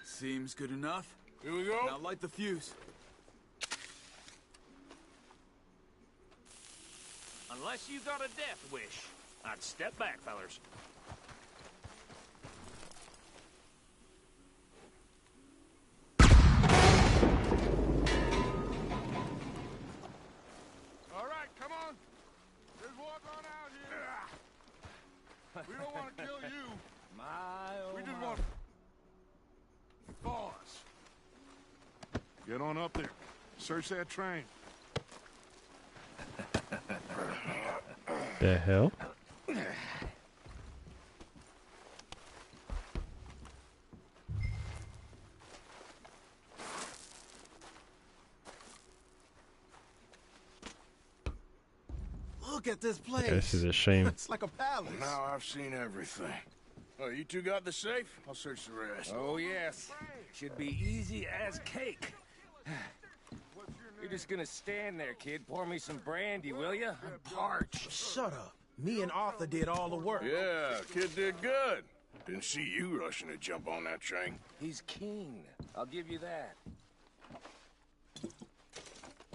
Speaker 14: Seems good enough.
Speaker 3: Here we go.
Speaker 14: Now light the fuse.
Speaker 15: Unless you got a death wish, I'd step back, fellers.
Speaker 2: All right, come on. Just walk on out here. We don't want to kill you. We just want boss. Get on up there. Search that train.
Speaker 1: The hell?
Speaker 12: Look at this place.
Speaker 1: This is a shame.
Speaker 12: It's like a palace.
Speaker 2: Now I've seen everything.
Speaker 3: Oh, you two got the safe? I'll search the rest.
Speaker 9: Oh, yes. Should be easy as cake. You're just gonna stand there, kid. Pour me some brandy, will you? I'm parched.
Speaker 19: Shut up. Me and Arthur did all the work.
Speaker 15: Yeah, kid did good. Didn't see you rushing to jump on that train.
Speaker 9: He's keen. I'll give you that.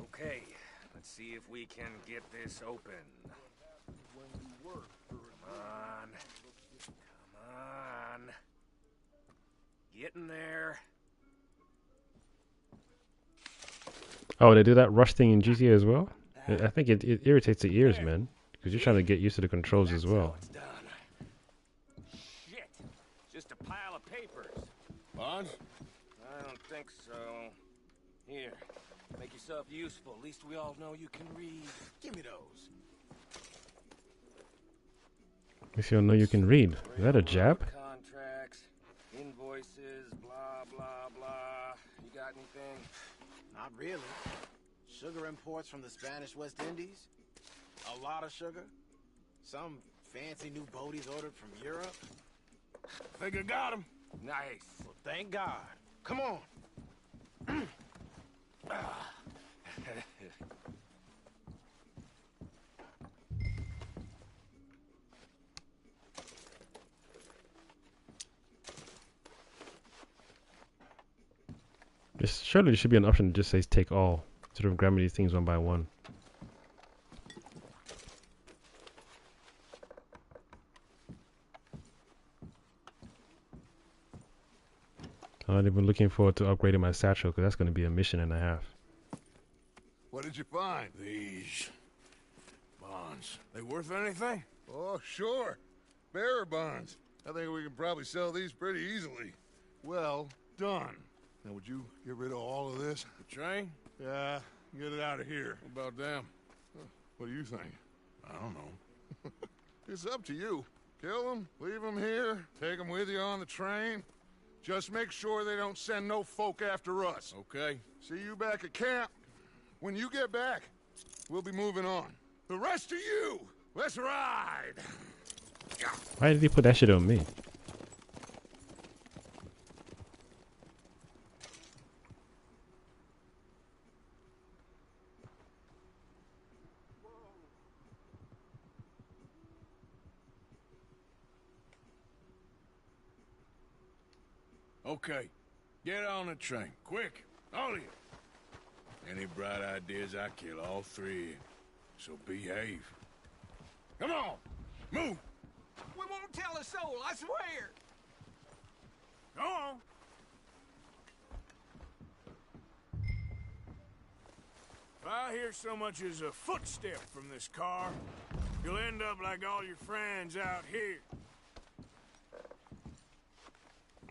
Speaker 9: Okay, let's see if we can get this open. Come on. Come on. Get in there.
Speaker 1: Oh, they do that rush thing in GTA as well? I think it irritates the ears, man. Because you're trying to get used to the controls as well.
Speaker 9: Shit. Just a pile of papers.
Speaker 15: Bonds?
Speaker 9: I don't think so. Here. Make yourself useful. At least we all know you can read. Give me those.
Speaker 1: At least you'll know you can read. Is that a jab?
Speaker 9: Contracts, invoices, blah, blah, blah. You got anything?
Speaker 4: Not really. Sugar imports from the Spanish West Indies. A lot of sugar. Some fancy new boaties ordered from Europe.
Speaker 15: Think I got him.
Speaker 9: Nice.
Speaker 4: Well, thank God. Come on.
Speaker 1: Surely there should be an option that just says take all, instead of grabbing these things one by one. I'm not even looking forward to upgrading my satchel, because that's going to be a mission and a half.
Speaker 2: What did you find?
Speaker 15: These bonds. They worth anything?
Speaker 2: Oh, sure. Bearer bonds. I think we can probably sell these pretty easily. Well done. Now, would you get rid of all of this?
Speaker 15: The train?
Speaker 2: Yeah, get it out of here.
Speaker 15: What about them?
Speaker 2: What do you think?
Speaker 15: I don't know.
Speaker 2: It's up to you. Kill them, leave them here, take them with you on the train. Just make sure they don't send no folk after us.
Speaker 15: Okay.
Speaker 2: See you back at camp. When you get back, we'll be moving on. The rest of you, let's ride!
Speaker 1: Why did he put that shit on me?
Speaker 15: Okay. Get on the train. Quick. All of you. Any bright ideas, I kill all three of you. So behave. Come on! Move!
Speaker 19: We won't tell a soul, I swear.
Speaker 15: Go on!
Speaker 3: If I hear so much as a footstep from this car, you'll end up like all your friends out here.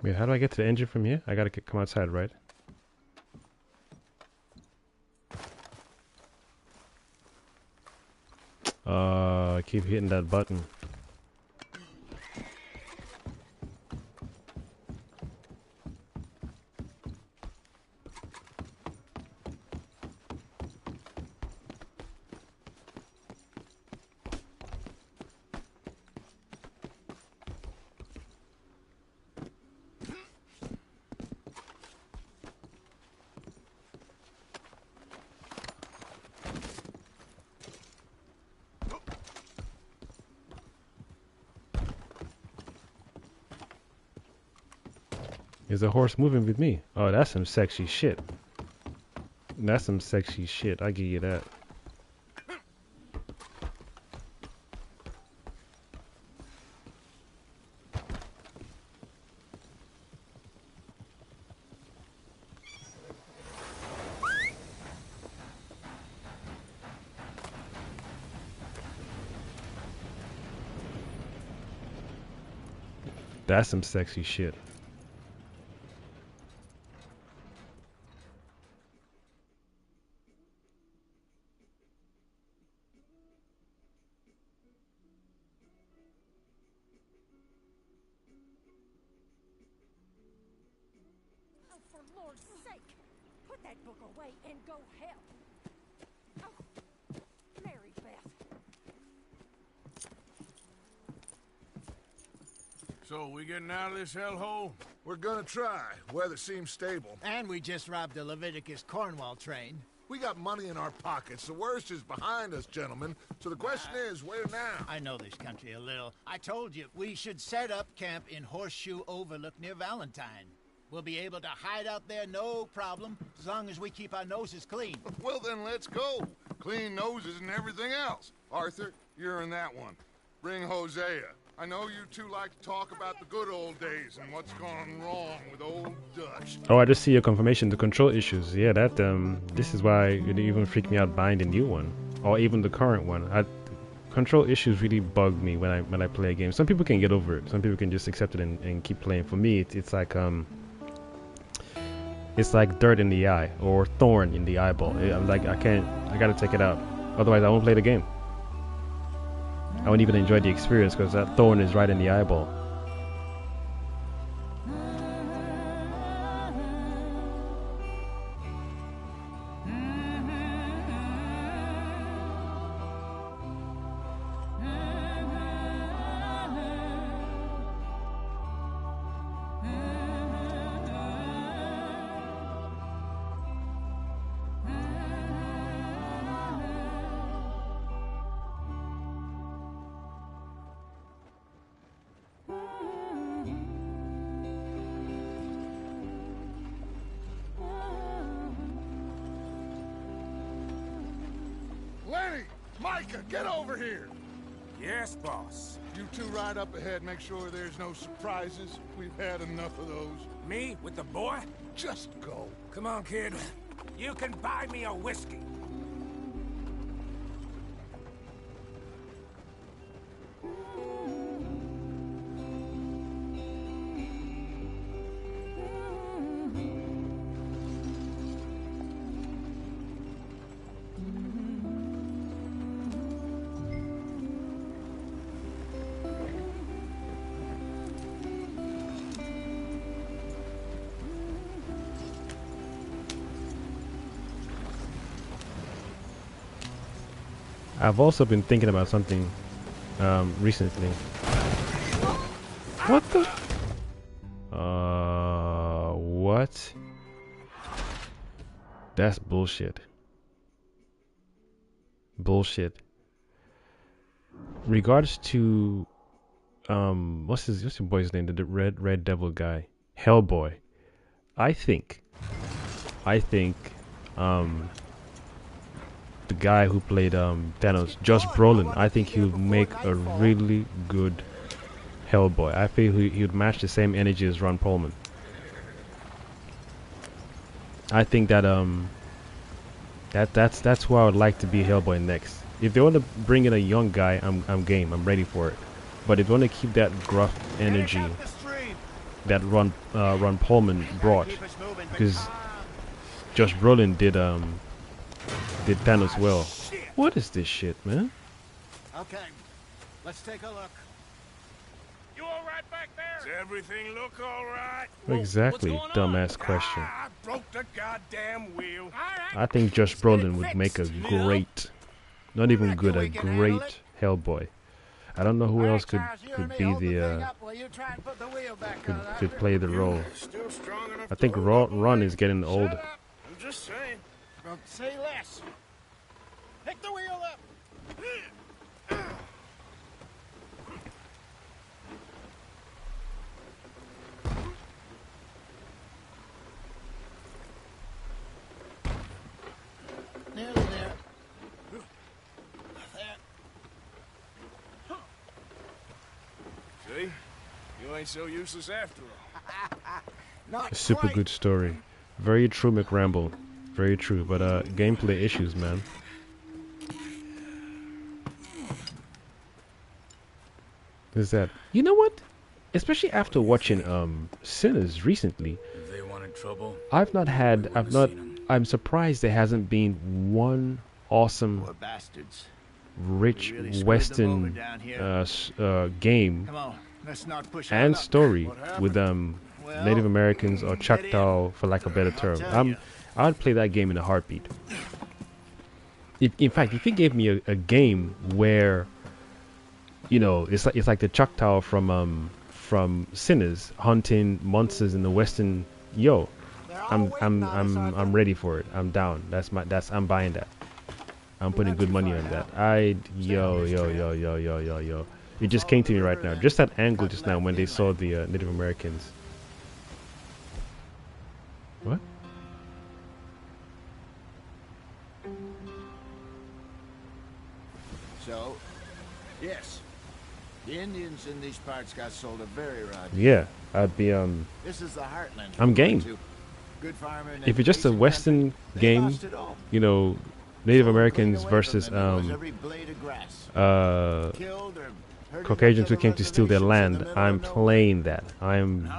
Speaker 1: Wait, how do I get to the engine from here? I gotta come outside, right? I keep hitting that button. There's a horse moving with me. Oh, that's some sexy shit. That's some sexy shit. I give you that. That's some sexy shit.
Speaker 5: For Lord's sake, put that book away and go help. Oh, Mary Beth.
Speaker 15: So, we getting out of this hellhole?
Speaker 2: We're gonna try. Weather seems stable.
Speaker 4: And we just robbed a Leviticus Cornwall train.
Speaker 2: We got money in our pockets. The worst is behind us, gentlemen. So the question is, where now?
Speaker 4: I know this country a little. I told you, we should set up camp in Horseshoe Overlook near Valentine. We'll be able to hide out there, no problem, as long as we keep our noses clean.
Speaker 2: Well, then let's go. Clean noses and everything else. Arthur, you're in that one. Bring Hosea. I know you two like to talk about the good old days and what's gone wrong with old Dutch.
Speaker 1: Oh, I just see your confirmation. The control issues. Yeah, that this is why it even freaked me out buying the new one, or even the current one. Control issues really bug me when I play a game. Some people can get over it. Some people can just accept it and keep playing. For me, it's like dirt in the eye or thorn in the eyeball. I'm like, I gotta take it out. Otherwise, I won't play the game. I won't even enjoy the experience because that thorn is right in the eyeball.
Speaker 2: Lenny! Micah, get over here!
Speaker 3: Yes, boss.
Speaker 2: You two ride up ahead, make sure there's no surprises. We've had enough of those.
Speaker 3: Me with the boy?
Speaker 2: Just go.
Speaker 3: Come on, kid. You can buy me a whiskey.
Speaker 1: I've also been thinking about something recently. What the? What? That's bullshit. Bullshit. Regards to what's your boy's name? The red devil guy, Hellboy. I think the guy who played Thanos, Josh Brolin, I think he would make a really good Hellboy. I feel he would match the same energy as Ron Perlman. I think that that's who I would like to be Hellboy next. If they want to bring in a young guy, I'm game. I'm ready for it. But if they want to keep that gruff energy that Ron Perlman brought, because Josh Brolin did Thanos well. What is this shit, man?
Speaker 4: Okay, let's take a look.
Speaker 3: You all right back there? Does everything look all right?
Speaker 1: Exactly, dumbass question.
Speaker 3: I broke the goddamn wheel.
Speaker 1: I think Josh Brolin would make a great, not even good, a great Hellboy. I don't know who else could be the could play the role. I think Ron is getting old.
Speaker 3: I'm just saying.
Speaker 4: Don't say less. Pick the wheel up. Nearly there.
Speaker 3: See? You ain't so useless after all.
Speaker 4: Not
Speaker 1: Super
Speaker 4: quite.
Speaker 1: good story. Very true, McRamble. Very true, but gameplay issues, man. Is that? You know what? Especially after watching Sinners recently,
Speaker 14: If they wanted trouble,
Speaker 1: I'm surprised there hasn't been one awesome,
Speaker 4: Poor bastards.
Speaker 1: rich
Speaker 4: Really screwed them
Speaker 1: Western
Speaker 4: over down here.
Speaker 1: game
Speaker 4: Come on, let's not push
Speaker 1: and
Speaker 4: our luck.
Speaker 1: story
Speaker 4: What happened?
Speaker 1: with
Speaker 4: Well,
Speaker 1: Native Americans or Choctaw, for lack of a better term.
Speaker 4: tell ya.
Speaker 1: I'd play that game in a heartbeat. In fact, if you gave me a game where, you know, it's like the Choctaw from Sinners hunting monsters in the Western, I'm ready for it. I'm down. I'm buying that. I'm putting good money on that. Yo. It just came to me right now. Just that angle just now when they saw the Native Americans. What?
Speaker 4: So, yes, the Indians in these parts got sold a very raw deal.
Speaker 1: Yeah, I'd be
Speaker 4: This is the heartland.
Speaker 1: I'm game.
Speaker 4: Good farmer and
Speaker 1: If it's just a Western game, you know, Native Americans versus Caucasians who came to steal their land, I'm playing that. I'm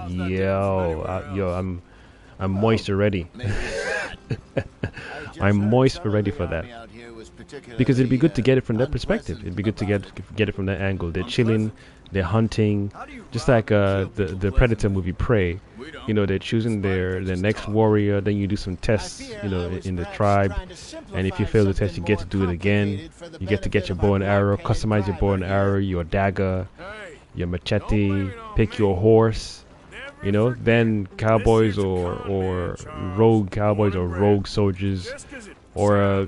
Speaker 1: moist already. I'm moist already for that. Because it'd be good to get it from that perspective. It'd be good to get it from that angle. They're chilling, they're hunting, just like the Predator movie Prey. You know, they're choosing their next warrior. Then you do some tests, you know, in the tribe. And if you fail the test, you get to do it again. You get to get your bow and arrow, customize your bow and arrow, your dagger, your machete, pick your horse. You know, then cowboys or rogue cowboys or rogue soldiers, or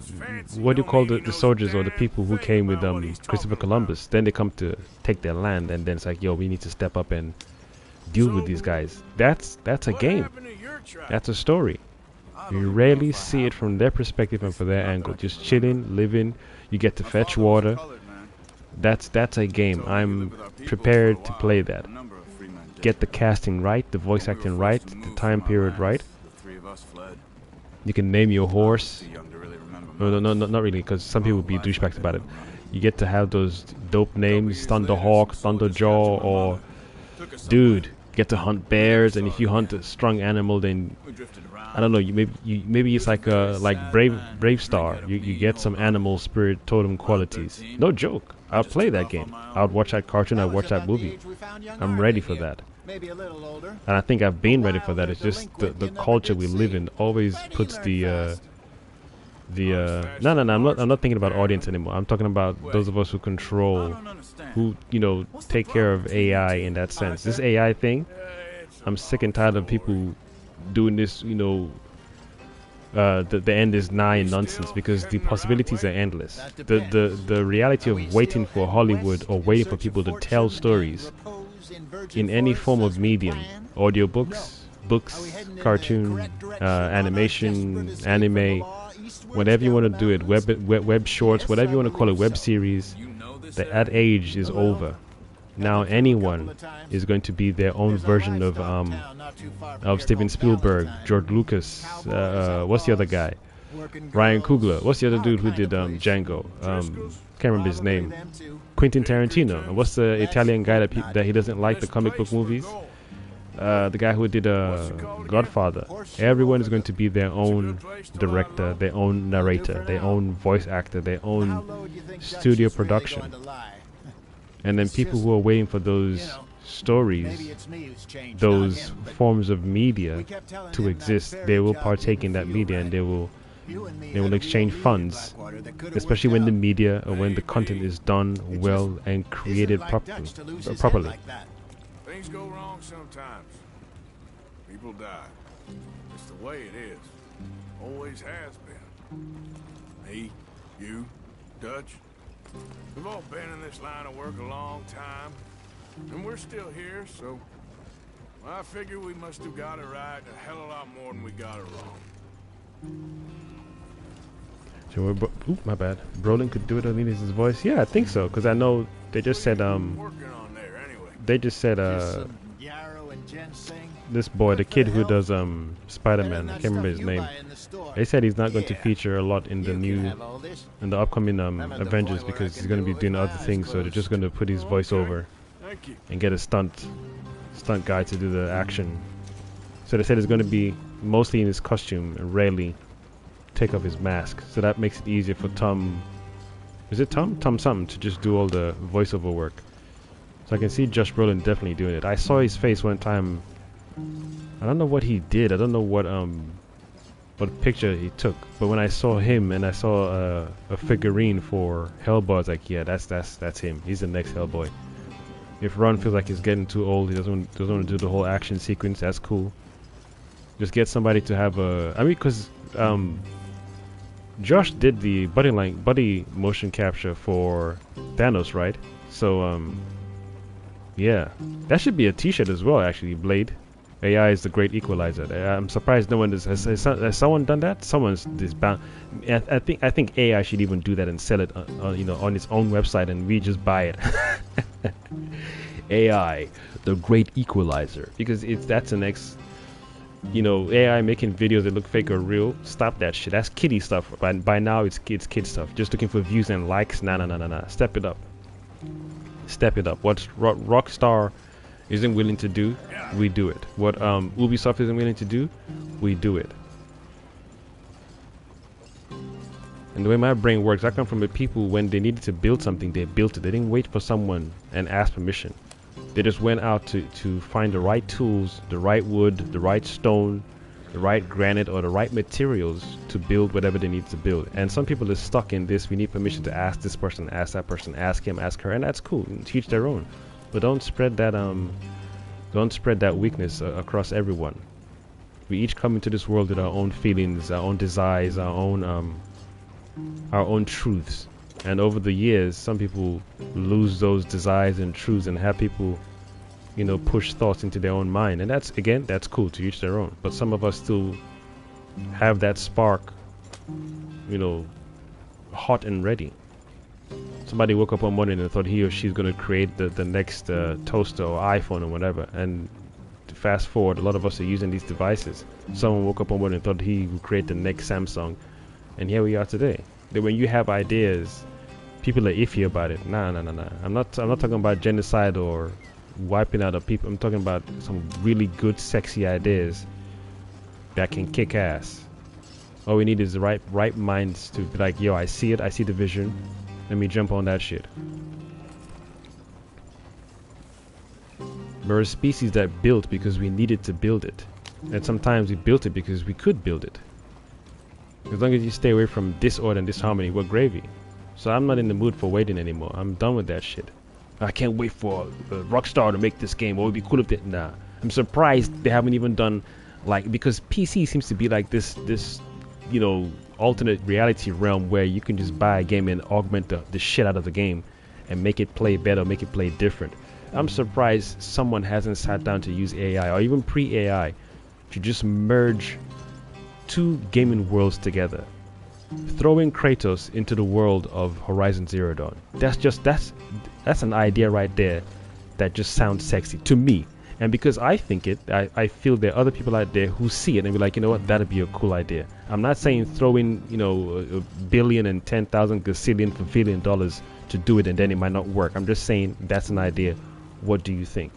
Speaker 1: what do you call the soldiers or the people who came with Christopher Columbus? Then they come to take their land, and then it's like, yo, we need to step up and deal with these guys. That's a game. That's a story. You rarely see it from their perspective and from their angle. Just chilling, living. You get to fetch water. That's a game. I'm prepared to play that. Get the casting right, the voice acting right, the time period right. You can name your horse. No, not really, because some people be douchebags about it. You get to have those dope names, Thunderhawk, Thunderjaw, or dude, you get to hunt bears. And if you hunt a strong animal, then I don't know. Maybe it's like Brave Star. You get some animal spirit totem qualities. No joke. I'll play that game. I'll watch that cartoon. I'll watch that movie. I'm ready for that. And I think I've been ready for that. It's just the culture we live in always puts no, I'm not thinking about audience anymore. I'm talking about those of us who control, who, you know, take care of AI in that sense. This AI thing, I'm sick and tired of people doing this, you know, the end is nigh nonsense, because the possibilities are endless. The reality of waiting for Hollywood or waiting for people to tell stories in any form of medium, audiobooks, books, cartoon, animation, anime, whatever you want to do it, web shorts, whatever you want to call it, web series, that age is over. Now anyone is going to be their own version of Steven Spielberg, George Lucas, what's the other guy? Ryan Coogler. What's the other dude who did Django? Can't remember his name. Quentin Tarantino. And what's the Italian guy that he doesn't like the comic book movies? The guy who did Godfather. Everyone is going to be their own director, their own narrator, their own voice actor, their own studio production. And then people who are waiting for those stories, those forms of media to exist, they will partake in that media, and they will exchange funds, especially when the media or when the content is done well and created properly.
Speaker 3: Things go wrong sometimes. People die. It's the way it is. Always has been. Me, you, Dutch. We've all been in this line of work a long time. And we're still here, so I figure we must have got it right a hell of a lot more than we got it wrong.
Speaker 1: So my bad. Brolin could do it on his voice. Yeah, I think so, because I know they just said they just said this boy, the kid who does Spider-Man, I can't remember his name. They said he's not going to feature a lot in the upcoming Avengers, because he's going to be doing other things. So they're just going to put his voice over and get a stunt guy to do the action. So they said it's going to be mostly in his costume and rarely take off his mask. So that makes it easier for Tom. Is it Tom something to just do all the voiceover work? So I can see Josh Brolin definitely doing it. I saw his face one time. I don't know what he did. I don't know what picture he took. But when I saw him and I saw a figurine for Hellboy, I was like, yeah, that's him. He's the next Hellboy. If Ron feels like he's getting too old, he doesn't want to do the whole action sequence, that's cool. Just get somebody to have a. I mean, because Josh did the buddy motion capture for Thanos, right? So yeah, that should be a T-shirt as well. Actually, Blade. AI is the great equalizer. I'm surprised no one has someone done that. Someone's this bound. I think AI should even do that and sell it on its own website, and we just buy it. AI, the great equalizer, because that's the next. AI making videos that look fake or real. Stop that shit. That's kiddie stuff. By now it's kid stuff. Just looking for views and likes. Nah. Step it up. Step it up. What Rockstar isn't willing to do, we do it. What Ubisoft isn't willing to do, we do it. And the way my brain works, I come from the people when they needed to build something, they built it. They didn't wait for someone and ask permission. They just went out to find the right tools, the right wood, the right stone, the right granite, or the right materials to build whatever they need to build. And some people are stuck in this. We need permission to ask this person, ask that person, ask him, ask her, and that's cool. Teach their own. But don't spread that weakness across everyone. We each come into this world with our own feelings, our own desires, our own truths. And over the years, some people lose those desires and truths and have people, push thoughts into their own mind. And that's cool, to each their own. But some of us still have that spark, hot and ready. Somebody woke up one morning and thought he or she's going to create the next toaster or iPhone or whatever. And fast forward, a lot of us are using these devices. Someone woke up one morning and thought he would create the next Samsung. And here we are today. That when you have ideas, people are iffy about it. Nah. I'm not talking about genocide or wiping out of people. I'm talking about some really good, sexy ideas that can kick ass. All we need is the right minds to be like, yo, I see it. I see the vision. Let me jump on that shit. We're a species that built because we needed to build it. And sometimes we built it because we could build it. As long as you stay away from disorder and disharmony, we're gravy. So I'm not in the mood for waiting anymore. I'm done with that shit. I can't wait for Rockstar to make this game. What would be cool if they... Nah. I'm surprised they haven't even done... because PC seems to be like this alternate reality realm where you can just buy a game and augment the shit out of the game and make it play better, make it play different. I'm surprised someone hasn't sat down to use AI or even pre-AI to just merge two gaming worlds together. Throw in Kratos into the world of Horizon Zero Dawn. That's an idea right there that just sounds sexy to me. And because I think it, I feel there are other people out there who see it and be like, you know what, that'd be a cool idea. I'm not saying throw in, $1 billion and 10,000 gazillion for $1 billion to do it and then it might not work. I'm just saying that's an idea. What do you think?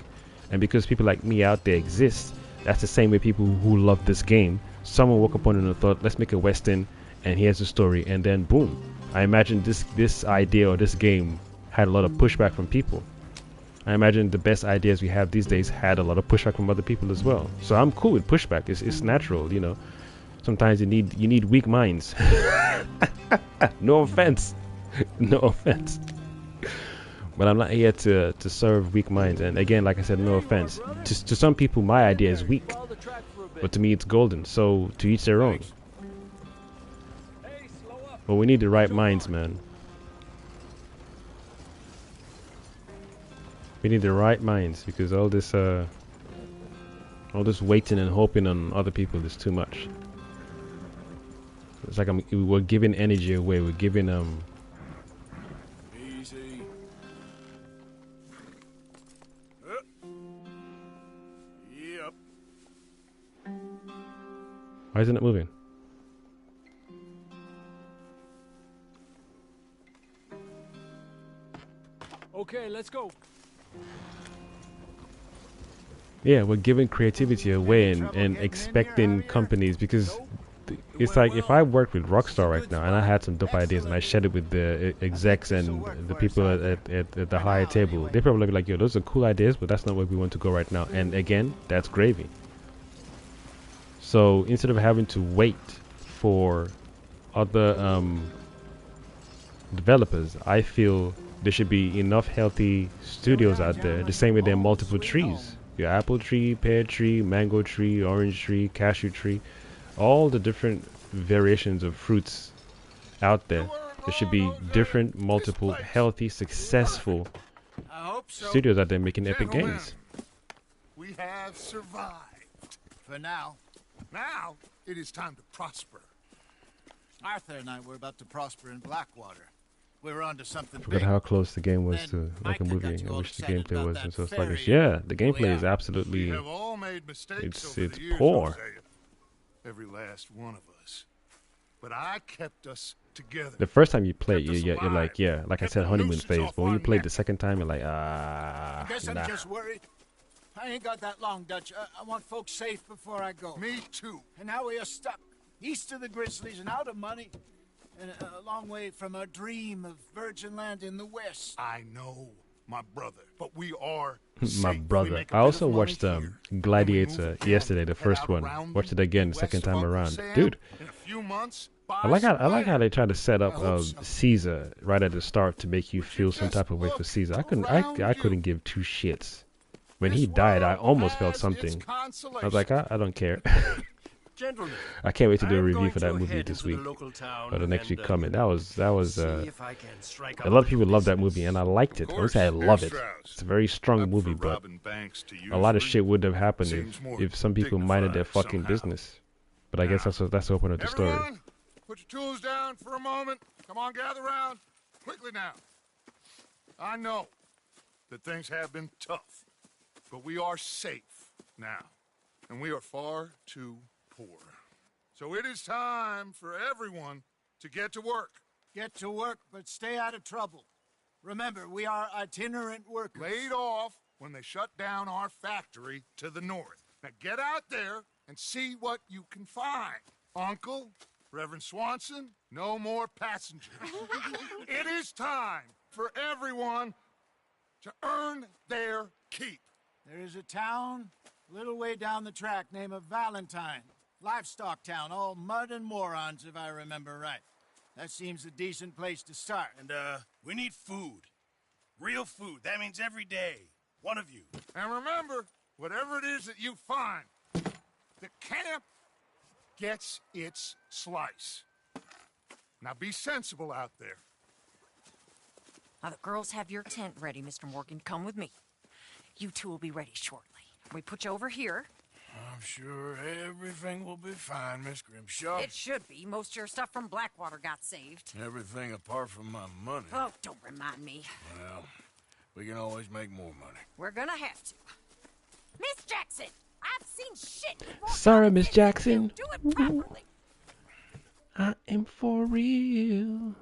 Speaker 1: And because people like me out there exist, that's the same way people who love this game. Someone woke up on it and thought, let's make a Western, and here's the story, and then boom. I imagine this idea or this game had a lot of pushback from people. I imagine the best ideas we have these days had a lot of pushback from other people as well. So I'm cool with pushback. It's natural, Sometimes you need weak minds. No offense. No offense. But I'm not here to serve weak minds. And again, like I said, no offense. To some people, my idea is weak. But to me, it's golden. So to each their own. But we need the right minds, man. We need the right minds, because all this waiting and hoping on other people is too much. It's like we're giving energy away. We're giving
Speaker 13: Easy. Yep.
Speaker 1: Why isn't it moving?
Speaker 10: Okay, let's go.
Speaker 1: Yeah, we're giving creativity away and expecting companies, because it's like if I worked with Rockstar right now and I had some dope ideas and I shared it with the execs and the people at the higher table, they probably be like, yo, those are cool ideas, but that's not where we want to go right now. And again, that's gravy. So instead of having to wait for other developers, I feel there should be enough healthy studios out there, the same way there are multiple trees. your apple tree, pear tree, mango tree, orange tree, cashew tree, all the different variations of fruits out there. There should be different, multiple, healthy, successful studios out there making epic games.
Speaker 2: We have survived.
Speaker 4: For now.
Speaker 2: Now, it is time to prosper.
Speaker 4: Arthur and I were about to prosper in Blackwater. We were onto something
Speaker 1: I forgot
Speaker 4: big.
Speaker 1: how close the game was to like a movie. I wish the gameplay wasn't so sluggish. Yeah, the gameplay is absolutely,
Speaker 2: We have all made mistakes over
Speaker 1: it's
Speaker 2: the years,
Speaker 1: poor.
Speaker 2: Hosea. Every last one of us. But I kept us together.
Speaker 1: The first time you play, you're like, yeah, like I said, honeymoon phase. But when you play the second time, you're like,
Speaker 4: I guess
Speaker 1: nah.
Speaker 4: I'm just worried. I ain't got that long, Dutch. I want folks safe before I go.
Speaker 2: Me too.
Speaker 4: And now we are stuck east of the Grizzlies and out of money. And a long way from our dream of virgin land in the west.
Speaker 2: I know, my brother, but we are
Speaker 1: My brother. I also watched Gladiator yesterday, the first one. Watched it again the second time around. Dude,
Speaker 2: in a few months,
Speaker 1: I like how they try to set up Caesar right at the start to make you feel some type of way for Caesar. I couldn't give two shits. When he died, I almost felt something. I was like, I don't care.
Speaker 19: Gentlemen,
Speaker 1: I can't wait to do a review for that
Speaker 19: going to
Speaker 1: movie
Speaker 19: head
Speaker 1: this
Speaker 19: into the
Speaker 1: week
Speaker 19: local town
Speaker 1: or the next
Speaker 19: and,
Speaker 1: week coming. That was
Speaker 19: see if I can strike
Speaker 1: a
Speaker 19: up
Speaker 1: lot of people love that movie and I liked it. I would say I love it. It's a very strong movie, but a lot of shit would have happened if some people minded their fucking business. But I guess that's the open of the story.
Speaker 2: Everyone, put your tools down for a moment. Come on, gather round. Quickly now. I know that things have been tough, but we are safe now, and we are far too poor. So it is time for everyone to get to work.
Speaker 4: Get to work, but stay out of trouble. Remember, we are itinerant workers.
Speaker 2: Laid off when they shut down our factory to the north. Now get out there and see what you can find. Uncle, Reverend Swanson, no more passengers. It is time for everyone to earn their keep.
Speaker 4: There is a town a little way down the track named Valentine. Livestock town, all mud and morons, if I remember right. That seems a decent place to start.
Speaker 16: And, we need food. Real food. That means every day. One of you.
Speaker 2: And remember, whatever it is that you find, the camp gets its slice. Now be sensible out there.
Speaker 5: Now the girls have your tent ready, Mr. Morgan. Come with me. You two will be ready shortly. We put you over here.
Speaker 13: I'm sure everything will be fine, Miss Grimshaw.
Speaker 5: It should be. Most of your stuff from Blackwater got saved.
Speaker 13: Everything apart from my money.
Speaker 5: Oh, don't remind me.
Speaker 13: Well, we can always make more money.
Speaker 5: We're gonna have to. Miss Jackson, I've seen shit before.
Speaker 1: Sorry, Miss Jackson.
Speaker 5: Do it properly.
Speaker 1: I am for real.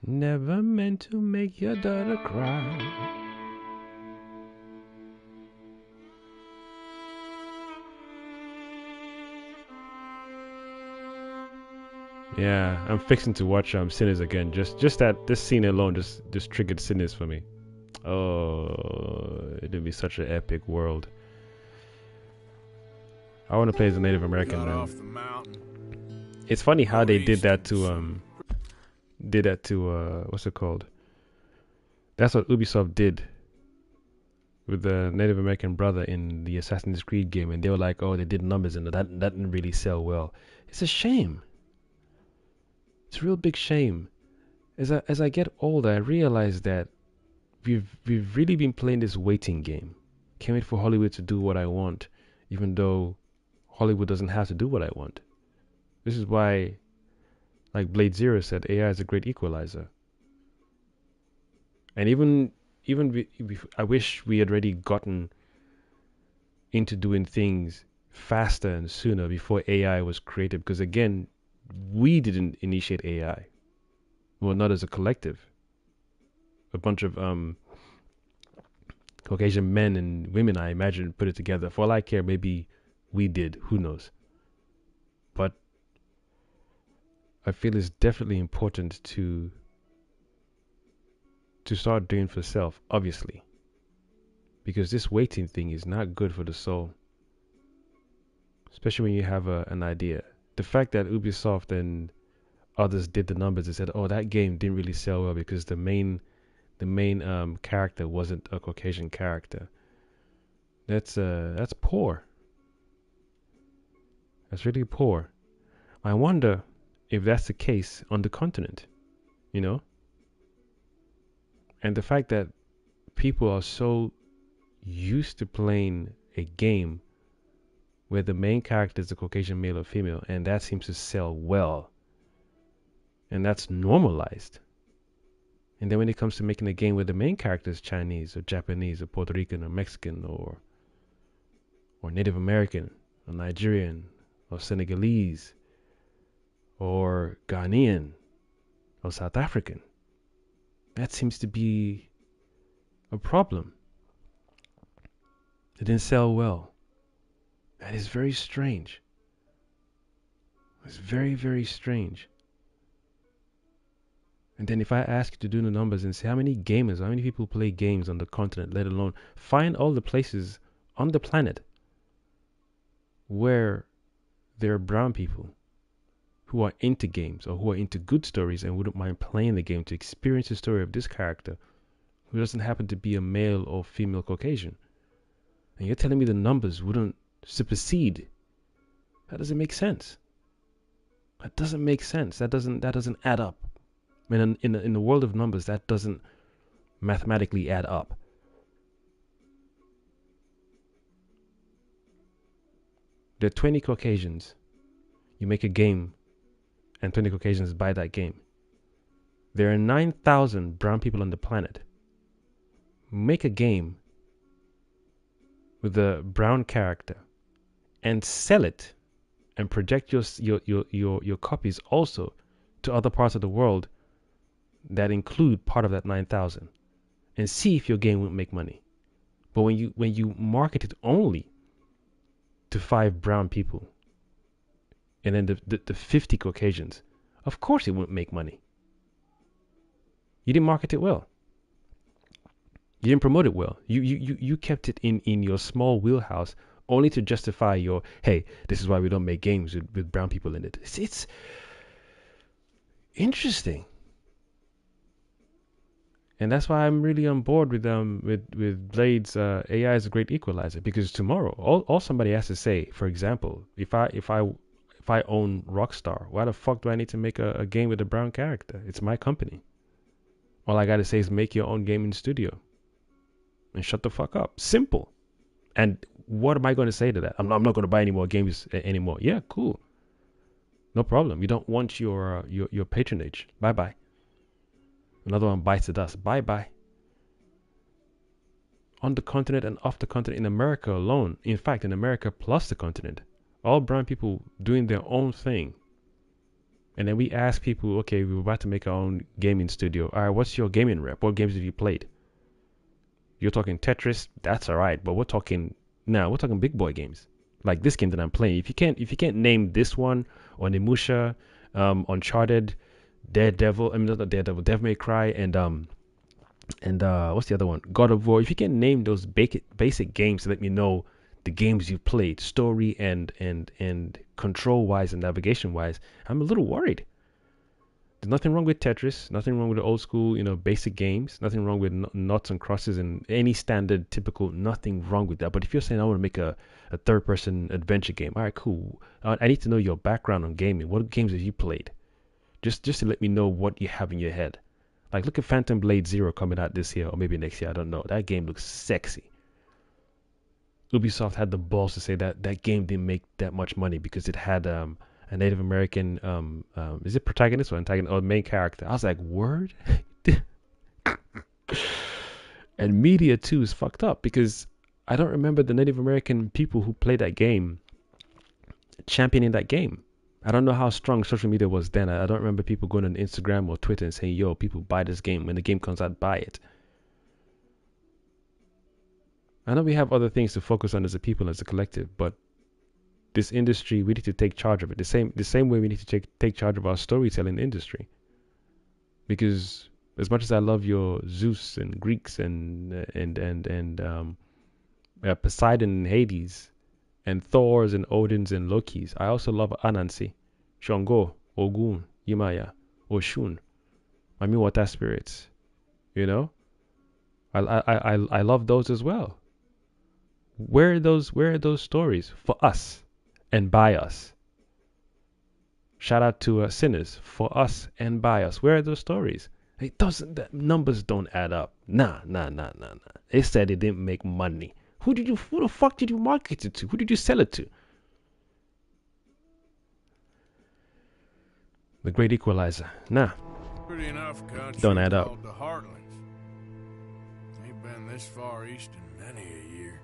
Speaker 1: Never meant to make your daughter cry. Yeah, I'm fixing to watch Sinners again. Just that this scene alone just triggered Sinners for me. Oh, it'd be such an epic world. I want to play as a Native American man. It's funny how they did that to what's it called? That's what Ubisoft did with the Native American brother in the Assassin's Creed game, and they were like, oh, they did numbers and that didn't really sell well. It's a shame. It's a real big shame. As I get older, I realize that we've really been playing this waiting game. Can't wait for Hollywood to do what I want, even though Hollywood doesn't have to do what I want. This is why, like Blade Zero said, AI is a great equalizer. And even I wish we had already gotten into doing things faster and sooner before AI was created, because again, we didn't initiate AI. Well, not as a collective. A bunch of Caucasian men and women, I imagine, put it together. For all I care, maybe we did. Who knows? But I feel it's definitely important to start doing for self, obviously. Because this waiting thing is not good for the soul. Especially when you have an idea. The fact that Ubisoft and others did the numbers and said, oh, that game didn't really sell well because the main the main character wasn't a Caucasian character. That's poor. That's really poor. I wonder if that's the case on the continent, you know? And the fact that people are so used to playing a game where the main character is a Caucasian male or female, and that seems to sell well. And that's normalized. And then when it comes to making a game where the main character is Chinese or Japanese or Puerto Rican or Mexican or Native American or Nigerian or Senegalese or Ghanaian or South African, that seems to be a problem. It didn't sell well. That is very strange. It's very, very strange. And then if I ask you to do the numbers and say how many gamers, how many people play games on the continent, let alone find all the places on the planet where there are brown people who are into games or who are into good stories and wouldn't mind playing the game to experience the story of this character who doesn't happen to be a male or female Caucasian. And you're telling me the numbers wouldn't supersede? That doesn't make sense. That doesn't make sense. That doesn't add up. I mean, in the world of numbers, that doesn't mathematically add up. There are 20 Caucasians. You make a game, and 20 Caucasians buy that game. There are 9,000 brown people on the planet. Make a game with a brown character and sell it and project your copies also to other parts of the world that include part of that 9,000 and see if your game won't make money. But when you market it only to 5 brown people and then the 50 Caucasians, of course it won't make money. You didn't market it well. You didn't promote it well. You kept it in your small wheelhouse only to justify your, hey, this is why we don't make games with brown people in it. It's interesting. And that's why I'm really on board with Bled's AI is a great equalizer, because tomorrow all somebody has to say, for example, if I own Rockstar, why the fuck do I need to make a game with a brown character? It's my company. All I gotta say is make your own gaming studio and shut the fuck up. Simple. And what am I going to say to that? I'm not going to buy any more games anymore. Yeah, cool. No problem. You don't want your patronage. Bye bye. Another one bites the dust. Bye bye. On the continent and off the continent, in America alone, in fact, in America plus the continent, all brown people doing their own thing. And then we ask people, okay, we're about to make our own gaming studio. All right, what's your gaming rep? What games have you played? You're talking Tetris, that's all right, but we're talking big boy games like this game that I'm playing. If you can't name this one, or Onimusha, Uncharted, Daredevil, I mean not Daredevil, Devil May Cry, and what's the other one? God of War. If you can't name those basic games to let me know the games you've played, story and control wise and navigation wise, I'm a little worried. There's nothing wrong with Tetris, nothing wrong with the old school, basic games, nothing wrong with knots and crosses and any standard, typical, nothing wrong with that. But if you're saying I want to make a third-person adventure game, all right, cool. I need to know your background on gaming. What games have you played? Just to let me know what you have in your head. Like, look at Phantom Blade Zero coming out this year or maybe next year. I don't know. That game looks sexy. Ubisoft had the balls to say that game didn't make that much money because it had a Native American, is it protagonist or antagonist or main character? I was like, word? And media too is fucked up because I don't remember the Native American people who played that game championing that game. I don't know how strong social media was then. I don't remember people going on Instagram or Twitter and saying, yo, people buy this game. When the game comes out, buy it. I know we have other things to focus on as a people, as a collective, but this industry, we need to take charge of it. The same way we need to take charge of our storytelling industry. Because as much as I love your Zeus and Greeks and Poseidon and Hades and Thors and Odins and Lokis, I also love Anansi, Shango, Ogun, Yimaya, Oshun, Mami water spirits. I love those as well. Where are those stories for us and by us? Shout out to Sinners, for us and by us. Where are those stories? The numbers don't add up. Nah. They said it didn't make money. Who the fuck did you market it to? Who did you sell it to? The Great Equalizer. Nah.
Speaker 15: Pretty enough country
Speaker 1: Don't add up.
Speaker 15: called the Heartlands. Ain't been this far east in many a year.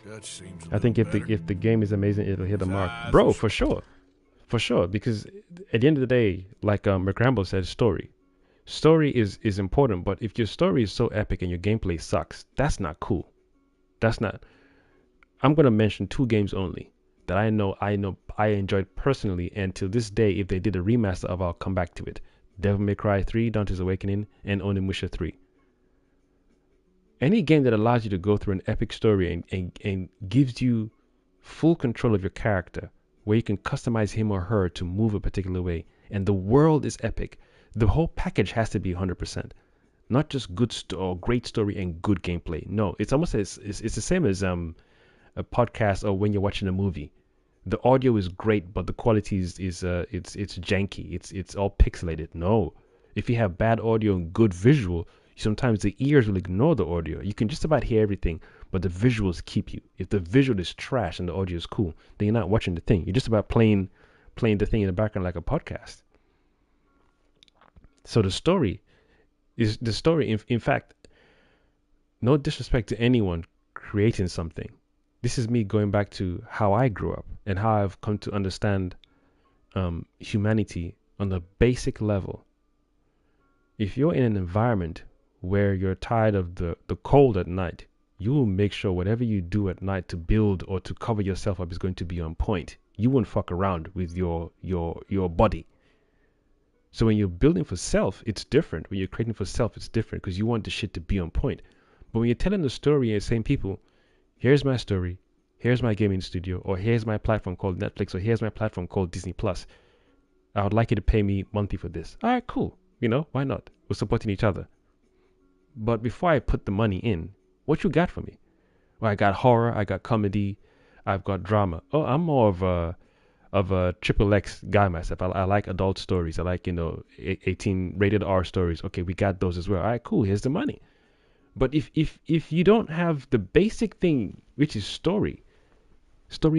Speaker 15: Dutch seems a
Speaker 1: I think
Speaker 15: little
Speaker 1: if the game is amazing, it'll hit the mark, bro, for sure. Because at the end of the day, like McRambo said, story is important. But if your story is so epic and your gameplay sucks, that's not cool. That's not. I'm gonna mention 2 games only that I know I enjoyed personally, and till this day, if they did a remaster of, I'll come back to it. Devil May Cry 3, Dante's Awakening, and Onimusha 3. Any game that allows you to go through an epic story and gives you full control of your character, where you can customize him or her to move a particular way, and the world is epic, the whole package has to be 100%. Not just good or great story and good gameplay. No, it's almost it's the same as a podcast or when you're watching a movie. The audio is great, but the quality is it's janky. It's all pixelated. No, if you have bad audio and good visual, sometimes the ears will ignore the audio. You can just about hear everything, but the visuals keep you. If the visual is trash and the audio is cool, then you're not watching the thing. You're just about playing the thing in the background like a podcast. So the story. In fact, no disrespect to anyone creating something. This is me going back to how I grew up and how I've come to understand humanity on a basic level. If you're in an environment where you're tired of the cold at night, you will make sure whatever you do at night to build or to cover yourself up is going to be on point. You won't fuck around with your body. So when you're building for self, it's different. When you're creating for self, it's different because you want the shit to be on point. But when you're telling the story and saying, people, here's my story, here's my gaming studio, or here's my platform called Netflix, or here's my platform called Disney Plus. I would like you to pay me monthly for this. All right, cool. Why not? We're supporting each other. But before I put the money in, what you got for me? Well, I got horror, I got comedy, I've got drama. Oh, I'm more of a XXX guy myself. I like adult stories. I like 18 rated R stories. Okay, we got those as well. All right, cool. Here's the money. But if you don't have the basic thing, which is story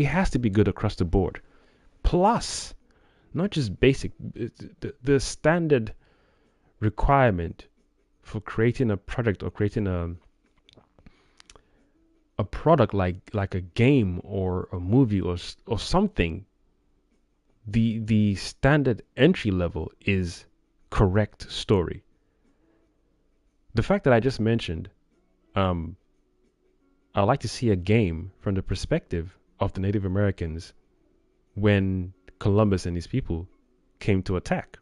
Speaker 1: has to be good across the board. Plus, not just basic, the standard requirement for creating a product or creating a product like a game or a movie or something. The standard entry level is correct story. The fact that I just mentioned, I like to see a game from the perspective of the Native Americans when Columbus and his people came to attack.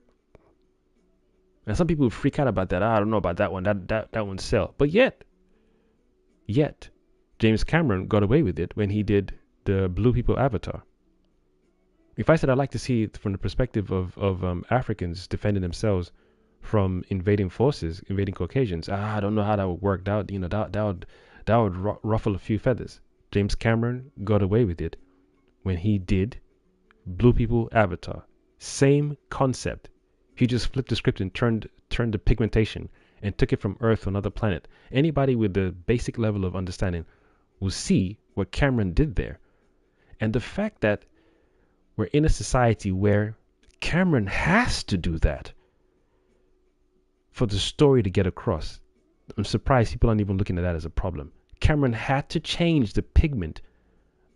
Speaker 1: And some people freak out about that. I don't know about that one. That one sell. But yet, James Cameron got away with it when he did the Blue People Avatar. If I said I'd like to see it from the perspective of Africans defending themselves from invading forces, invading Caucasians, I don't know how that would work. That would ruffle a few feathers. James Cameron got away with it when he did Blue People Avatar. Same concept. He just flipped the script and turned the pigmentation and took it from Earth to another planet. Anybody with the basic level of understanding will see what Cameron did there. And the fact that we're in a society where Cameron has to do that for the story to get across. I'm surprised people aren't even looking at that as a problem. Cameron had to change the pigment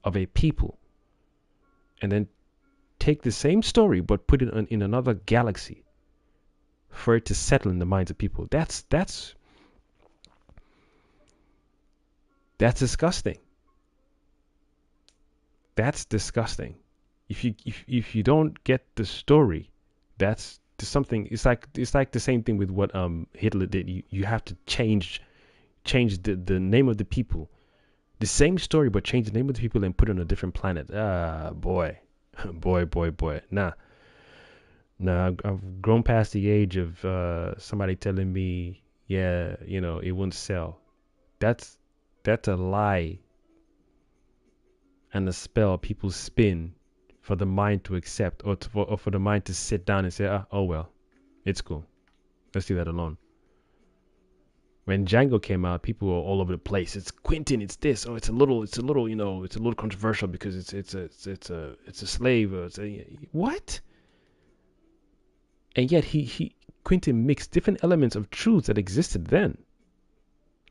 Speaker 1: of a people and then take the same story but put it in another galaxy for it to settle in the minds of people. That's disgusting. That's disgusting. If you don't get the story, that's something. It's like the same thing with what Hitler did. You have to change the name of the people. The same story, but change the name of the people and put it on a different planet. Boy. Nah, I've grown past the age of somebody telling me yeah, you know, it won't sell. That's a lie and a spell people spin for the mind to accept, or for the mind to sit down and say, oh well, it's cool. Let's leave that alone. When Django came out, people were all over the place. It's Quentin. It's this. Oh, it's a little, you know, it's a little controversial because it's a slave. What? And yet Quentin mixed different elements of truths that existed then,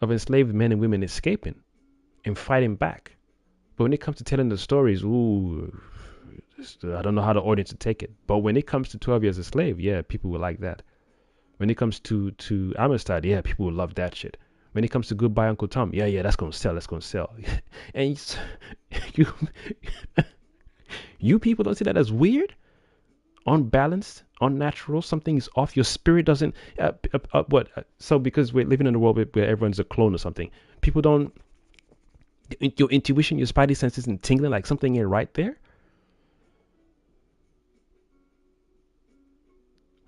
Speaker 1: of enslaved men and women escaping and fighting back. But when it comes to telling the stories, ooh, I don't know how the audience would take it. But when it comes to 12 Years a Slave, yeah, people will like that. When it comes to Amistad, yeah, people will love that shit. When it comes to Goodbye Uncle Tom, yeah, that's gonna sell. And you people don't see that as weird, unbalanced, unnatural. Something's off. Your spirit doesn't. What? So because we're living in a world where everyone's a clone or something, people don't. Your intuition, your spidey sense isn't tingling like something ain't right there.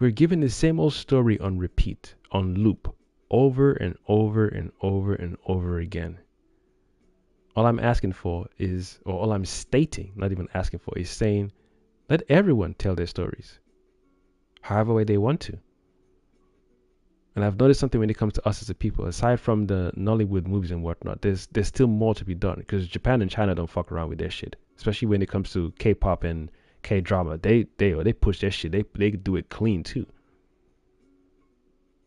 Speaker 1: We're given the same old story on repeat, on loop, over and over and over and over again. All I'm asking for is, or all I'm stating, not even asking for, is saying, let everyone tell their stories, however way they want to. And I've noticed something when it comes to us as a people. Aside from the Nollywood movies and whatnot, there's still more to be done, because Japan and China don't fuck around with their shit, especially when it comes to K-pop and K-drama. They push their shit. They do it clean too.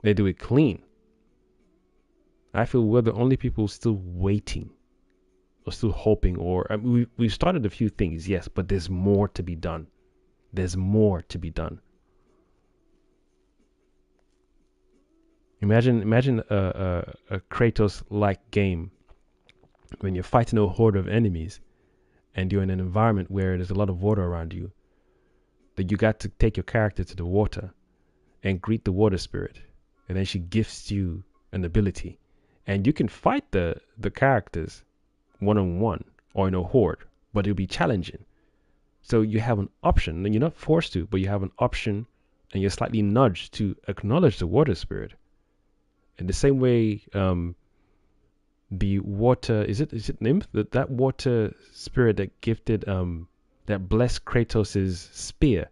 Speaker 1: They do it clean. I feel we're the only people still waiting, or still hoping, or I mean, we started a few things, yes, but there's more to be done. There's more to be done. Imagine a Kratos-like game when you're fighting a horde of enemies and you're in an environment where there's a lot of water around you, that you got to take your character to the water and greet the water spirit, and then she gifts you an ability, and you can fight the characters one-on-one or in a horde, but it'll be challenging. So you have an option, and you're not forced to, but you have an option, and you're slightly nudged to acknowledge the water spirit. In the same way, the water, is it nymph? That water spirit that gifted, that blessed Kratos' spear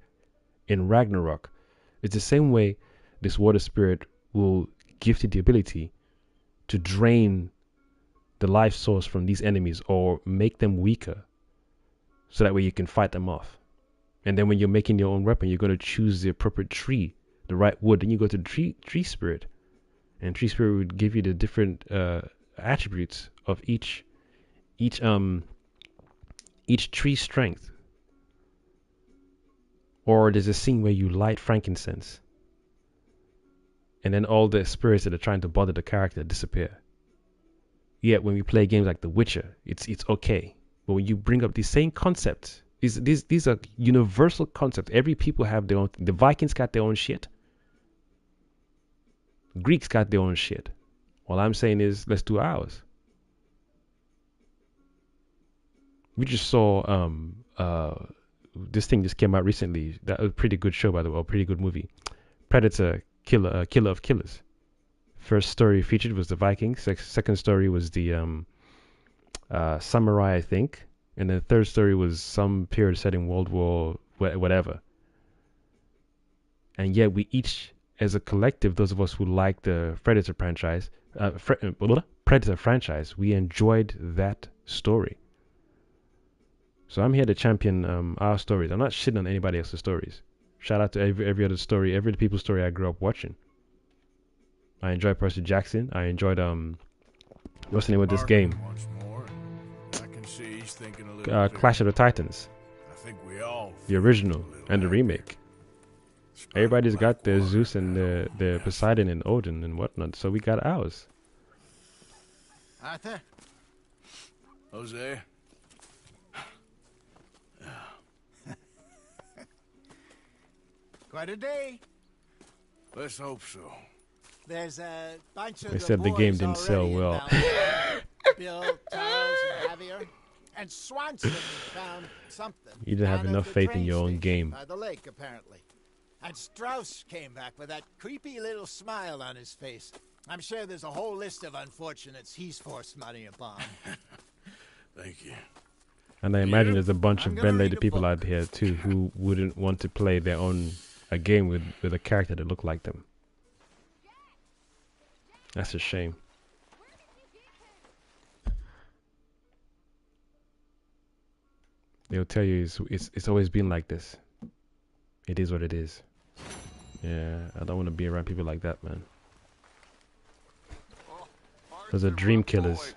Speaker 1: in Ragnarok, it's the same way this water spirit will gift you the ability to drain the life source from these enemies or make them weaker, so that way you can fight them off. And then when you're making your own weapon, you're going to choose the appropriate tree, the right wood. Then you go to the tree spirit, and tree spirit would give you the different attributes of each tree strength. Or there's a scene where you light frankincense, and then all the spirits that are trying to bother the character disappear. Yet when we play games like The Witcher, it's okay. But when you bring up these same concepts, these are universal concepts. Every people have their own. The Vikings got their own shit. Greeks got their own shit. All I'm saying is, let's do ours. We just saw this thing just came out recently. That was a pretty good show, by the way, a pretty good movie. Predator, killer of killers. First story featured was the Vikings. Second story was the samurai, I think, and the third story was some period set in World War whatever. And yet we each, as a collective, those of us who like the Predator franchise, we enjoyed that story. So I'm here to champion our stories. I'm not shitting on anybody else's stories. Shout out to every other story, every people's story I grew up watching. I enjoyed Percy Jackson. I enjoyed what's the name of this game? Clash of the Titans. The original and the remake. Everybody's got their Zeus and their Poseidon and Odin and whatnot, so we got ours.
Speaker 4: Arthur?
Speaker 14: Jose?
Speaker 4: Quite a day.
Speaker 14: Let's hope so.
Speaker 4: There's a bunch of
Speaker 1: They said the game didn't sell well.
Speaker 4: Bill, Charles, and Javier, and Swanson found something.
Speaker 1: You didn't have enough faith in your own game.
Speaker 4: By the lake, apparently. And Strauss came back with that creepy little smile on his face. I'm sure there's a whole list of unfortunates he's forced money upon.
Speaker 15: Thank you.
Speaker 1: And I imagine there's a bunch of Ben-lady people out here too who wouldn't want to play their own a game with a character that looked like them. That's a shame. They'll tell you it's always been like this. It is what it is. Yeah, I don't want to be around people like that, man. Those are dream killers.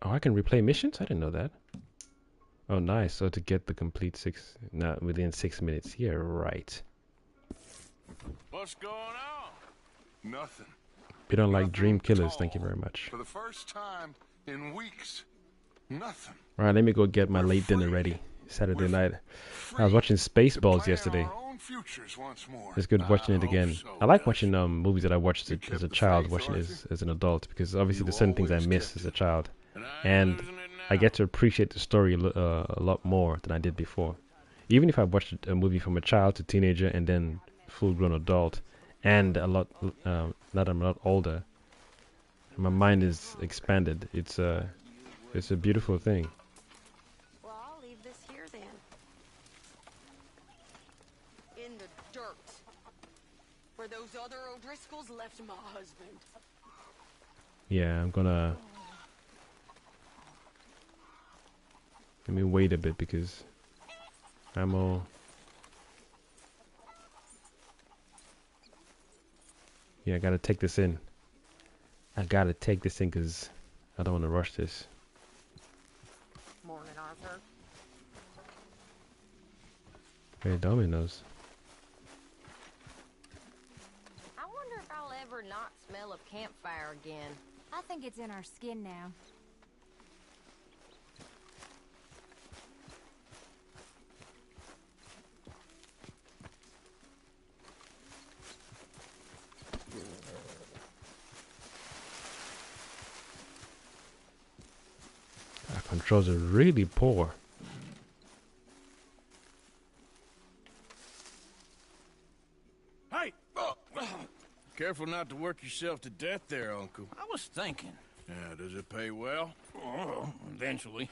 Speaker 1: Oh, I can replay missions? I didn't know that. Oh, nice. So to get the complete within 6 minutes. Yeah, right.
Speaker 15: What's going on?
Speaker 2: Nothing.
Speaker 1: We don't like dream killers. Thank you very much.
Speaker 2: For the first time in weeks, nothing.
Speaker 1: All right, let me go get my late dinner ready. Saturday night. I was watching Spaceballs yesterday. It's good watching it again. I like watching movies that I watched as a child, watching as an adult, because obviously there's certain things I missed as a child, and I get to appreciate the story a lot more than I did before. Even if I watched a movie from a child to teenager and then full-grown adult, and a lot now that I'm a lot older, my mind is expanded. It's a beautiful thing.
Speaker 11: Well, I'll leave this here then. In the dirt. Where those other O'Driscolls left my husband.
Speaker 1: Yeah, I'm gonna... Let me wait a bit because ammo... Yeah, I gotta take this in. I gotta take this in because I don't want to rush this.
Speaker 11: Morning, Arthur.
Speaker 1: Hey, Domino's.
Speaker 11: I wonder if I'll ever not smell a campfire again.
Speaker 6: I think it's in our skin now.
Speaker 1: Our controls are really poor.
Speaker 15: Hey! Careful not to work yourself to death there, Uncle.
Speaker 9: I was thinking.
Speaker 15: Yeah, does it pay well?
Speaker 9: Oh, eventually.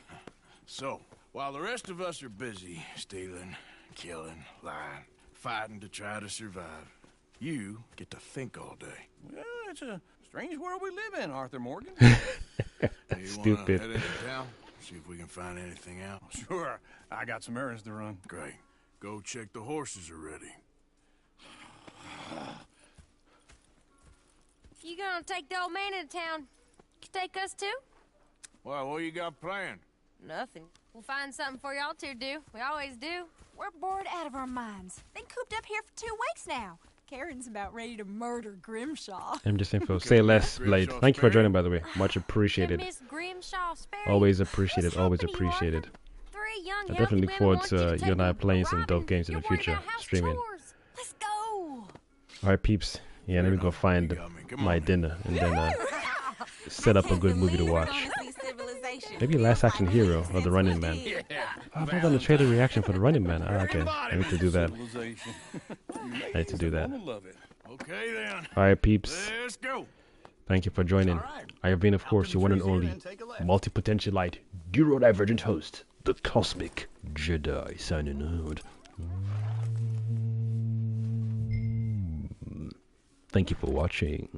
Speaker 15: So, while the rest of us are busy stealing, killing, lying, fighting to try to survive, you get to think all day.
Speaker 9: Well, it's a strange world we live in, Arthur Morgan.
Speaker 1: Stupid.
Speaker 15: Head into town, see if we can find anything out.
Speaker 9: Sure. I got some errands to run.
Speaker 15: Great. Go check the horses are ready.
Speaker 20: You gonna take the old man into town? You take us too?
Speaker 15: Well, what you got planned?
Speaker 20: Nothing. We'll find something for y'all to do. We always do.
Speaker 6: We're bored out of our minds. Been cooped up here for 2 weeks now. Karen's about ready to murder Grimshaw.
Speaker 1: I'm just info. Say less, Blade. Thank you for joining, by the way. Much appreciated.
Speaker 20: Miss Grimshaw Sperry.
Speaker 1: Always appreciated. Always appreciated. I definitely look forward to you and I playing some dope games in the future, streaming.
Speaker 6: Let's go.
Speaker 1: All right, peeps. Yeah, let me go find my dinner and then set up a good movie to watch. Maybe Last Action Hero or The Running Man. Oh, I've not done a trailer reaction for The Running Man. Oh, okay, I need to do that. I need to do that.
Speaker 15: Okay then.
Speaker 1: All right, peeps.
Speaker 15: Let's go.
Speaker 1: Thank you for joining. I have been, of course, your one and only multipotentialite, Neurodivergent host, the Cosmic Jedi, signing out. Thank you for watching.